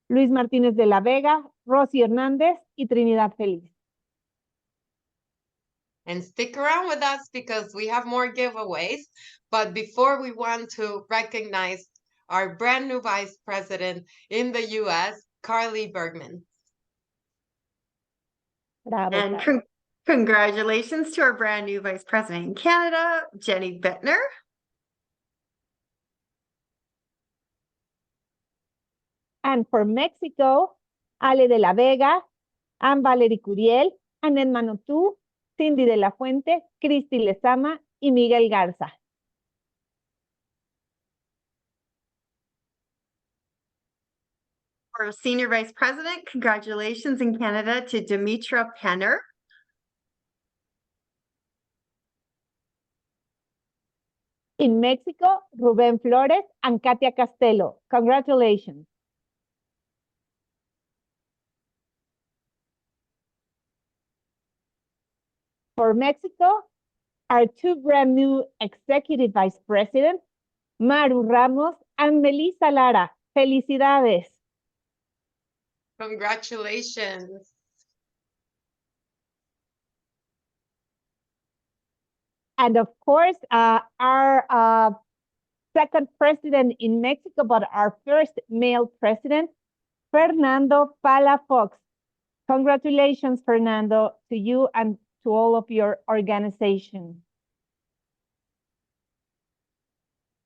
Luis Martínez de la Vega, Rosy Hernández y Trinidad Feliz. And stick around with us because we have more giveaways. But before we want to recognize our brand new Vice President in the US, Carly Bergman. Bravo, And congratulations to our brand new Vice President in Canada, Jenny Bitner. And for Mexico, Ale de la Vega, Anne Valerie Curiel, Annette Manotú, Cindy de la Fuente, Cristi Lezama y Miguel Garza. For Senior Vice President, congratulations in Canada to Dimitra Penner. In Mexico, Rubén Flores and Katia Castelo. Congratulations. For Mexico, our two brand new Executive Vice Presidents, Maru Ramos and Melissa Lara. Felicidades. Congratulations. And of course, our second president in Mexico, but our first male president, Fernando Palafox. Congratulations, Fernando, to you and to all of your organization.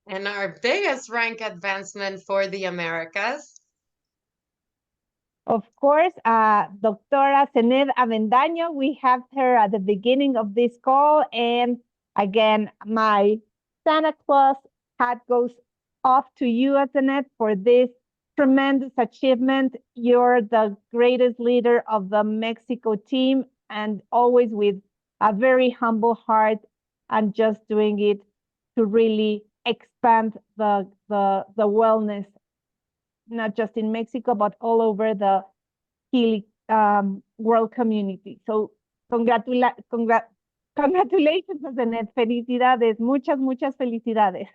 And our biggest rank advancement for the Americas. Of course, Doctora Azeneth Avendaño, we have her at the beginning of this call. And again, my Santa Claus hat goes off to you, Azeneth, for this tremendous achievement. You're the greatest leader of the Mexico team and always with a very humble heart and just doing it to really expand the wellness, not just in Mexico, but all over the Healy world community. So congratulations, Azeneth. Felicidades. Muchas felicidades.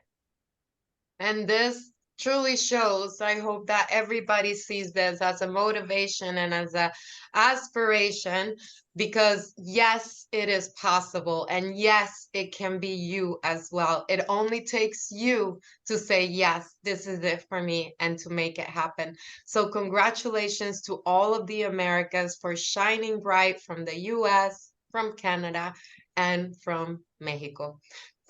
And this truly shows, I hope that everybody sees this as a motivation and as an aspiration, because yes, it is possible. And yes, it can be you as well. It only takes you to say, yes, this is it for me, and to make it happen. So congratulations to all of the Americas for shining bright from the US, from Canada, and from Mexico.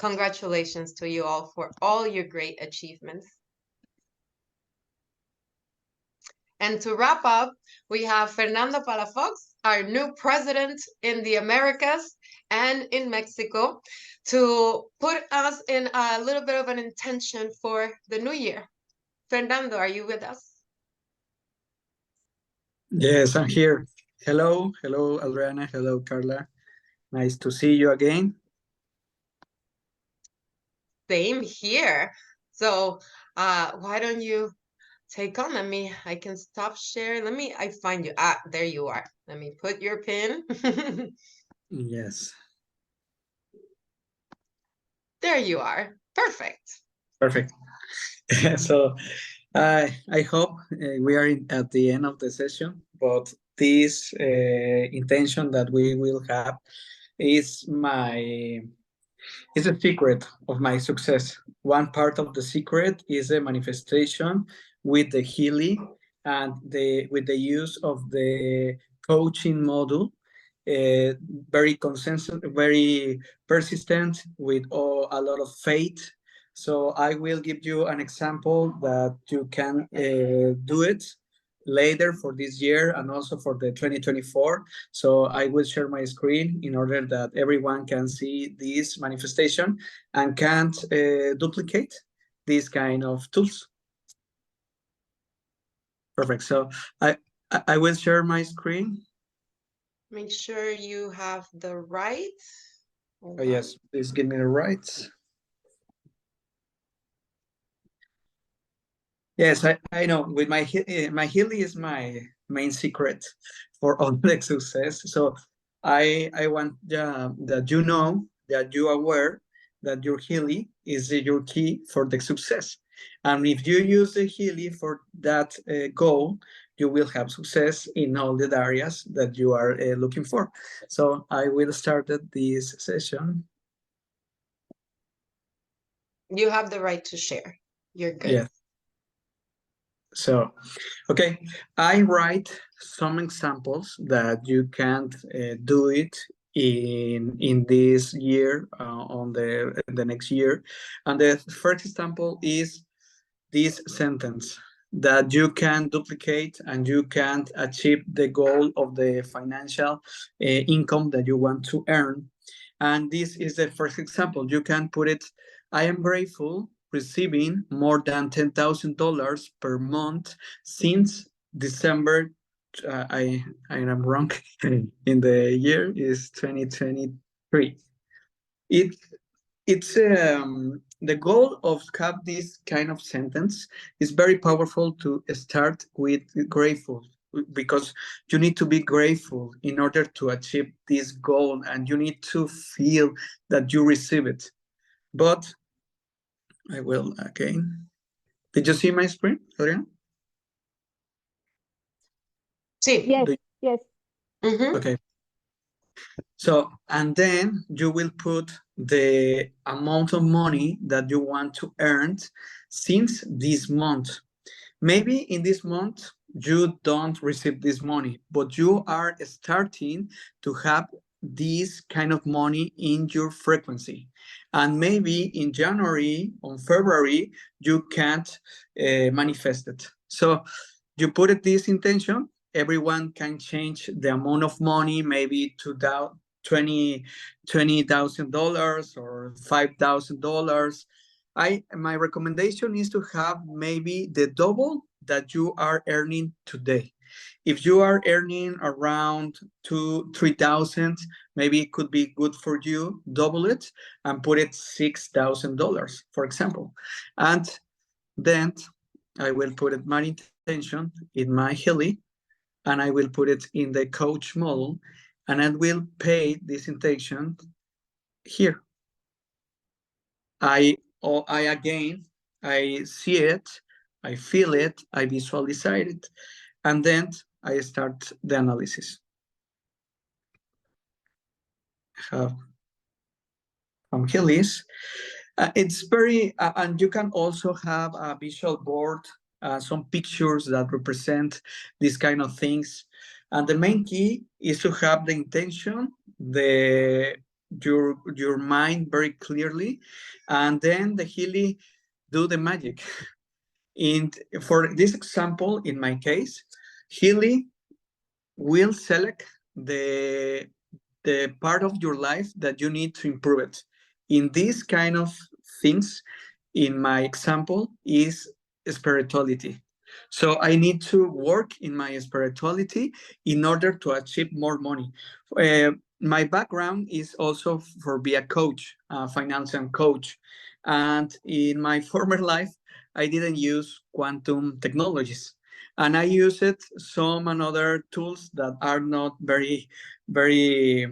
Congratulations to you all for all your great achievements. And to wrap up, we have Fernando Palafox, our new president in the Americas and in Mexico, to put us in a little bit of an intention for the new year. Fernando, are you with us? Yes, I'm here. Hello, Adriana. Hello, Karla. Nice to see you again. Same here. So why don't you take on? I can stop sharing. I find you. There you are. Let me put your pin. Yes. There you are. Perfect. Perfect. So I hope we are at the end of the session, but this intention that we will have is a secret of my success. One part of the secret is a manifestation with the Healy and with the use of the coaching module, very consistent, very persistent, with a lot of faith. So I will give you an example that you can do it later for this year and also for the 2024. So I will share my screen in order that everyone can see this manifestation and can duplicate these kind of tools. Perfect. So I will share my screen. Make sure you have the right. Oh, yes, please give me the rights. Yes, I know. With my Healy is my main secret for all the success. So I want that you know, that you are aware that your Healy is your key for the success. And if you use the Healy for that goal, you will have success in all the areas that you are looking for. So I will start this session. You have the right to share. You're good. Yeah. So, okay, I write some examples that you can do it in this year, on the next year. And the first example is this sentence that you can duplicate and you can achieve the goal of the financial income that you want to earn. And this is the first example. You can put it, I am grateful receiving more than $10,000 per month since December. I am wrong. In the year is 2023. It's the goal of have this kind of sentence is very powerful to start with grateful, because you need to be grateful in order to achieve this goal, and you need to feel that you receive it. But I will again. Did you see my screen, Sonia? Sí. Yes, yes. Okay. So, and then you will put the amount of money that you want to earn since this month. Maybe in this month, you don't receive this money, but you are starting to have this kind of money in your frequency. And maybe in January or February, you can't manifest it. So you put it this intention, everyone can change the amount of money, maybe to $20,000 or $5,000. My recommendation is to have maybe the double that you are earning today. If you are earning around 3,000, maybe it could be good for you, double it and put it $6,000, for example. And then I will put it my intention in my Healy, and I will put it in the coach model, and I will pay this intention here. I see it, I feel it, I visualize it, and then I start the analysis. Have from Healy's. It's very, and you can also have a visual board, some pictures that represent these kind of things. And the main key is to have the intention, your mind very clearly, and then the Healy do the magic. For this example, in my case, Healy will select the part of your life that you need to improve it. In these kind of things, in my example, is spirituality. So I need to work in my spirituality in order to achieve more money. My background is also for be a coach, a financial coach. And in my former life, I didn't use quantum technologies. And I used some other tools that are not very, very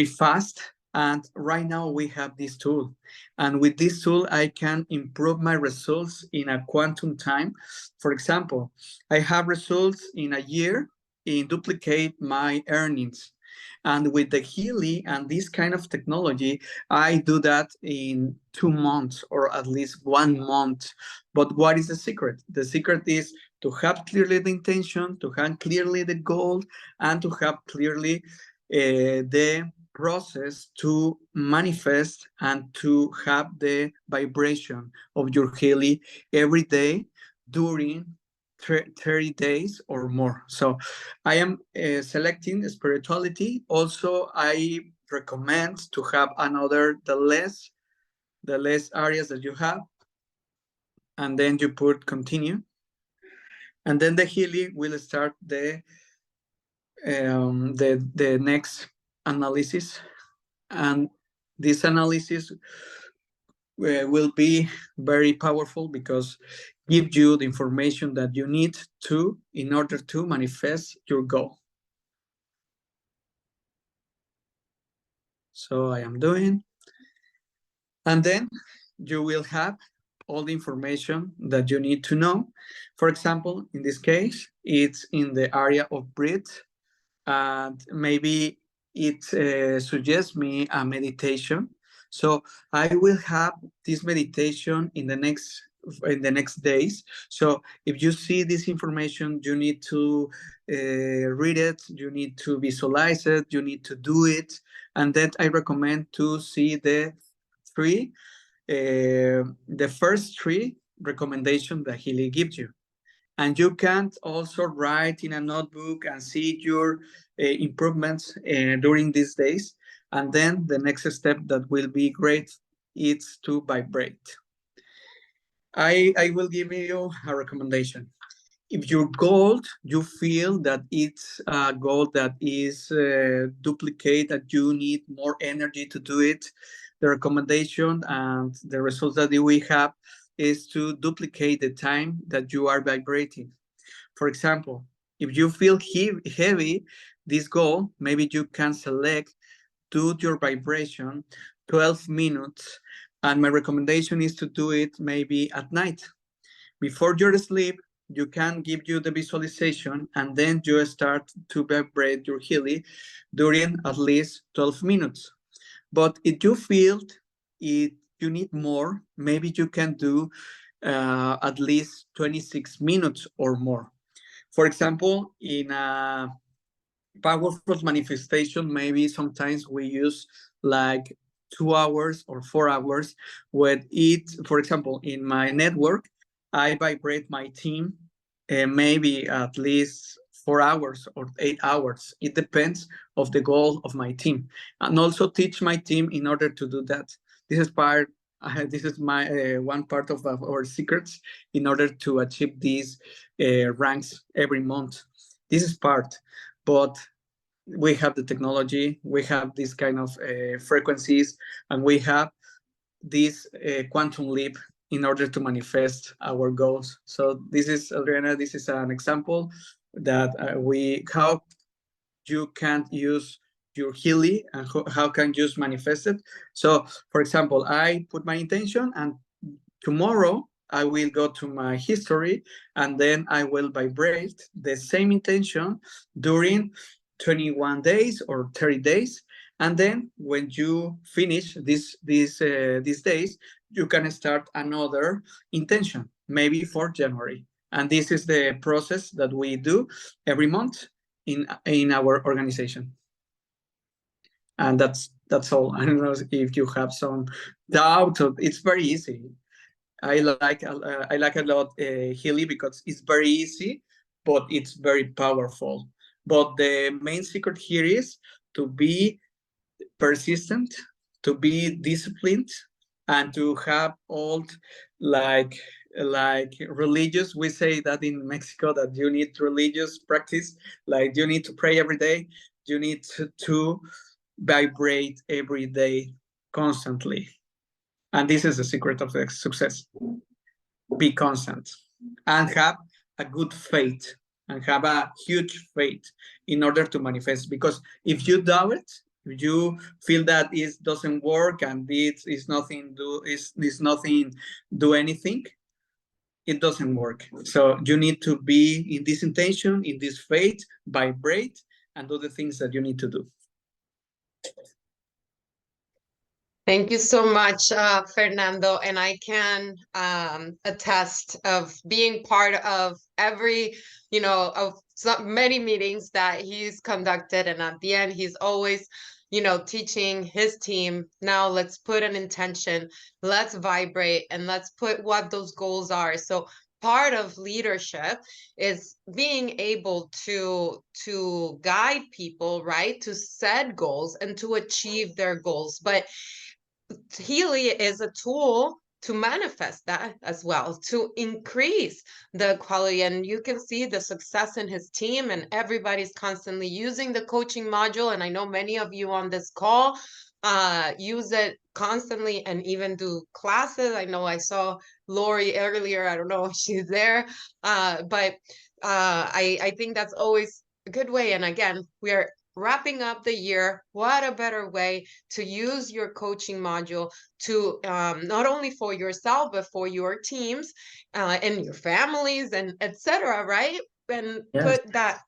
fast. And right now we have this tool. And with this tool, I can improve my results in a quantum time. For example, I have results in a year in duplicate my earnings. And with the Healy and this kind of technology, I do that in 2 months or at least 1 month. But what is the secret? The secret is to have clearly the intention, to have clearly the goal, and to have clearly the process to manifest and to have the vibration of your Healy every day during 30 days or more. So I am selecting spirituality. Also, I recommend to have another, the less areas that you have, and then you put continue. And then the Healy will start the next analysis, and this analysis will be very powerful because give you the information that you need to in order to manifest your goal. So I am doing, and then you will have all the information that you need to know. For example, in this case, it's in the area of breath, and maybe it suggests me a meditation. So I will have this meditation in the next days. So if you see this information, you need to read it, you need to visualize it, you need to do it. And then I recommend to see the first three recommendations that Healy gives you. And you can also write in a notebook and see your improvements during these days. And then the next step that will be great is to vibrate. I will give you a recommendation. If your goal, you feel that it's a goal that is duplicate, that you need more energy to do it, the recommendation and the results that we have is to duplicate the time that you are vibrating. For example, if you feel heavy, this goal, maybe you can select, do your vibration 12 minutes. And my recommendation is to do it maybe at night. Before your sleep, you can give you the visualization, and then you start to vibrate your Healy during at least 12 minutes. But if you feel you need more, maybe you can do at least 26 minutes or more. For example, in a powerful manifestation, maybe sometimes we use like 2 hours or 4 hours. When for example, in my network, I vibrate my team maybe at least 4 hours or 8 hours. It depends of the goal of my team, and also teach my team in order to do that. This is my one part of our secrets in order to achieve these ranks every month. This is part, but we have the technology, we have this kind of frequencies, and we have this quantum leap in order to manifest our goals. So this is, Adriana, this is an example that how you can use your Healy and how can you manifest it. So for example, I put my intention, and tomorrow I will go to my history, and then I will vibrate the same intention during 21 days or 30 days. And then when you finish these days, you can start another intention, maybe for January. And this is the process that we do every month in our organization. And that's all. I don't know if you have some doubt. It's very easy. I like a lot Healy because it's very easy, but it's very powerful. But the main secret here is to be persistent, to be disciplined, and to have all like religious. We say that in Mexico that you need religious practice, like you need to pray every day, you need to vibrate every day constantly. And this is the secret of the success. Be constant and have a good faith, and have a huge faith in order to manifest. Because if you doubt it, if you feel that it doesn't work and it's nothing do anything, it doesn't work. So you need to be in this intention, in this faith, vibrate, and do the things that you need to do. Thank you so much, Fernando. And I can attest of being part of every, of many meetings that he's conducted. And at the end, he's always, teaching his team, now let's put an intention, let's vibrate, and let's put what those goals are. So part of leadership is being able to guide people, right, to set goals and to achieve their goals. But Healy is a tool to manifest that as well, to increase the quality. And you can see the success in his team, and everybody's constantly using the coaching module. And I know many of you on this call use it constantly and even do classes. I know I saw Lori earlier. I don't know if she's there, but I think that's always a good way. And again, we are wrapping up the year. What a better way to use your coaching module to not only for yourself, but for your teams and your families and etc., right? And Yes. put that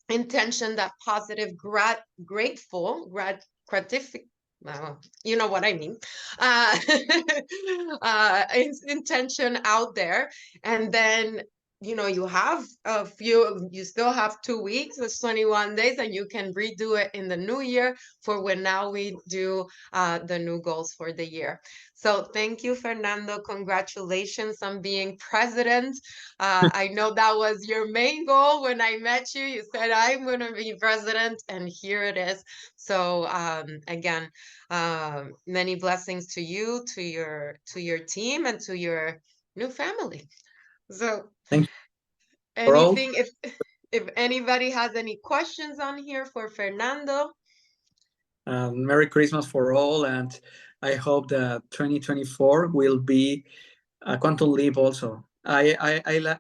intention, that positive, grateful, you know what I mean, intention out there. And then you still have 2 weeks, it's 21 days, and you can redo it in the new year for when now we do the new goals for the year. So thank you, Fernando. Congratulations on being president. I know that was your main goal when I met you. You said, I'm going to be president, and here it is. So again, many blessings to you, to your team, and to your new family. So Thank you for all. anything, if anybody has any questions on here for Fernando. Merry Christmas for all, and I hope that 2024 will be a quantum leap also. I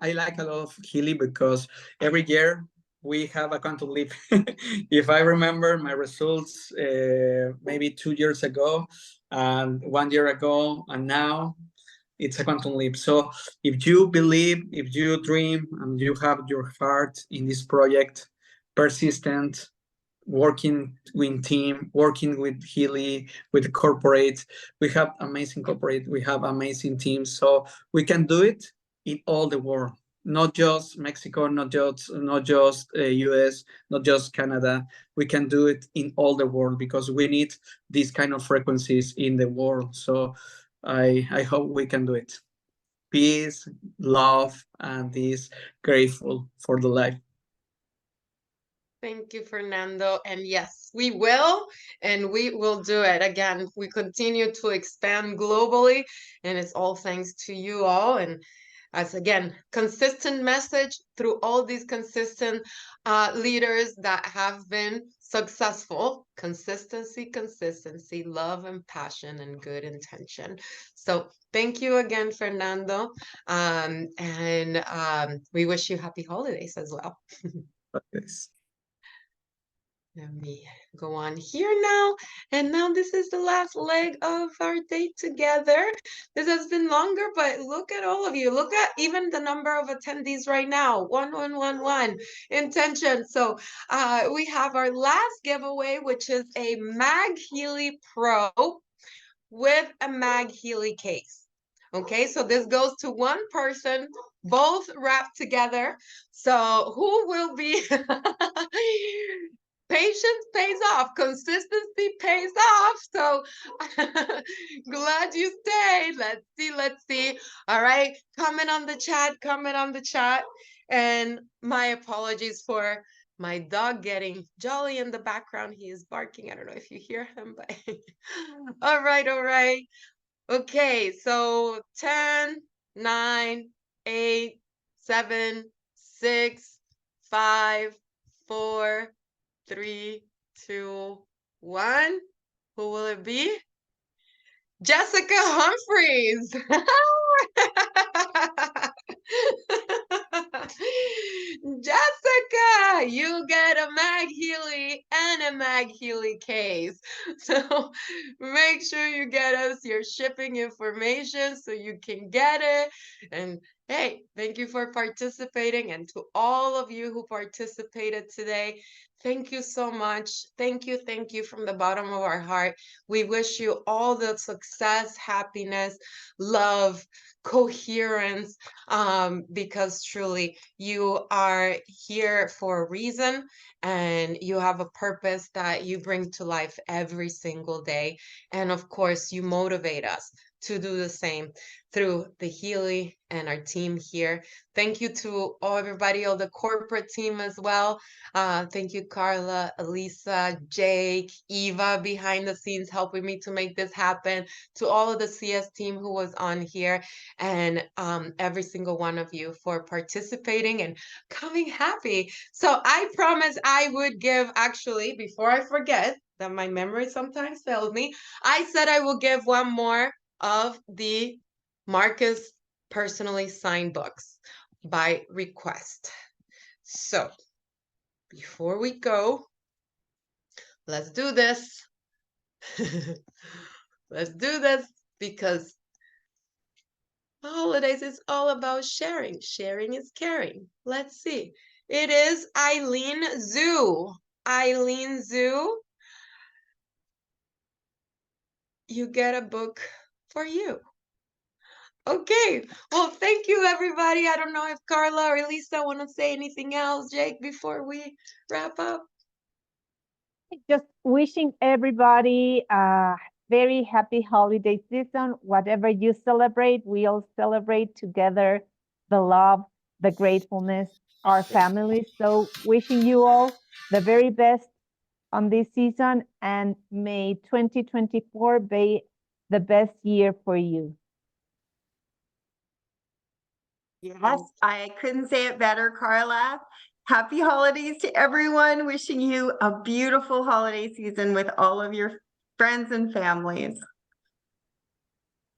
like a lot of Healy because every year we have a quantum leap. If I remember my results maybe 2 years ago and 1 year ago and now, it's a quantum leap. So if you believe, if you dream, and you have your heart in this project, persistent, working with team, working with Healy, with the corporate, we have amazing corporate, we have amazing teams. So we can do it in all the world, not just Mexico, not just US, not just Canada. We can do it in all the world because we need these kind of frequencies in the world. So I hope we can do it. Peace, love, and this grateful for the life. Thank you, Fernando. And yes, we will, and we will do it. Again, we continue to expand globally, and it's all thanks to you all. And as again, consistent message through all these consistent leaders that have been successful. Consistency, love and passion and good intention. So thank you again, Fernando. And we wish you happy holidays as well. Yes. Let me go on here now. And now this is the last leg of our day together. This has been longer, but look at all of you. Look at even the number of attendees right now. 1111 intention. So we have our last giveaway, which is a MagHealy Pro with a MagHealy case. Okay, so this goes to one person, both wrapped together. So who will be... Patience pays off. Consistency pays off. So glad you stayed. Let's see. All right. Comment on the chat. And my apologies for my dog getting jolly in the background. He is barking. I don't know if you hear him, but all right. Okay. So 10, 9, 8, 7, 6, 5, 4, 3, 2, 1. Who will it be? Jessica Humphries. Jessica, you get a MagHealy and a MagHealy case. So make sure you get us your shipping information so you can get it. And hey, thank you for participating. And to all of you who participated today, thank you so much. Thank you from the bottom of our heart. We wish you all the success, happiness, love, coherence, because truly you are here for a reason and you have a purpose that you bring to life every single day. And of course, you motivate us to do the same through the Healy and our team here. Thank you to everybody, all the corporate team as well. Thank you, Karla, Elisa, Jake, Eva behind the scenes helping me to make this happen. To all of the CS team who was on here, and every single one of you for participating and coming happy. So I promised I would give, actually, before I forget, that my memory sometimes fails me, I said I will give one more of the Marcus personally signed books by request. So before we go, let's do this. Let's do this because holidays is all about sharing. Sharing is caring. Let's see. It is Eileen Zhu. Eileen Zhu, you get a book for you. Okay, well, thank you, everybody. I don't know if Karla or Elisa want to say anything else, Jake, before we wrap up. Just wishing everybody a very happy holiday season. Whatever you celebrate, we all celebrate together the love, the gratefulness, our families. So wishing you all the very best on this season, and may 2024 be the best year for you. Yes, I couldn't say it better, Karla. Happy holidays to everyone. Wishing you a beautiful holiday season with all of your friends and families.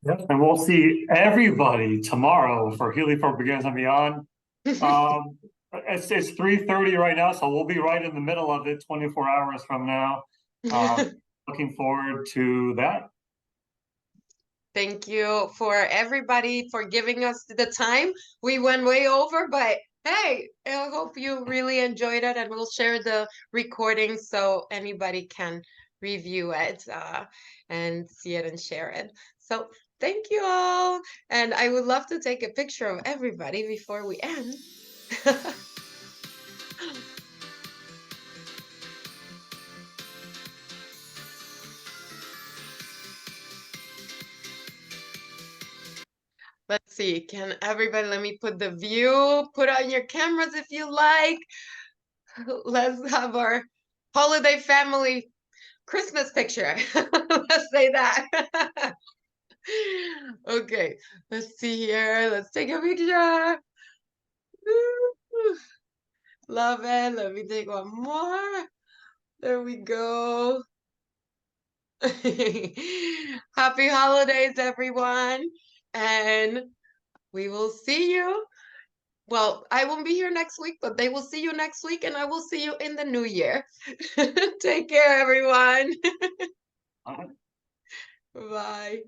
Yep, and we'll see everybody tomorrow for Healy for Beginners and Beyond. It's 3:30 right now, so we'll be right in the middle of it 24 hours from now. Looking forward to that. Thank you for everybody for giving us the time. We went way over, but hey, I hope you really enjoyed it, and we'll share the recording so anybody can review it and see it and share it. So thank you all. And I would love to take a picture of everybody before we end. Let's see, can everybody, let me put the view, put on your cameras if you like. Let's have our holiday family Christmas picture. Let's say that. Okay, let's see here. Let's take a picture. Woo. Love it. Let me take one more. There we go. Happy holidays, everyone. And we will see you. Well, I won't be here next week, but they will see you next week, and I will see you in the new year. Take care, everyone. Bye.